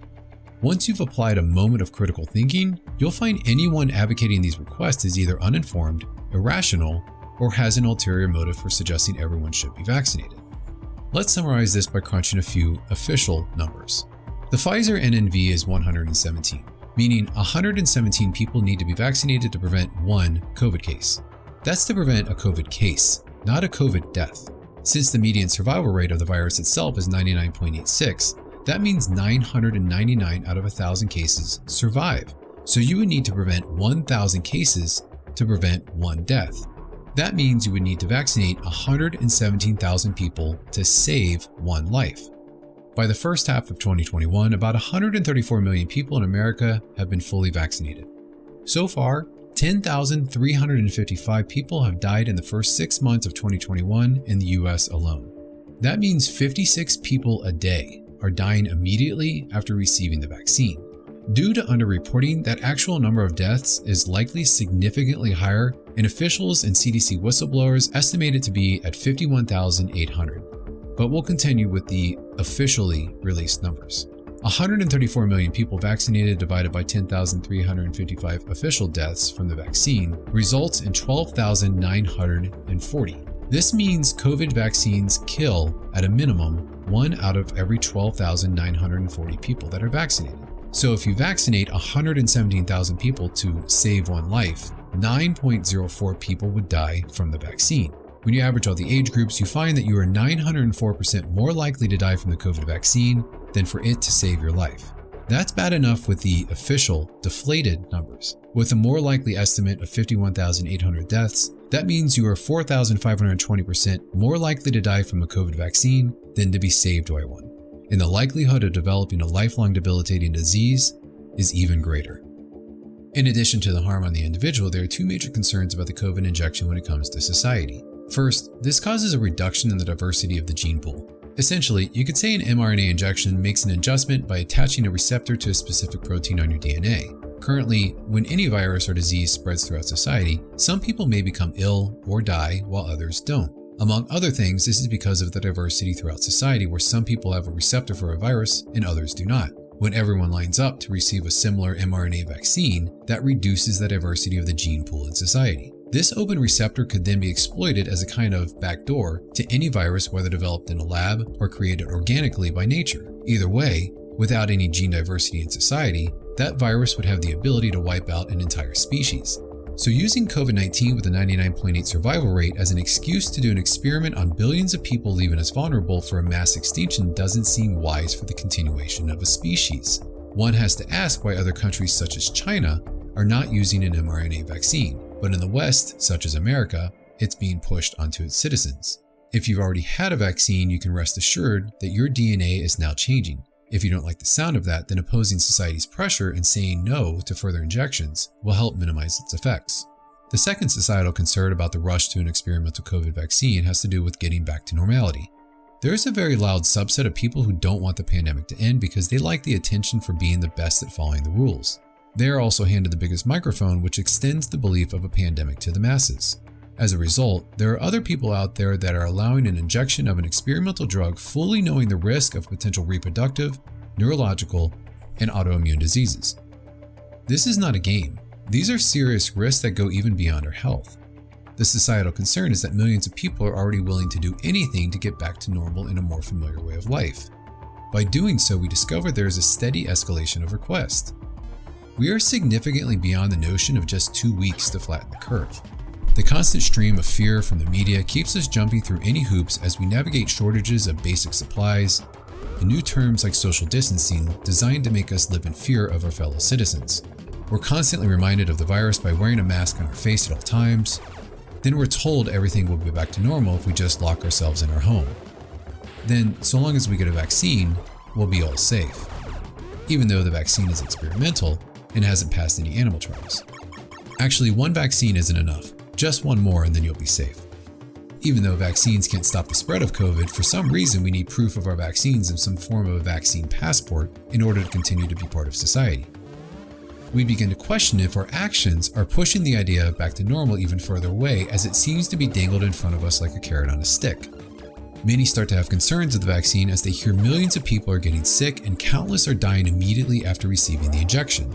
Once you've applied a moment of critical thinking, you'll find anyone advocating these requests is either uninformed, irrational, or has an ulterior motive for suggesting everyone should be vaccinated. Let's summarize this by crunching a few official numbers. The Pfizer NNV is 117, meaning 117 people need to be vaccinated to prevent one COVID case. That's to prevent a COVID case, not a COVID death. Since the median survival rate of the virus itself is 99.86, that means 999 out of 1,000 cases survive. So you would need to prevent 1,000 cases to prevent one death. That means you would need to vaccinate 117,000 people to save one life. By the first half of 2021, about 134 million people in America have been fully vaccinated. So far, 10,355 people have died in the first 6 months of 2021 in the US alone. That means 56 people a day are dying immediately after receiving the vaccine. Due to underreporting, that actual number of deaths is likely significantly higher, and officials and CDC whistleblowers estimate it to be at 51,800. But we'll continue with the officially released numbers. 134 million people vaccinated divided by 10,355 official deaths from the vaccine results in 12,940. This means COVID vaccines kill, at a minimum, 1 out of every 12,940 people that are vaccinated. So if you vaccinate 117,000 people to save one life, 9.04 people would die from the vaccine. When you average all the age groups, you find that you are 904% more likely to die from the COVID vaccine than for it to save your life. That's bad enough with the official deflated numbers. With a more likely estimate of 51,800 deaths, that means you are 4,520% more likely to die from a COVID vaccine than to be saved by one. And the likelihood of developing a lifelong debilitating disease is even greater. In addition to the harm on the individual, there are two major concerns about the COVID injection when it comes to society. First, this causes a reduction in the diversity of the gene pool. Essentially, you could say an mRNA injection makes an adjustment by attaching a receptor to a specific protein on your DNA. Currently, when any virus or disease spreads throughout society, some people may become ill or die while others don't. Among other things, this is because of the diversity throughout society where some people have a receptor for a virus and others do not. When everyone lines up to receive a similar mRNA vaccine, that reduces the diversity of the gene pool in society. This open receptor could then be exploited as a kind of backdoor to any virus, whether developed in a lab or created organically by nature. Either way, without any gene diversity in society, that virus would have the ability to wipe out an entire species. So using COVID-19 with a 99.8 survival rate as an excuse to do an experiment on billions of people leaving us vulnerable for a mass extinction doesn't seem wise for the continuation of a species. One has to ask why other countries such as China are not using an mRNA vaccine, but in the West, such as America, it's being pushed onto its citizens. If you've already had a vaccine, you can rest assured that your DNA is now changing. If you don't like the sound of that, then opposing society's pressure and saying no to further injections will help minimize its effects. The second societal concern about the rush to an experimental COVID vaccine has to do with getting back to normality. There is a very loud subset of people who don't want the pandemic to end because they like the attention for being the best at following the rules. They are also handed the biggest microphone, which extends the belief of a pandemic to the masses. As a result, there are other people out there that are allowing an injection of an experimental drug fully knowing the risk of potential reproductive, neurological, and autoimmune diseases. This is not a game. These are serious risks that go even beyond our health. The societal concern is that millions of people are already willing to do anything to get back to normal in a more familiar way of life. By doing so, we discover there is a steady escalation of requests. We are significantly beyond the notion of just 2 weeks to flatten the curve. The constant stream of fear from the media keeps us jumping through any hoops as we navigate shortages of basic supplies and new terms like social distancing designed to make us live in fear of our fellow citizens. We're constantly reminded of the virus by wearing a mask on our face at all times. Then we're told everything will be back to normal if we just lock ourselves in our home. Then, so long as we get a vaccine, we'll be all safe, even though the vaccine is experimental and hasn't passed any animal trials. Actually, one vaccine isn't enough. Just one more and then you'll be safe. Even though vaccines can't stop the spread of COVID, for some reason we need proof of our vaccines in some form of a vaccine passport in order to continue to be part of society. We begin to question if our actions are pushing the idea back to normal even further away, as it seems to be dangled in front of us like a carrot on a stick. Many start to have concerns of the vaccine as they hear millions of people are getting sick and countless are dying immediately after receiving the injection.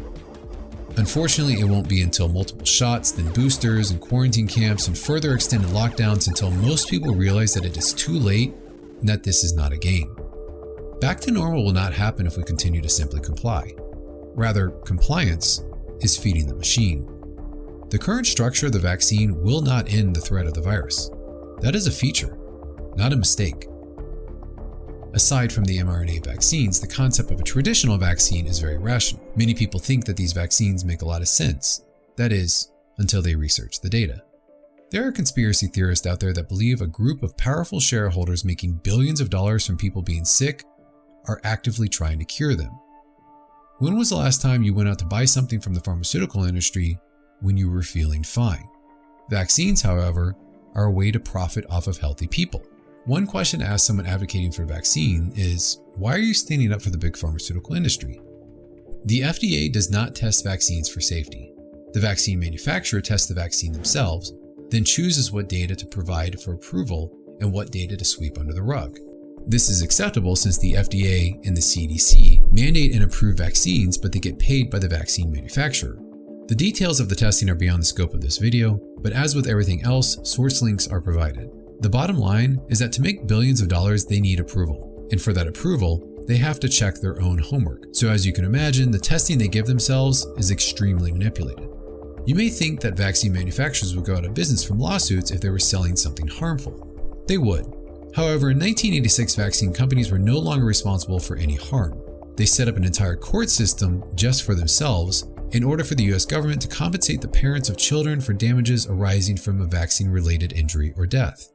Unfortunately, it won't be until multiple shots, then boosters and quarantine camps and further extended lockdowns until most people realize that it is too late and that this is not a game. Back to normal will not happen if we continue to simply comply. Rather, compliance is feeding the machine. The current structure of the vaccine will not end the threat of the virus. That is a feature, not a mistake. Aside from the mRNA vaccines, the concept of a traditional vaccine is very rational. Many people think that these vaccines make a lot of sense. That is, until they research the data. There are conspiracy theorists out there that believe a group of powerful shareholders making billions of dollars from people being sick are actively trying to cure them. When was the last time you went out to buy something from the pharmaceutical industry when you were feeling fine? Vaccines, however, are a way to profit off of healthy people. One question to ask someone advocating for a vaccine is, why are you standing up for the big pharmaceutical industry? The FDA does not test vaccines for safety. The vaccine manufacturer tests the vaccine themselves, then chooses what data to provide for approval and what data to sweep under the rug. This is acceptable since the FDA and the CDC mandate and approve vaccines, but they get paid by the vaccine manufacturer. The details of the testing are beyond the scope of this video, but as with everything else, source links are provided. The bottom line is that to make billions of dollars, they need approval. And for that approval, they have to check their own homework. So as you can imagine, the testing they give themselves is extremely manipulated. You may think that vaccine manufacturers would go out of business from lawsuits if they were selling something harmful. They would. However, in 1986, vaccine companies were no longer responsible for any harm. They set up an entire court system just for themselves in order for the US government to compensate the parents of children for damages arising from a vaccine-related injury or death.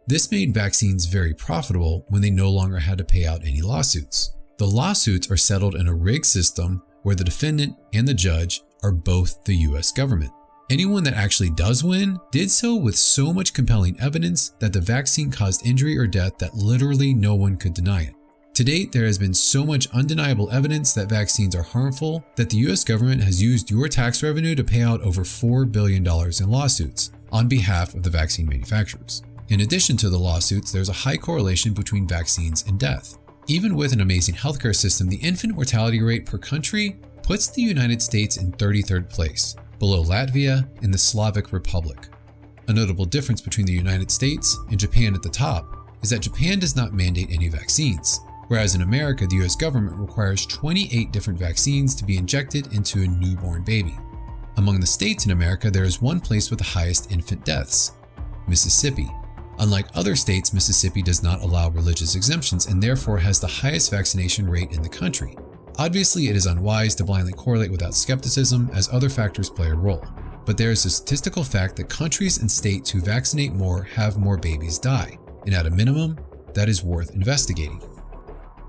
This made vaccines very profitable when they no longer had to pay out any lawsuits. The lawsuits are settled in a rigged system where the defendant and the judge are both the US government. Anyone that actually does win did so with so much compelling evidence that the vaccine caused injury or death that literally no one could deny it. To date, there has been so much undeniable evidence that vaccines are harmful that the US government has used your tax revenue to pay out over $4 billion in lawsuits on behalf of the vaccine manufacturers. In addition to the lawsuits, there's a high correlation between vaccines and death. Even with an amazing healthcare system, the infant mortality rate per country puts the United States in 33rd place, below Latvia and the Slavic Republic. A notable difference between the United States and Japan at the top is that Japan does not mandate any vaccines, whereas in America, the US government requires 28 different vaccines to be injected into a newborn baby. Among the states in America, there is one place with the highest infant deaths, Mississippi. Unlike other states, Mississippi does not allow religious exemptions and therefore has the highest vaccination rate in the country. Obviously, it is unwise to blindly correlate without skepticism as other factors play a role. But there is a statistical fact that countries and states who vaccinate more have more babies die, and at a minimum, that is worth investigating.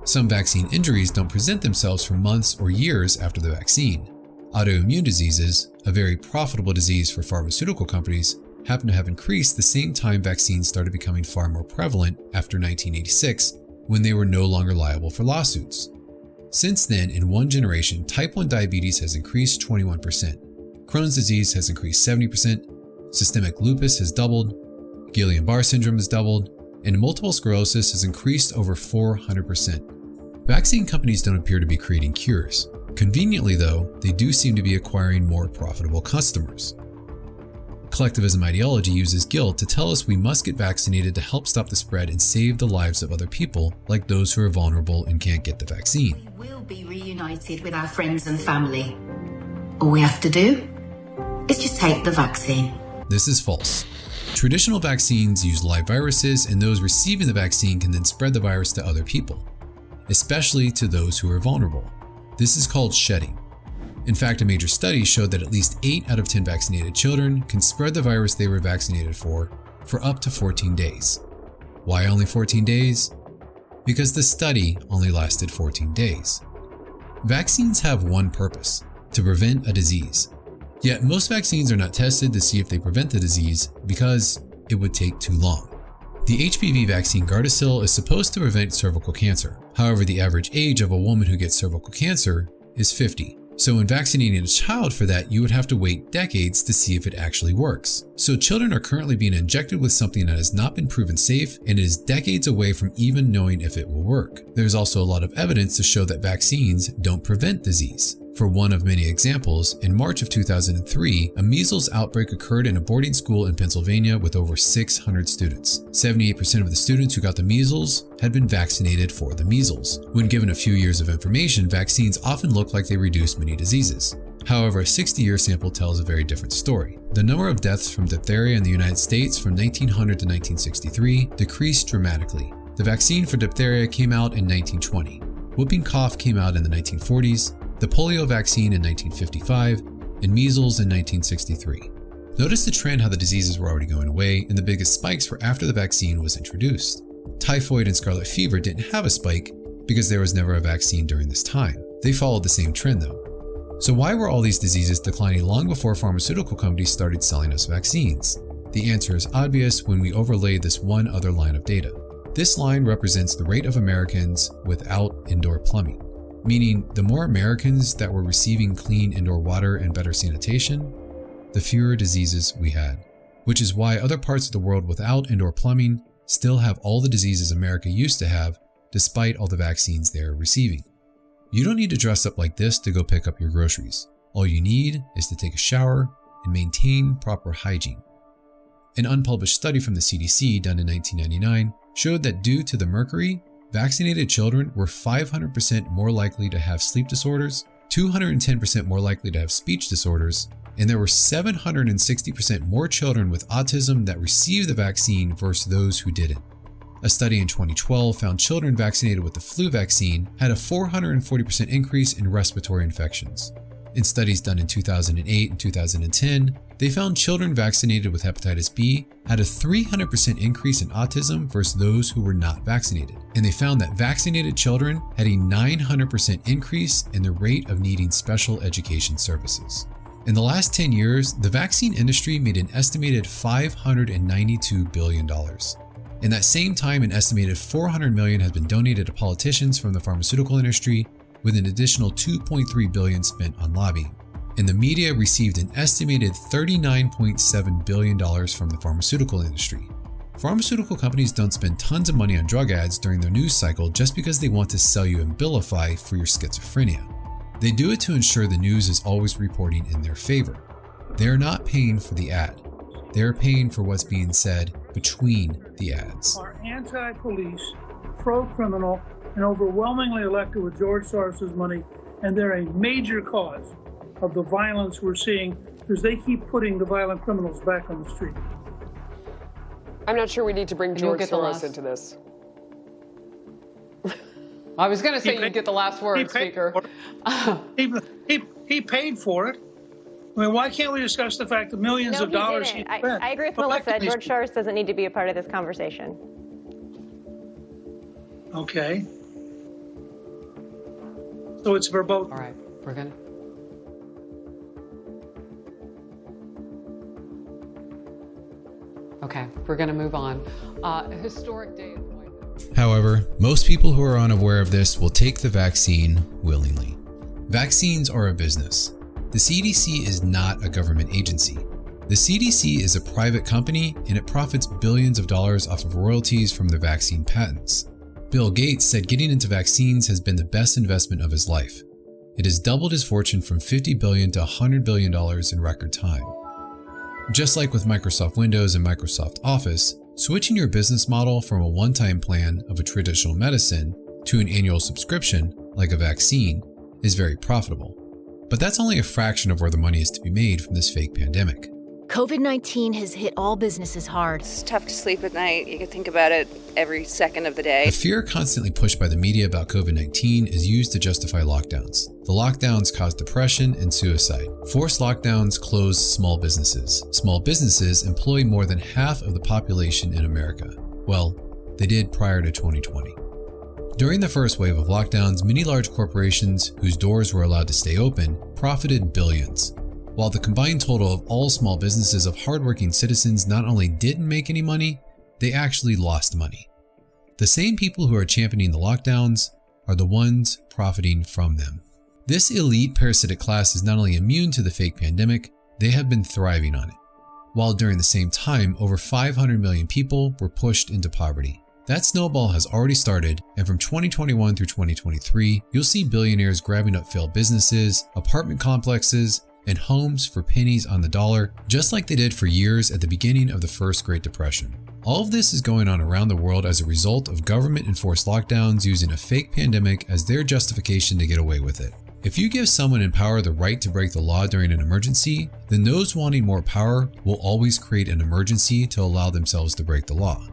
Some vaccine injuries don't present themselves for months or years after the vaccine. Autoimmune diseases, a very profitable disease for pharmaceutical companies, happen to have increased the same time vaccines started becoming far more prevalent after 1986, when they were no longer liable for lawsuits. Since then, in one generation, type 1 diabetes has increased 21%, Crohn's disease has increased 70%, systemic lupus has doubled, Guillain-Barré syndrome has doubled, and multiple sclerosis has increased over 400%. Vaccine companies don't appear to be creating cures. Conveniently though, they do seem to be acquiring more profitable customers. Collectivism ideology uses guilt to tell us we must get vaccinated to help stop the spread and save the lives of other people, like those who are vulnerable and can't get the vaccine. We will be reunited with our friends and family. All we have to do is just take the vaccine. This is false. Traditional vaccines use live viruses, and those receiving the vaccine can then spread the virus to other people, especially to those who are vulnerable. This is called shedding. In fact, a major study showed that at least 8 out of 10 vaccinated children can spread the virus they were vaccinated for up to 14 days. Why only 14 days? Because the study only lasted 14 days. Vaccines have one purpose: to prevent a disease. Yet most vaccines are not tested to see if they prevent the disease because it would take too long. The HPV vaccine Gardasil is supposed to prevent cervical cancer. However, the average age of a woman who gets cervical cancer is 50. So when vaccinating a child for that, you would have to wait decades to see if it actually works. So children are currently being injected with something that has not been proven safe, and it is decades away from even knowing if it will work. There's also a lot of evidence to show that vaccines don't prevent disease. For one of many examples, in March of 2003, a measles outbreak occurred in a boarding school in Pennsylvania with over 600 students. 78% of the students who got the measles had been vaccinated for the measles. When given a few years of information, vaccines often look like they reduce many diseases. However, a 60-year sample tells a very different story. The number of deaths from diphtheria in the United States from 1900 to 1963 decreased dramatically. The vaccine for diphtheria came out in 1920. Whooping cough came out in the 1940s, the polio vaccine in 1955, and measles in 1963. Notice the trend how the diseases were already going away, and the biggest spikes were after the vaccine was introduced. Typhoid and scarlet fever didn't have a spike because there was never a vaccine during this time. They followed the same trend though. So why were all these diseases declining long before pharmaceutical companies started selling us vaccines? The answer is obvious when we overlay this one other line of data. This line represents the rate of Americans without indoor plumbing. meaning the more Americans that were receiving clean indoor water and better sanitation, the fewer diseases we had, which is why other parts of the world without indoor plumbing still have all the diseases America used to have, despite all the vaccines they are receiving. You don't need to dress up like this to go pick up your groceries. All you need is to take a shower and maintain proper hygiene. An unpublished study from the CDC done in 1999 showed that due to the mercury, vaccinated children were 500% more likely to have sleep disorders, 210% more likely to have speech disorders, and there were 760% more children with autism that received the vaccine versus those who didn't. A study in 2012 found children vaccinated with the flu vaccine had a 440% increase in respiratory infections. In studies done in 2008 and 2010, they found children vaccinated with hepatitis B had a 300% increase in autism versus those who were not vaccinated. And they found that vaccinated children had a 900% increase in the rate of needing special education services. In the last 10 years, the vaccine industry made an estimated $592 billion. In that same time, an estimated $400 million has been donated to politicians from the pharmaceutical industry, with an additional $2.3 billion spent on lobbying. And the media received an estimated $39.7 billion from the pharmaceutical industry. Pharmaceutical companies don't spend tons of money on drug ads during their news cycle just because they want to sell you Abilify for your schizophrenia. They do it to ensure the news is always reporting in their favor. They're not paying for the ad. They're paying for what's being said between the ads. Are anti-police, pro-criminal, and overwhelmingly elected with George Soros's money, and they're a major cause of the violence we're seeing because they keep putting the violent criminals back on the street. I'm not sure we need to bring George Soros into this. I was going to say you get the last word, Speaker. He paid for it. I mean, why can't we discuss the fact that millions of dollars he spent? I agree with Melissa. George Soros doesn't need to be a part of this conversation. Okay. So it's verboten. All right, we're going to. Okay, we're going to move on. A historic day. However, most people who are unaware of this will take the vaccine willingly. Vaccines are a business. The CDC is not a government agency. The CDC is a private company and it profits billions of dollars off of royalties from the vaccine patents. Bill Gates said getting into vaccines has been the best investment of his life. It has doubled his fortune from $50 billion to $100 billion in record time. Just like with Microsoft Windows and Microsoft Office, switching your business model from a one-time plan of a traditional medicine to an annual subscription, like a vaccine, is very profitable. But that's only a fraction of where the money is to be made from this fake pandemic. COVID-19 has hit all businesses hard. It's tough to sleep at night. You can think about it every second of the day. The fear constantly pushed by the media about COVID-19 is used to justify lockdowns. The lockdowns cause depression and suicide. Forced lockdowns close small businesses. Small businesses employ more than half of the population in America. Well, they did prior to 2020. During the first wave of lockdowns, many large corporations whose doors were allowed to stay open profited billions, while the combined total of all small businesses of hardworking citizens not only didn't make any money, they actually lost money. The same people who are championing the lockdowns are the ones profiting from them. This elite parasitic class is not only immune to the fake pandemic, they have been thriving on it. While during the same time, over 500 million people were pushed into poverty. That snowball has already started, and from 2021 through 2023, you'll see billionaires grabbing up failed businesses, apartment complexes, and homes for pennies on the dollar, just like they did for years at the beginning of the first Great Depression. All of this is going on around the world as a result of government-enforced lockdowns using a fake pandemic as their justification to get away with it. If you give someone in power the right to break the law during an emergency, then those wanting more power will always create an emergency to allow themselves to break the law.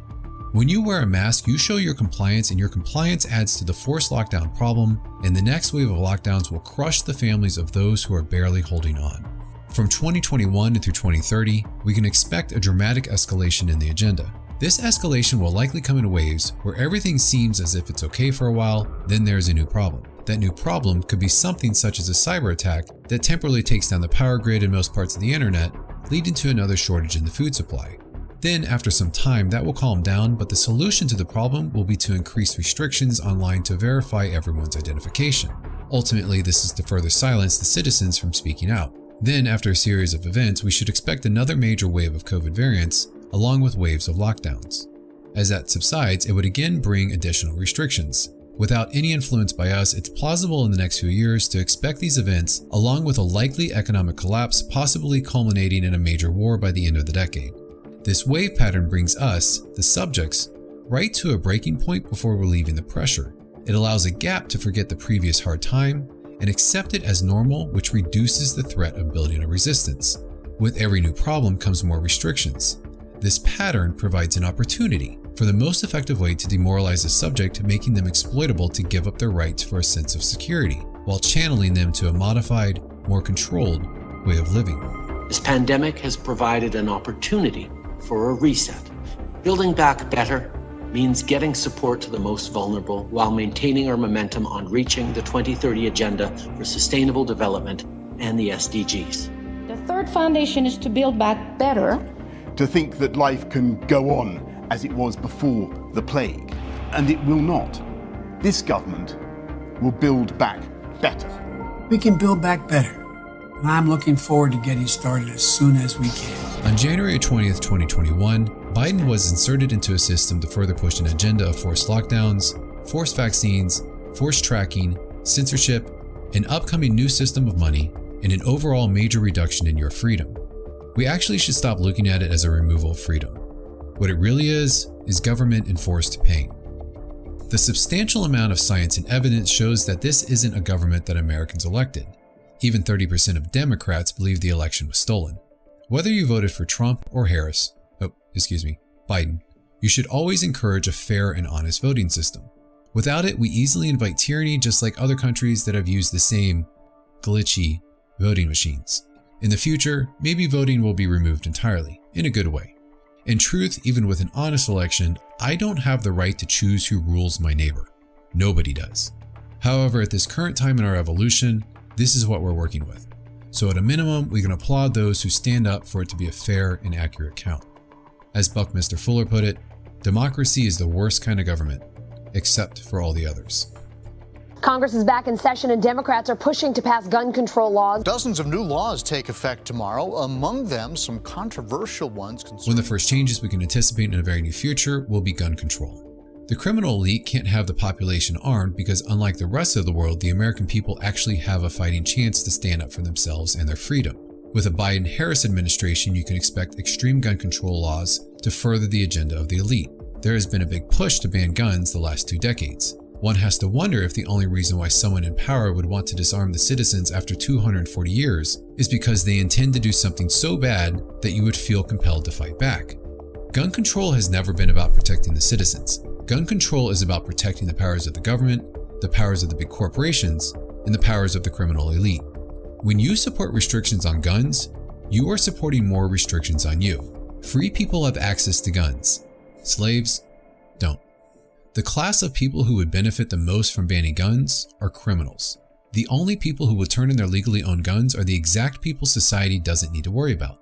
When you wear a mask, you show your compliance, and your compliance adds to the forced lockdown problem, and the next wave of lockdowns will crush the families of those who are barely holding on. From 2021 through 2030, we can expect a dramatic escalation in the agenda. This escalation will likely come in waves where everything seems as if it's okay for a while, then there's a new problem. That new problem could be something such as a cyber attack that temporarily takes down the power grid in most parts of the internet, leading to another shortage in the food supply. Then, after some time, that will calm down, but the solution to the problem will be to increase restrictions online to verify everyone's identification. Ultimately, this is to further silence the citizens from speaking out. Then, after a series of events, we should expect another major wave of COVID variants, along with waves of lockdowns. As that subsides, it would again bring additional restrictions. Without any influence by us, it's plausible in the next few years to expect these events, along with a likely economic collapse, possibly culminating in a major war by the end of the decade. This wave pattern brings us, the subjects, right to a breaking point before relieving the pressure. It allows a gap to forget the previous hard time and accept it as normal, which reduces the threat of building a resistance. With every new problem comes more restrictions. This pattern provides an opportunity for the most effective way to demoralize a subject, making them exploitable to give up their rights for a sense of security, while channeling them to a modified, more controlled way of living. This pandemic has provided an opportunity for a reset. Building back better means getting support to the most vulnerable while maintaining our momentum on reaching the 2030 Agenda for Sustainable Development and the SDGs. The third foundation is to build back better. To think that life can go on as it was before the plague, and it will not. This government will build back better. We can build back better, and I'm looking forward to getting started as soon as we can. On January 20th, 2021, Biden was inserted into a system to further push an agenda of forced lockdowns, forced vaccines, forced tracking, censorship, an upcoming new system of money, and an overall major reduction in your freedom. We actually should stop looking at it as a removal of freedom. What it really is government enforced pain. The substantial amount of science and evidence shows that this isn't a government that Americans elected. Even 30% of Democrats believe the election was stolen. Whether you voted for Trump or Biden, you should always encourage a fair and honest voting system. Without it, we easily invite tyranny, just like other countries that have used the same glitchy voting machines. In the future, maybe voting will be removed entirely, in a good way. In truth, even with an honest election, I don't have the right to choose who rules my neighbor. Nobody does. However, at this current time in our evolution, this is what we're working with. So at a minimum, we can applaud those who stand up for it to be a fair and accurate count. As Buckminster Fuller put it, democracy is the worst kind of government, except for all the others. Congress is back in session and Democrats are pushing to pass gun control laws. Dozens of new laws take effect tomorrow, among them some controversial ones. One of the first changes we can anticipate in a very near future will be gun control. The criminal elite can't have the population armed because, unlike the rest of the world, the American people actually have a fighting chance to stand up for themselves and their freedom. With a Biden-Harris administration, you can expect extreme gun control laws to further the agenda of the elite. There has been a big push to ban guns the last 2 decades. One has to wonder if the only reason why someone in power would want to disarm the citizens after 240 years is because they intend to do something so bad that you would feel compelled to fight back. Gun control has never been about protecting the citizens. Gun control is about protecting the powers of the government, the powers of the big corporations, and the powers of the criminal elite. When you support restrictions on guns, you are supporting more restrictions on you. Free people have access to guns. Slaves don't. The class of people who would benefit the most from banning guns are criminals. The only people who would turn in their legally owned guns are the exact people society doesn't need to worry about.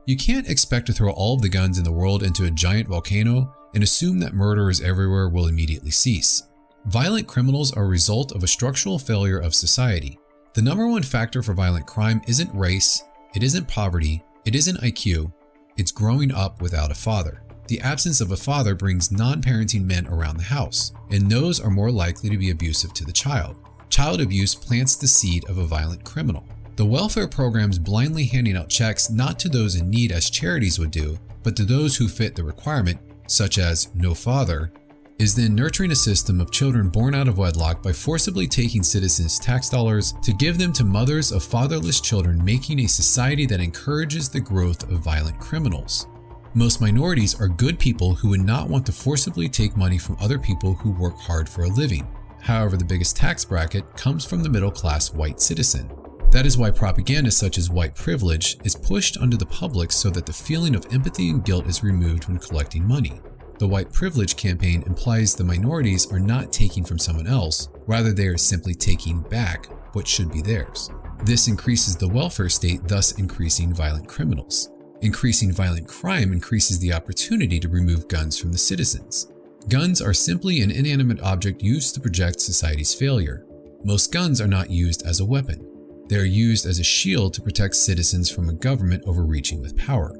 You can't expect to throw all of the guns in the world into a giant volcano and assume that murderers everywhere will immediately cease. Violent criminals are a result of a structural failure of society. The number one factor for violent crime isn't race, it isn't poverty, it isn't IQ, it's growing up without a father. The absence of a father brings non-parenting men around the house, and those are more likely to be abusive to the child. Child abuse plants the seed of a violent criminal. The welfare programs blindly handing out checks not to those in need as charities would do, but to those who fit the requirement, such as no father, is then nurturing a system of children born out of wedlock by forcibly taking citizens' tax dollars to give them to mothers of fatherless children, making a society that encourages the growth of violent criminals. Most minorities are good people who would not want to forcibly take money from other people who work hard for a living. However, the biggest tax bracket comes from the middle-class white citizen. That is why propaganda such as white privilege is pushed onto the public so that the feeling of empathy and guilt is removed when collecting money. The white privilege campaign implies the minorities are not taking from someone else, rather they are simply taking back what should be theirs. This increases the welfare state, thus increasing violent criminals. Increasing violent crime increases the opportunity to remove guns from the citizens. Guns are simply an inanimate object used to project society's failure. Most guns are not used as a weapon. They are used as a shield to protect citizens from a government overreaching with power.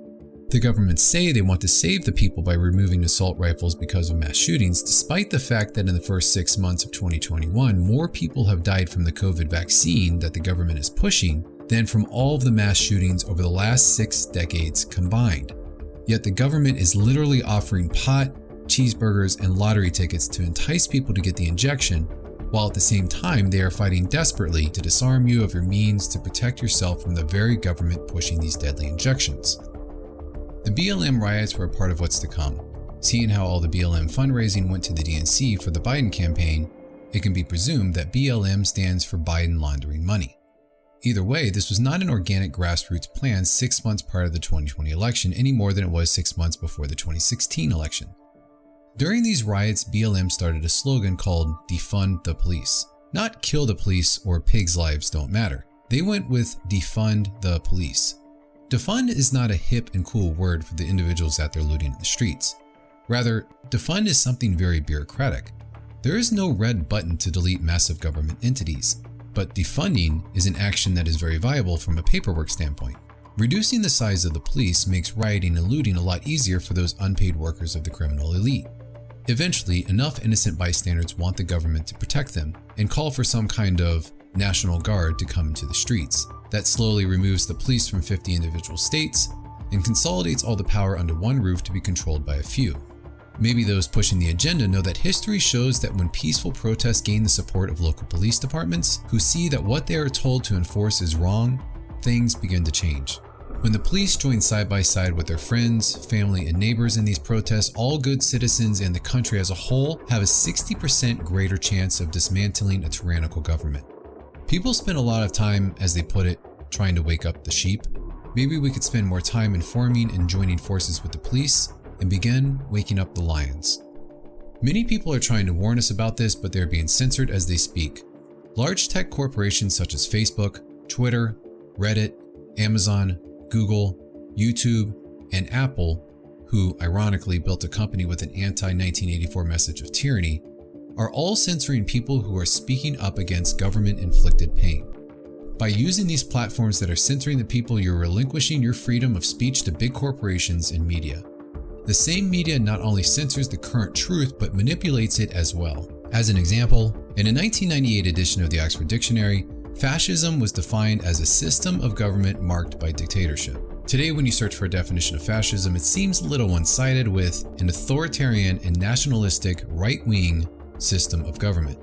The governments say they want to save the people by removing assault rifles because of mass shootings, despite the fact that in the first 6 months of 2021, more people have died from the COVID vaccine that the government is pushing than from all of the mass shootings over the last 6 decades combined. Yet the government is literally offering pot, cheeseburgers, and lottery tickets to entice people to get the injection, while at the same time they are fighting desperately to disarm you of your means to protect yourself from the very government pushing these deadly injections. The BLM riots were a part of what's to come. Seeing how all the BLM fundraising went to the DNC for the Biden campaign, it can be presumed that BLM stands for Biden laundering money. Either way, this was not an organic grassroots plan 6 months prior to the 2020 election any more than it was 6 months before the 2016 election. During these riots, BLM started a slogan called Defund the Police. Not kill the police or pigs' lives don't matter. They went with Defund the Police. Defund is not a hip and cool word for the individuals that they're looting in the streets. Rather, defund is something very bureaucratic. There is no red button to delete massive government entities, but defunding is an action that is very viable from a paperwork standpoint. Reducing the size of the police makes rioting and looting a lot easier for those unpaid workers of the criminal elite. Eventually, enough innocent bystanders want the government to protect them and call for some kind of National Guard to come into the streets. That slowly removes the police from 50 individual states and consolidates all the power under one roof to be controlled by a few. Maybe those pushing the agenda know that history shows that when peaceful protests gain the support of local police departments who see that what they are told to enforce is wrong, things begin to change. When the police join side by side with their friends, family, and neighbors in these protests, all good citizens and the country as a whole have a 60% greater chance of dismantling a tyrannical government. People spend a lot of time, as they put it, trying to wake up the sheep. Maybe we could spend more time informing and joining forces with the police and begin waking up the lions. Many people are trying to warn us about this, but they're being censored as they speak. Large tech corporations such as Facebook, Twitter, Reddit, Amazon, Google, YouTube, and Apple, who ironically built a company with an anti-1984 message of tyranny, are all censoring people who are speaking up against government-inflicted pain. By using these platforms that are censoring the people, you're relinquishing your freedom of speech to big corporations and media. The same media not only censors the current truth, but manipulates it as well. As an example, in a 1998 edition of the Oxford Dictionary, fascism was defined as a system of government marked by dictatorship. Today, when you search for a definition of fascism, it seems a little one-sided, with an authoritarian and nationalistic right-wing system of government.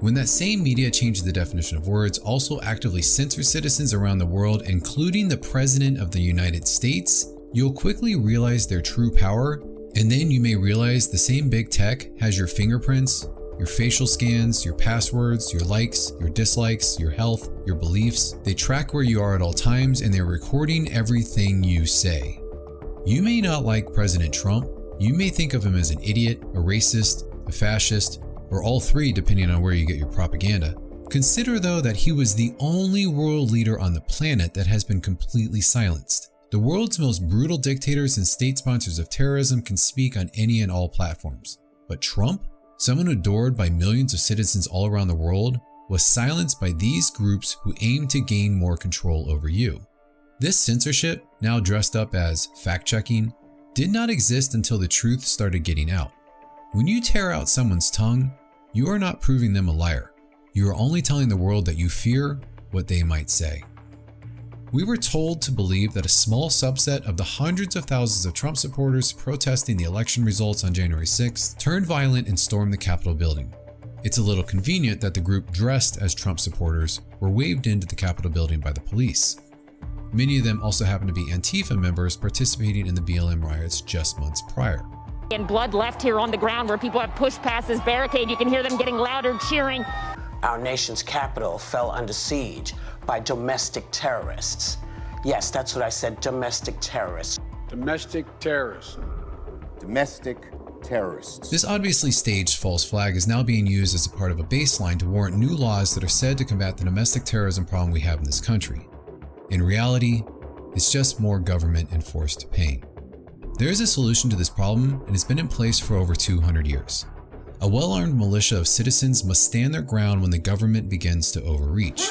When that same media changes the definition of words, also actively censors citizens around the world, including the President of the United States, you'll quickly realize their true power, and then you may realize the same big tech has your fingerprints, your facial scans, your passwords, your likes, your dislikes, your health, your beliefs. They track where you are at all times, and they're recording everything you say. You may not like President Trump. You may think of him as an idiot, a racist, a fascist, or all three depending on where you get your propaganda. Consider though that he was the only world leader on the planet that has been completely silenced. The world's most brutal dictators and state sponsors of terrorism can speak on any and all platforms. But Trump, someone adored by millions of citizens all around the world, was silenced by these groups who aim to gain more control over you. This censorship, now dressed up as fact-checking, did not exist until the truth started getting out. When you tear out someone's tongue, you are not proving them a liar. You are only telling the world that you fear what they might say. We were told to believe that a small subset of the hundreds of thousands of Trump supporters protesting the election results on January 6th turned violent and stormed the Capitol building. It's a little convenient that the group dressed as Trump supporters were waved into the Capitol building by the police. Many of them also happen to be Antifa members participating in the BLM riots just months prior. And blood left here on the ground where people have pushed past this barricade. You can hear them getting louder, cheering. Our nation's capital fell under siege by domestic terrorists. Yes, that's what I said, domestic terrorists. Domestic terrorists. Domestic terrorists. This obviously staged false flag is now being used as a part of a baseline to warrant new laws that are said to combat the domestic terrorism problem we have in this country. In reality, it's just more government-enforced pain. There is a solution to this problem, and it's been in place for over 200 years. A well-armed militia of citizens must stand their ground when the government begins to overreach.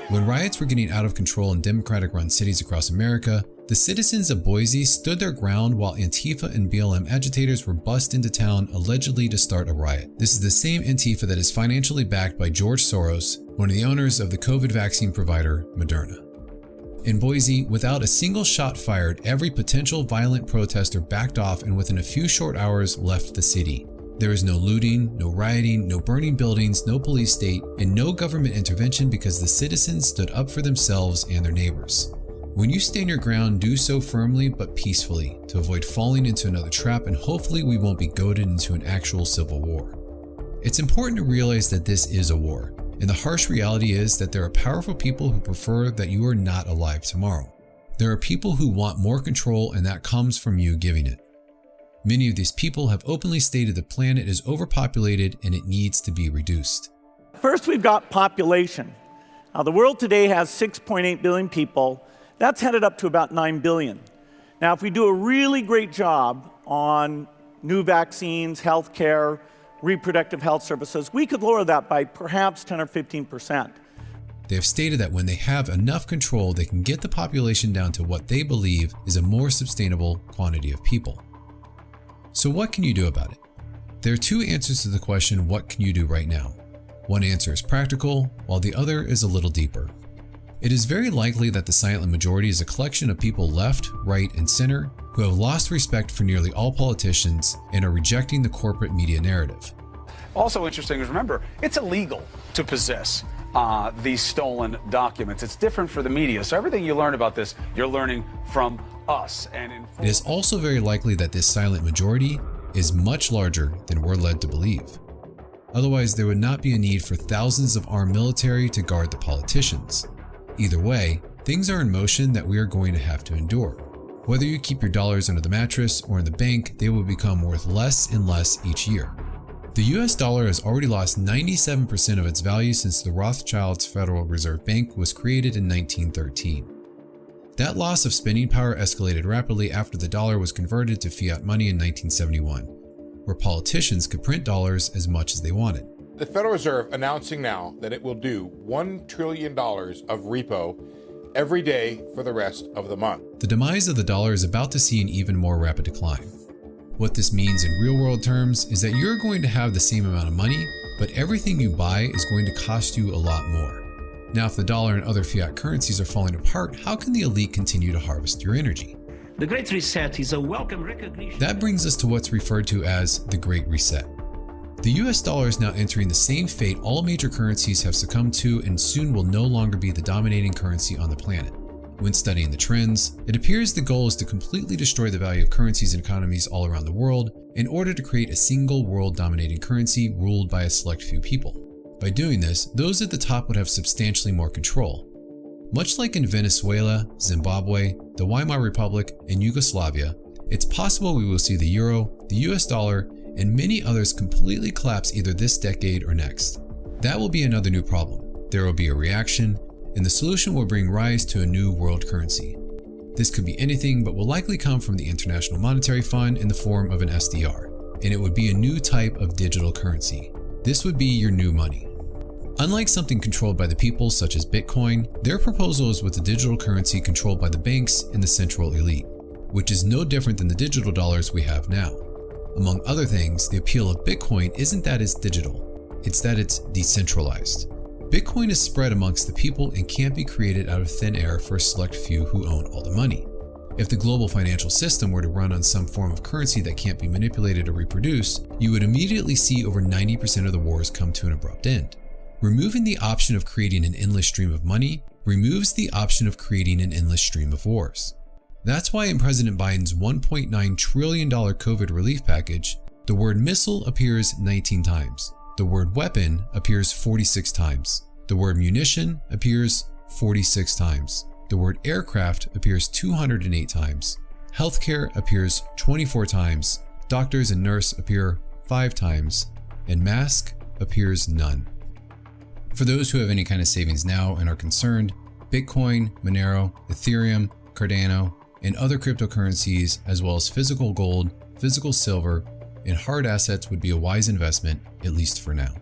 When riots were getting out of control in Democratic-run cities across America, the citizens of Boise stood their ground while Antifa and BLM agitators were bussed into town allegedly to start a riot. This is the same Antifa that is financially backed by George Soros, one of the owners of the COVID vaccine provider, Moderna. In Boise, without a single shot fired, every potential violent protester backed off and within a few short hours left the city. There is no looting, no rioting, no burning buildings, no police state, and no government intervention because the citizens stood up for themselves and their neighbors. When you stand your ground, do so firmly but peacefully to avoid falling into another trap, and hopefully we won't be goaded into an actual civil war. It's important to realize that this is a war, and the harsh reality is that there are powerful people who prefer that you are not alive tomorrow. There are people who want more control, and that comes from you giving it. Many of these people have openly stated the planet is overpopulated and it needs to be reduced. First, we've got population. The world today has 6.8 billion people. That's headed up to about 9 billion. Now, if we do a really great job on new vaccines, healthcare, reproductive health services, we could lower that by perhaps 10 or 15%. They have stated that when they have enough control, they can get the population down to what they believe is a more sustainable quantity of people. So what can you do about it? There are two answers to the question, what can you do right now? One answer is practical, while the other is a little deeper. It is very likely that the silent majority is a collection of people left, right, and center who have lost respect for nearly all politicians and are rejecting the corporate media narrative. Also interesting is, remember, it's illegal to possess these stolen documents. It's different for the media. So everything you learn about this, you're learning from us. It is also very likely that this silent majority is much larger than we're led to believe. Otherwise, there would not be a need for thousands of armed military to guard the politicians. Either way, things are in motion that we are going to have to endure. Whether you keep your dollars under the mattress or in the bank, they will become worth less and less each year. The US dollar has already lost 97% of its value since the Rothschild's Federal Reserve Bank was created in 1913. That loss of spending power escalated rapidly after the dollar was converted to fiat money in 1971, where politicians could print dollars as much as they wanted. The Federal Reserve announcing now that it will do $1 trillion of repo every day for the rest of the month. The demise of the dollar is about to see an even more rapid decline. What this means in real-world terms is that you're going to have the same amount of money, but everything you buy is going to cost you a lot more. Now, if the dollar and other fiat currencies are falling apart, how can the elite continue to harvest your energy? The Great Reset is a welcome recognition. That brings us to what's referred to as the Great Reset. The US dollar is now entering the same fate all major currencies have succumbed to and soon will no longer be the dominating currency on the planet. When studying the trends, it appears the goal is to completely destroy the value of currencies and economies all around the world in order to create a single world-dominating currency ruled by a select few people. By doing this, those at the top would have substantially more control. Much like in Venezuela, Zimbabwe, the Weimar Republic, and Yugoslavia, it's possible we will see the euro, the US dollar, and many others completely collapse either this decade or next. That will be another new problem. There will be a reaction, and the solution will bring rise to a new world currency. This could be anything, but will likely come from the International Monetary Fund in the form of an SDR, and it would be a new type of digital currency. This would be your new money. Unlike something controlled by the people such as Bitcoin, their proposal is with a digital currency controlled by the banks and the central elite, which is no different than the digital dollars we have now. Among other things, the appeal of Bitcoin isn't that it's digital, it's that it's decentralized. Bitcoin is spread amongst the people and can't be created out of thin air for a select few who own all the money. If the global financial system were to run on some form of currency that can't be manipulated or reproduced, you would immediately see over 90% of the wars come to an abrupt end. Removing the option of creating an endless stream of money removes the option of creating an endless stream of wars. That's why in President Biden's $1.9 trillion COVID relief package, the word missile appears 19 times. The word weapon appears 46 times. The word munition appears 46 times. The word aircraft appears 208 times. Healthcare appears 24 times. Doctors and nurse appear 5 times. And mask appears none. For those who have any kind of savings now and are concerned, Bitcoin, Monero, Ethereum, Cardano, and other cryptocurrencies, as well as physical gold, physical silver, and hard assets would be a wise investment, at least for now.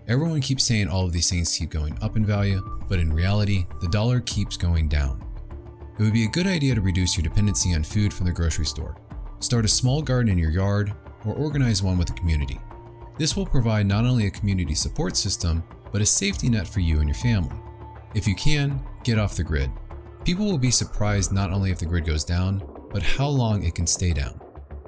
Everyone keeps saying all of these things keep going up in value, but in reality, the dollar keeps going down. It would be a good idea to reduce your dependency on food from the grocery store. Start a small garden in your yard, or organize one with the community. This will provide not only a community support system, but a safety net for you and your family. If you can, get off the grid. People will be surprised not only if the grid goes down, but how long it can stay down.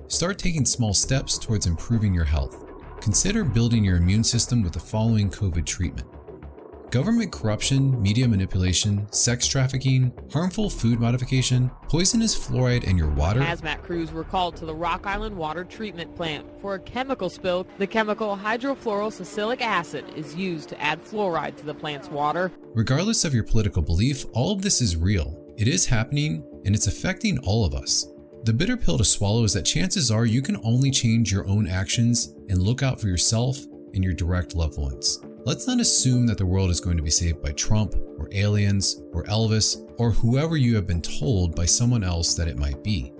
Start taking small steps towards improving your health. Consider building your immune system with the following COVID treatment: government corruption, media manipulation, sex trafficking, harmful food modification, poisonous fluoride in your water. Hazmat crews were called to the Rock Island water treatment plant for a chemical spill. The chemical hydrofluorosalicylic acid is used to add fluoride to the plant's water. Regardless of your political belief, all of this is real. It is happening, and it's affecting all of us. The bitter pill to swallow is that chances are you can only change your own actions and look out for yourself and your direct loved ones. Let's not assume that the world is going to be saved by Trump or aliens or Elvis or whoever you have been told by someone else that it might be.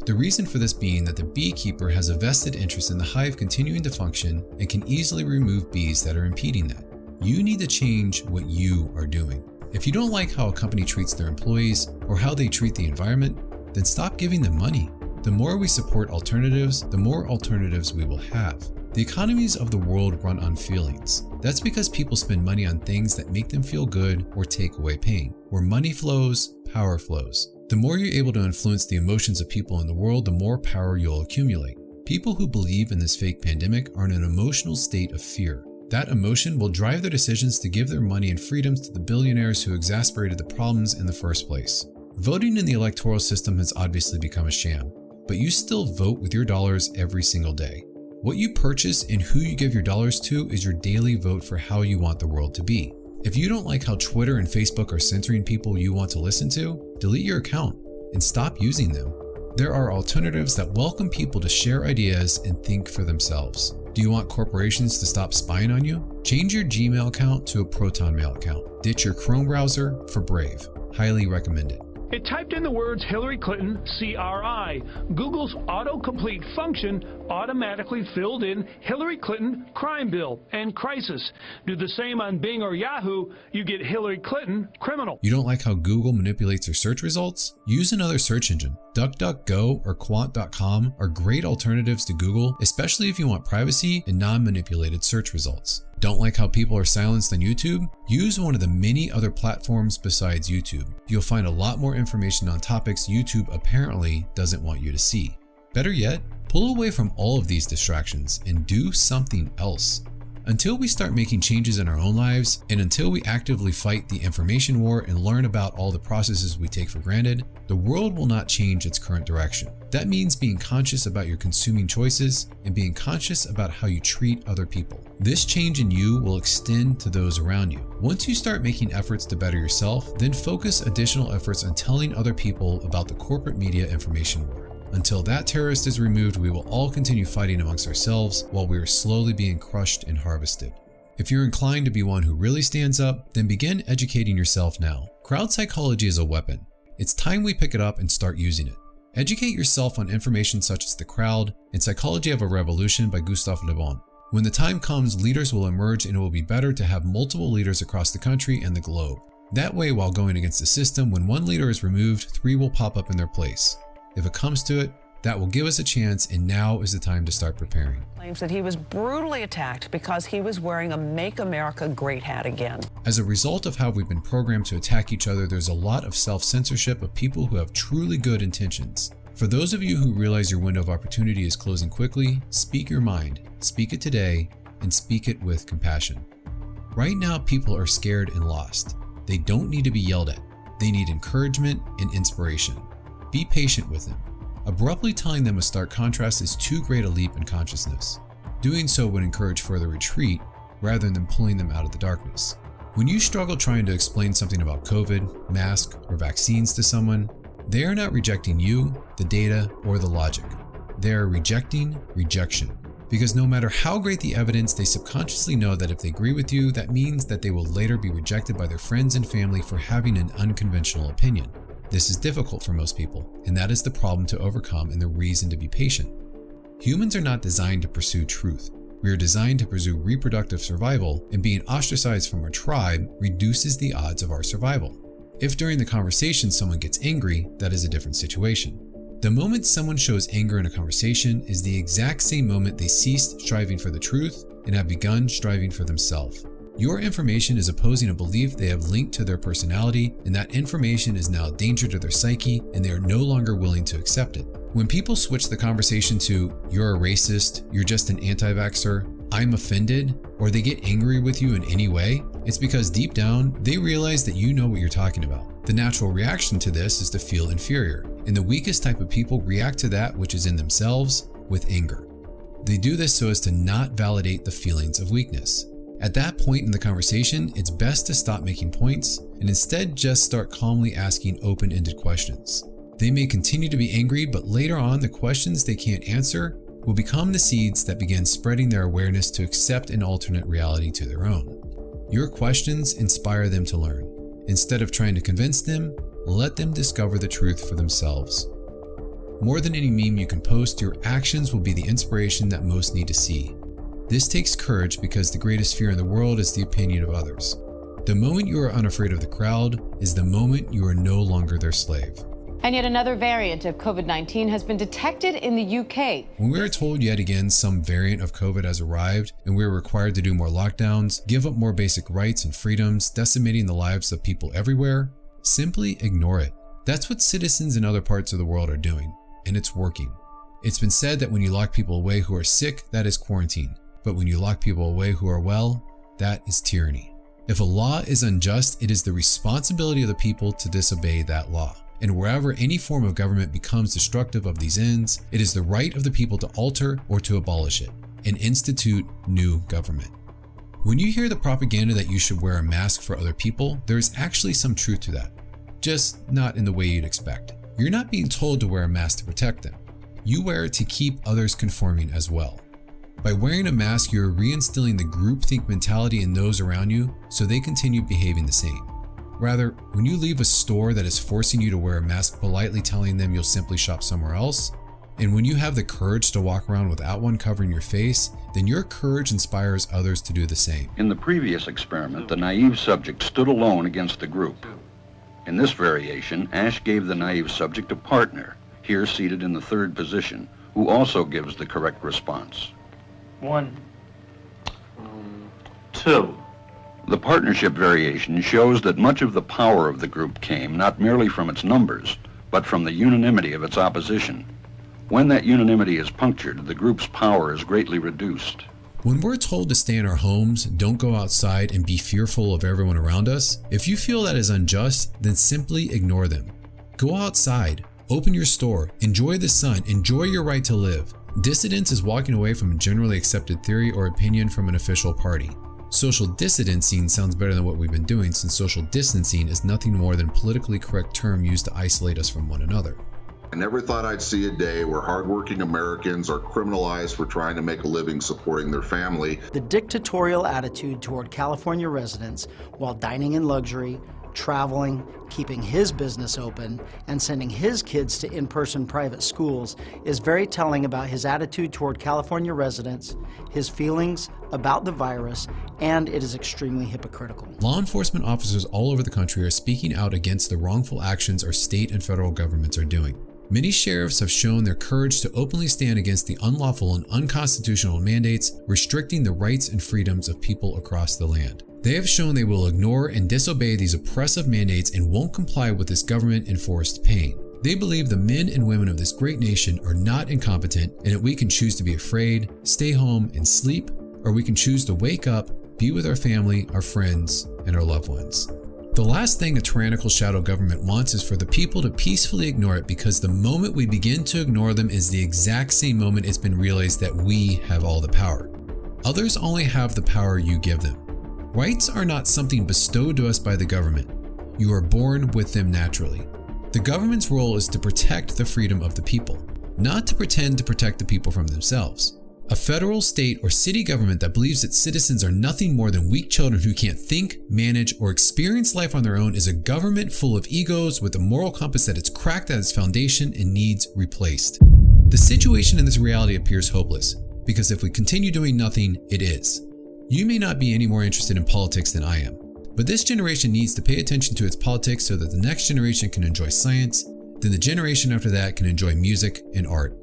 The reason for this being that the beekeeper has a vested interest in the hive continuing to function and can easily remove bees that are impeding that. You need to change what you are doing. If you don't like how a company treats their employees or how they treat the environment, then stop giving them money. The more we support alternatives, the more alternatives we will have. The economies of the world run on feelings. That's because people spend money on things that make them feel good or take away pain. Where money flows, power flows. The more you're able to influence the emotions of people in the world, the more power you'll accumulate. People who believe in this fake pandemic are in an emotional state of fear. That emotion will drive their decisions to give their money and freedoms to the billionaires who exacerbated the problems in the first place. Voting in the electoral system has obviously become a sham, but you still vote with your dollars every single day. What you purchase and who you give your dollars to is your daily vote for how you want the world to be. If you don't like how Twitter and Facebook are censoring people you want to listen to, delete your account and stop using them. There are alternatives that welcome people to share ideas and think for themselves. Do you want corporations to stop spying on you? Change your Gmail account to a Proton Mail account. Ditch your Chrome browser for Brave. Highly recommended. It typed in the words Hillary Clinton, CRI. Google's autocomplete function automatically filled in Hillary Clinton crime bill and crisis. Do the same on Bing or Yahoo, you get Hillary Clinton criminal. You don't like how Google manipulates your search results? Use another search engine. DuckDuckGo or Quant.com are great alternatives to Google, especially if you want privacy and non-manipulated search results. Don't like how people are silenced on YouTube? Use one of the many other platforms besides YouTube. You'll find a lot more information on topics YouTube apparently doesn't want you to see. Better yet, pull away from all of these distractions and do something else. Until we start making changes in our own lives, and until we actively fight the information war and learn about all the processes we take for granted, the world will not change its current direction. That means being conscious about your consuming choices and being conscious about how you treat other people. This change in you will extend to those around you. Once you start making efforts to better yourself, then focus additional efforts on telling other people about the corporate media information war. Until that terrorist is removed, we will all continue fighting amongst ourselves while we are slowly being crushed and harvested. If you're inclined to be one who really stands up, then begin educating yourself now. Crowd psychology is a weapon. It's time we pick it up and start using it. Educate yourself on information such as The Crowd and Psychology of a Revolution by Gustave Le Bon. When the time comes, leaders will emerge, and it will be better to have multiple leaders across the country and the globe. That way, while going against the system, when one leader is removed, 3 will pop up in their place. If it comes to it, that will give us a chance, and now is the time to start preparing. Claims that he was brutally attacked because he was wearing a Make America Great hat again. As a result of how we've been programmed to attack each other, there's a lot of self-censorship of people who have truly good intentions. For those of you who realize your window of opportunity is closing quickly, speak your mind, speak it today, and speak it with compassion. Right now, people are scared and lost. They don't need to be yelled at. They need encouragement and inspiration. Be patient with them. Abruptly telling them a stark contrast is too great a leap in consciousness. Doing so would encourage further retreat rather than pulling them out of the darkness. When you struggle trying to explain something about COVID, mask, or vaccines to someone, they are not rejecting you, the data, or the logic. They are rejecting rejection. Because no matter how great the evidence, they subconsciously know that if they agree with you, that means that they will later be rejected by their friends and family for having an unconventional opinion. This is difficult for most people, and that is the problem to overcome and the reason to be patient. Humans are not designed to pursue truth. We are designed to pursue reproductive survival, and being ostracized from our tribe reduces the odds of our survival. If during the conversation someone gets angry, that is a different situation. The moment someone shows anger in a conversation is the exact same moment they ceased striving for the truth and have begun striving for themselves. Your information is opposing a belief they have linked to their personality, and that information is now a danger to their psyche, and they are no longer willing to accept it. When people switch the conversation to, "You're a racist," "You're just an anti-vaxxer," "I'm offended," or they get angry with you in any way, it's because deep down, they realize that you know what you're talking about. The natural reaction to this is to feel inferior, and the weakest type of people react to that which is in themselves with anger. They do this so as to not validate the feelings of weakness. At that point in the conversation, it's best to stop making points and instead just start calmly asking open-ended questions. They may continue to be angry, but later on, the questions they can't answer will become the seeds that begin spreading their awareness to accept an alternate reality to their own. Your questions inspire them to learn. Instead of trying to convince them, let them discover the truth for themselves. More than any meme you can post, your actions will be the inspiration that most need to see. This takes courage because the greatest fear in the world is the opinion of others. The moment you are unafraid of the crowd is the moment you are no longer their slave. And yet another variant of COVID-19 has been detected in the UK. When we are told yet again some variant of COVID has arrived and we are required to do more lockdowns, give up more basic rights and freedoms, decimating the lives of people everywhere, simply ignore it. That's what citizens in other parts of the world are doing, and it's working. It's been said that when you lock people away who are sick, that is quarantine. But when you lock people away who are well, that is tyranny. If a law is unjust, it is the responsibility of the people to disobey that law. And wherever any form of government becomes destructive of these ends, it is the right of the people to alter or to abolish it and institute new government. When you hear the propaganda that you should wear a mask for other people, there is actually some truth to that, just not in the way you'd expect. You're not being told to wear a mask to protect them. You wear it to keep others conforming as well. By wearing a mask, you're reinstilling the groupthink mentality in those around you so they continue behaving the same. Rather, when you leave a store that is forcing you to wear a mask, politely telling them you'll simply shop somewhere else, and when you have the courage to walk around without one covering your face, then your courage inspires others to do the same. In the previous experiment, the naive subject stood alone against the group. In this variation, Ash gave the naive subject a partner, here seated in the third position, who also gives the correct response. 1, 2. The partnership variation shows that much of the power of the group came not merely from its numbers, but from the unanimity of its opposition. When that unanimity is punctured, the group's power is greatly reduced. When we're told to stay in our homes, don't go outside, and be fearful of everyone around us, if you feel that is unjust, then simply ignore them. Go outside, open your store, enjoy the sun, enjoy your right to live. Dissidence is walking away from a generally accepted theory or opinion from an official party. Social distancing sounds better than what we've been doing, since social distancing is nothing more than a politically correct term used to isolate us from one another. I never thought I'd see a day where hardworking Americans are criminalized for trying to make a living supporting their family. The dictatorial attitude toward California residents while dining in luxury, traveling, keeping his business open, and sending his kids to in-person private schools is very telling about his attitude toward California residents, his feelings about the virus, and it is extremely hypocritical. Law enforcement officers all over the country are speaking out against the wrongful actions our state and federal governments are doing. Many sheriffs have shown their courage to openly stand against the unlawful and unconstitutional mandates restricting the rights and freedoms of people across the land. They have shown they will ignore and disobey these oppressive mandates and won't comply with this government-enforced pain. They believe the men and women of this great nation are not incompetent and that we can choose to be afraid, stay home, and sleep, or we can choose to wake up, be with our family, our friends, and our loved ones. The last thing a tyrannical shadow government wants is for the people to peacefully ignore it, because the moment we begin to ignore them is the exact same moment it's been realized that we have all the power. Others only have the power you give them. Rights are not something bestowed to us by the government. You are born with them naturally. The government's role is to protect the freedom of the people, not to pretend to protect the people from themselves. A federal, state, or city government that believes that citizens are nothing more than weak children who can't think, manage, or experience life on their own is a government full of egos with a moral compass that is cracked at its foundation and needs replaced. The situation in this reality appears hopeless, because if we continue doing nothing, it is. You may not be any more interested in politics than I am, but this generation needs to pay attention to its politics so that the next generation can enjoy science, then the generation after that can enjoy music and art.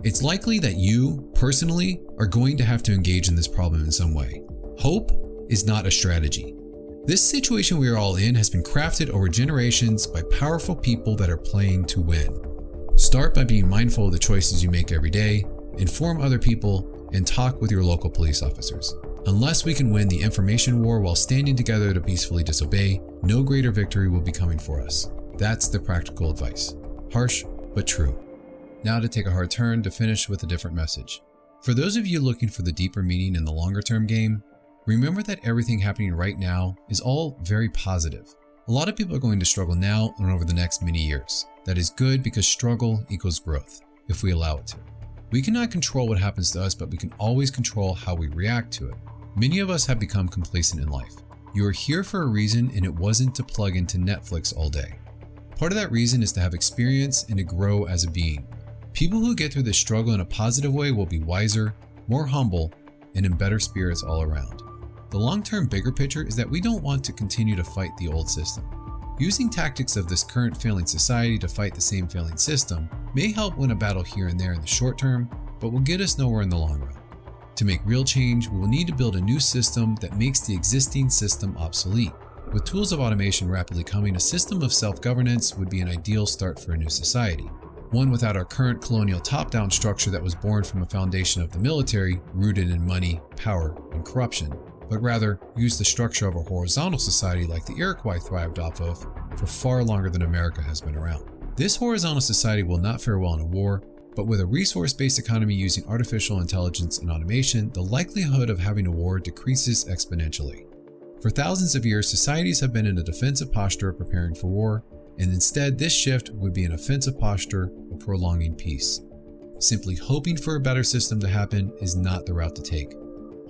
It's likely that you, personally, are going to have to engage in this problem in some way. Hope is not a strategy. This situation we are all in has been crafted over generations by powerful people that are playing to win. Start by being mindful of the choices you make every day, inform other people, and talk with your local police officers. Unless we can win the information war while standing together to peacefully disobey, no greater victory will be coming for us. That's the practical advice. Harsh, but true. Now to take a hard turn to finish with a different message. For those of you looking for the deeper meaning in the longer term game, remember that everything happening right now is all very positive. A lot of people are going to struggle now and over the next many years. That is good because struggle equals growth, if we allow it to. We cannot control what happens to us, but we can always control how we react to it. Many of us have become complacent in life. You are here for a reason, and it wasn't to plug into Netflix all day. Part of that reason is to have experience and to grow as a being. People who get through this struggle in a positive way will be wiser, more humble, and in better spirits all around. The long-term bigger picture is that we don't want to continue to fight the old system. Using tactics of this current failing society to fight the same failing system may help win a battle here and there in the short term, but will get us nowhere in the long run. To make real change, we will need to build a new system that makes the existing system obsolete. With tools of automation rapidly coming, a system of self-governance would be an ideal start for a new society. One without our current colonial top-down structure that was born from a foundation of the military, rooted in money, power, and corruption, but rather use the structure of a horizontal society like the Iroquois thrived off of for far longer than America has been around. This horizontal society will not fare well in a war, but with a resource-based economy using artificial intelligence and automation, the likelihood of having a war decreases exponentially. For thousands of years, societies have been in a defensive posture preparing for war, and instead this shift would be an offensive posture of prolonging peace. Simply hoping for a better system to happen is not the route to take.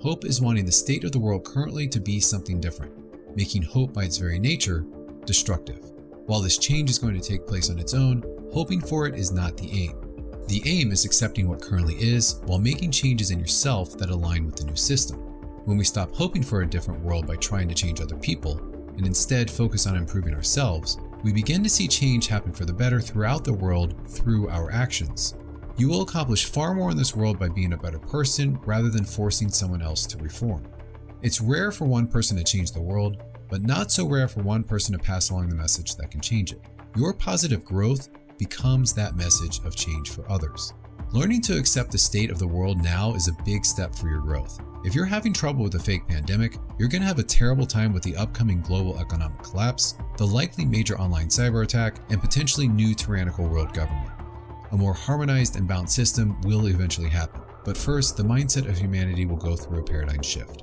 Hope is wanting the state of the world currently to be something different, making hope by its very nature destructive. While this change is going to take place on its own, hoping for it is not the aim. The aim is accepting what currently is while making changes in yourself that align with the new system. When we stop hoping for a different world by trying to change other people, and instead focus on improving ourselves, we begin to see change happen for the better throughout the world through our actions. You will accomplish far more in this world by being a better person rather than forcing someone else to reform. It's rare for one person to change the world, but not so rare for one person to pass along the message that can change it. Your positive growth becomes that message of change for others. Learning to accept the state of the world now is a big step for your growth. If you're having trouble with the fake pandemic, you're going to have a terrible time with the upcoming global economic collapse, the likely major online cyber attack, and potentially new tyrannical world government. A more harmonized and balanced system will eventually happen, but first, the mindset of humanity will go through a paradigm shift.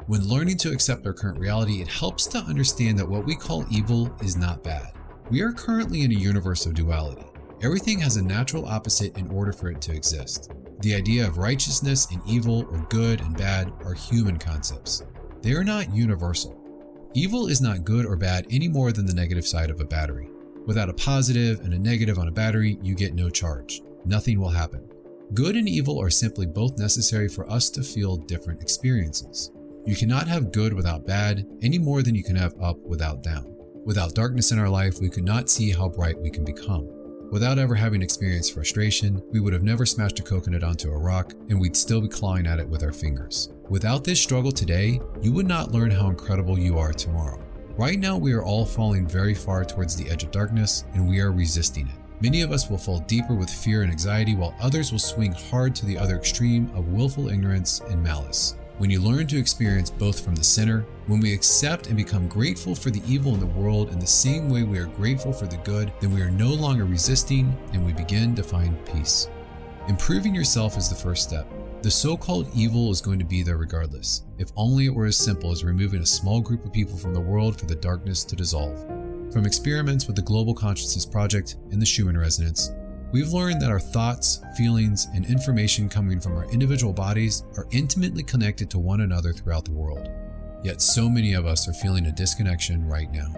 When learning to accept our current reality, it helps to understand that what we call evil is not bad. We are currently in a universe of duality. Everything has a natural opposite in order for it to exist. The idea of righteousness and evil or good and bad are human concepts. They are not universal. Evil is not good or bad any more than the negative side of a battery. Without a positive and a negative on a battery, you get no charge. Nothing will happen. Good and evil are simply both necessary for us to feel different experiences. You cannot have good without bad any more than you can have up without down. Without darkness in our life, we could not see how bright we can become. Without ever having experienced frustration, we would have never smashed a coconut onto a rock, and we'd still be clawing at it with our fingers. Without this struggle today, you would not learn how incredible you are tomorrow. Right now, we are all falling very far towards the edge of darkness, and we are resisting it. Many of us will fall deeper with fear and anxiety, while others will swing hard to the other extreme of willful ignorance and malice. When you learn to experience both from the center, when we accept and become grateful for the evil in the world in the same way we are grateful for the good, then we are no longer resisting and we begin to find peace. Improving yourself is the first step. The so-called evil is going to be there regardless, if only it were as simple as removing a small group of people from the world for the darkness to dissolve. From experiments with the Global Consciousness Project and the Schumann Resonance, we've learned that our thoughts, feelings, and information coming from our individual bodies are intimately connected to one another throughout the world. Yet so many of us are feeling a disconnection right now.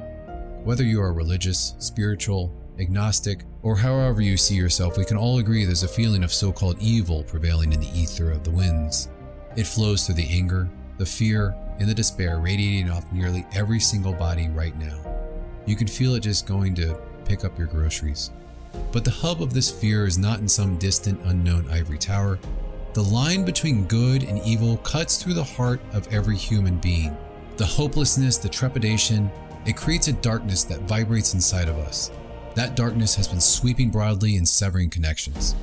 Whether you are religious, spiritual, agnostic, or however you see yourself, we can all agree there's a feeling of so-called evil prevailing in the ether of the winds. It flows through the anger, the fear, and the despair radiating off nearly every single body right now. You can feel it just going to pick up your groceries. But the hub of this fear is not in some distant, unknown ivory tower. The line between good and evil cuts through the heart of every human being. The hopelessness, the trepidation, it creates a darkness that vibrates inside of us. That darkness has been sweeping broadly and severing connections.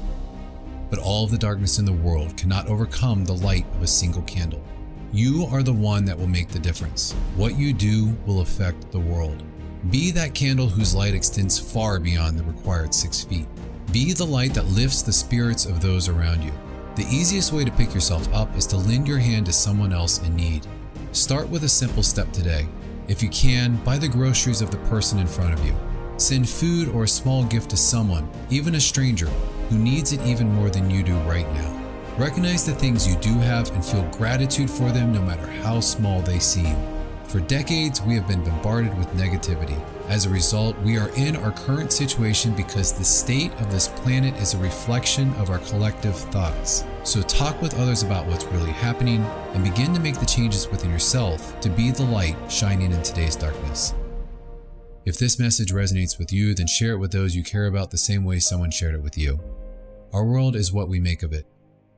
But all of the darkness in the world cannot overcome the light of a single candle. You are the one that will make the difference. What you do will affect the world. Be that candle whose light extends far beyond the required 6 feet. Be the light that lifts the spirits of those around you. The easiest way to pick yourself up is to lend your hand to someone else in need. Start with a simple step today. If you can, buy the groceries of the person in front of you. Send food or a small gift to someone, even a stranger, who needs it even more than you do right now. Recognize the things you do have and feel gratitude for them no matter how small they seem. For decades, we have been bombarded with negativity. As a result, we are in our current situation because the state of this planet is a reflection of our collective thoughts. So talk with others about what's really happening and begin to make the changes within yourself to be the light shining in today's darkness. If this message resonates with you, then share it with those you care about the same way someone shared it with you. Our world is what we make of it,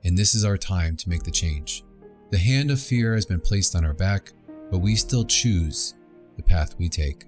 and this is our time to make the change. The hand of fear has been placed on our back, but we still choose the path we take.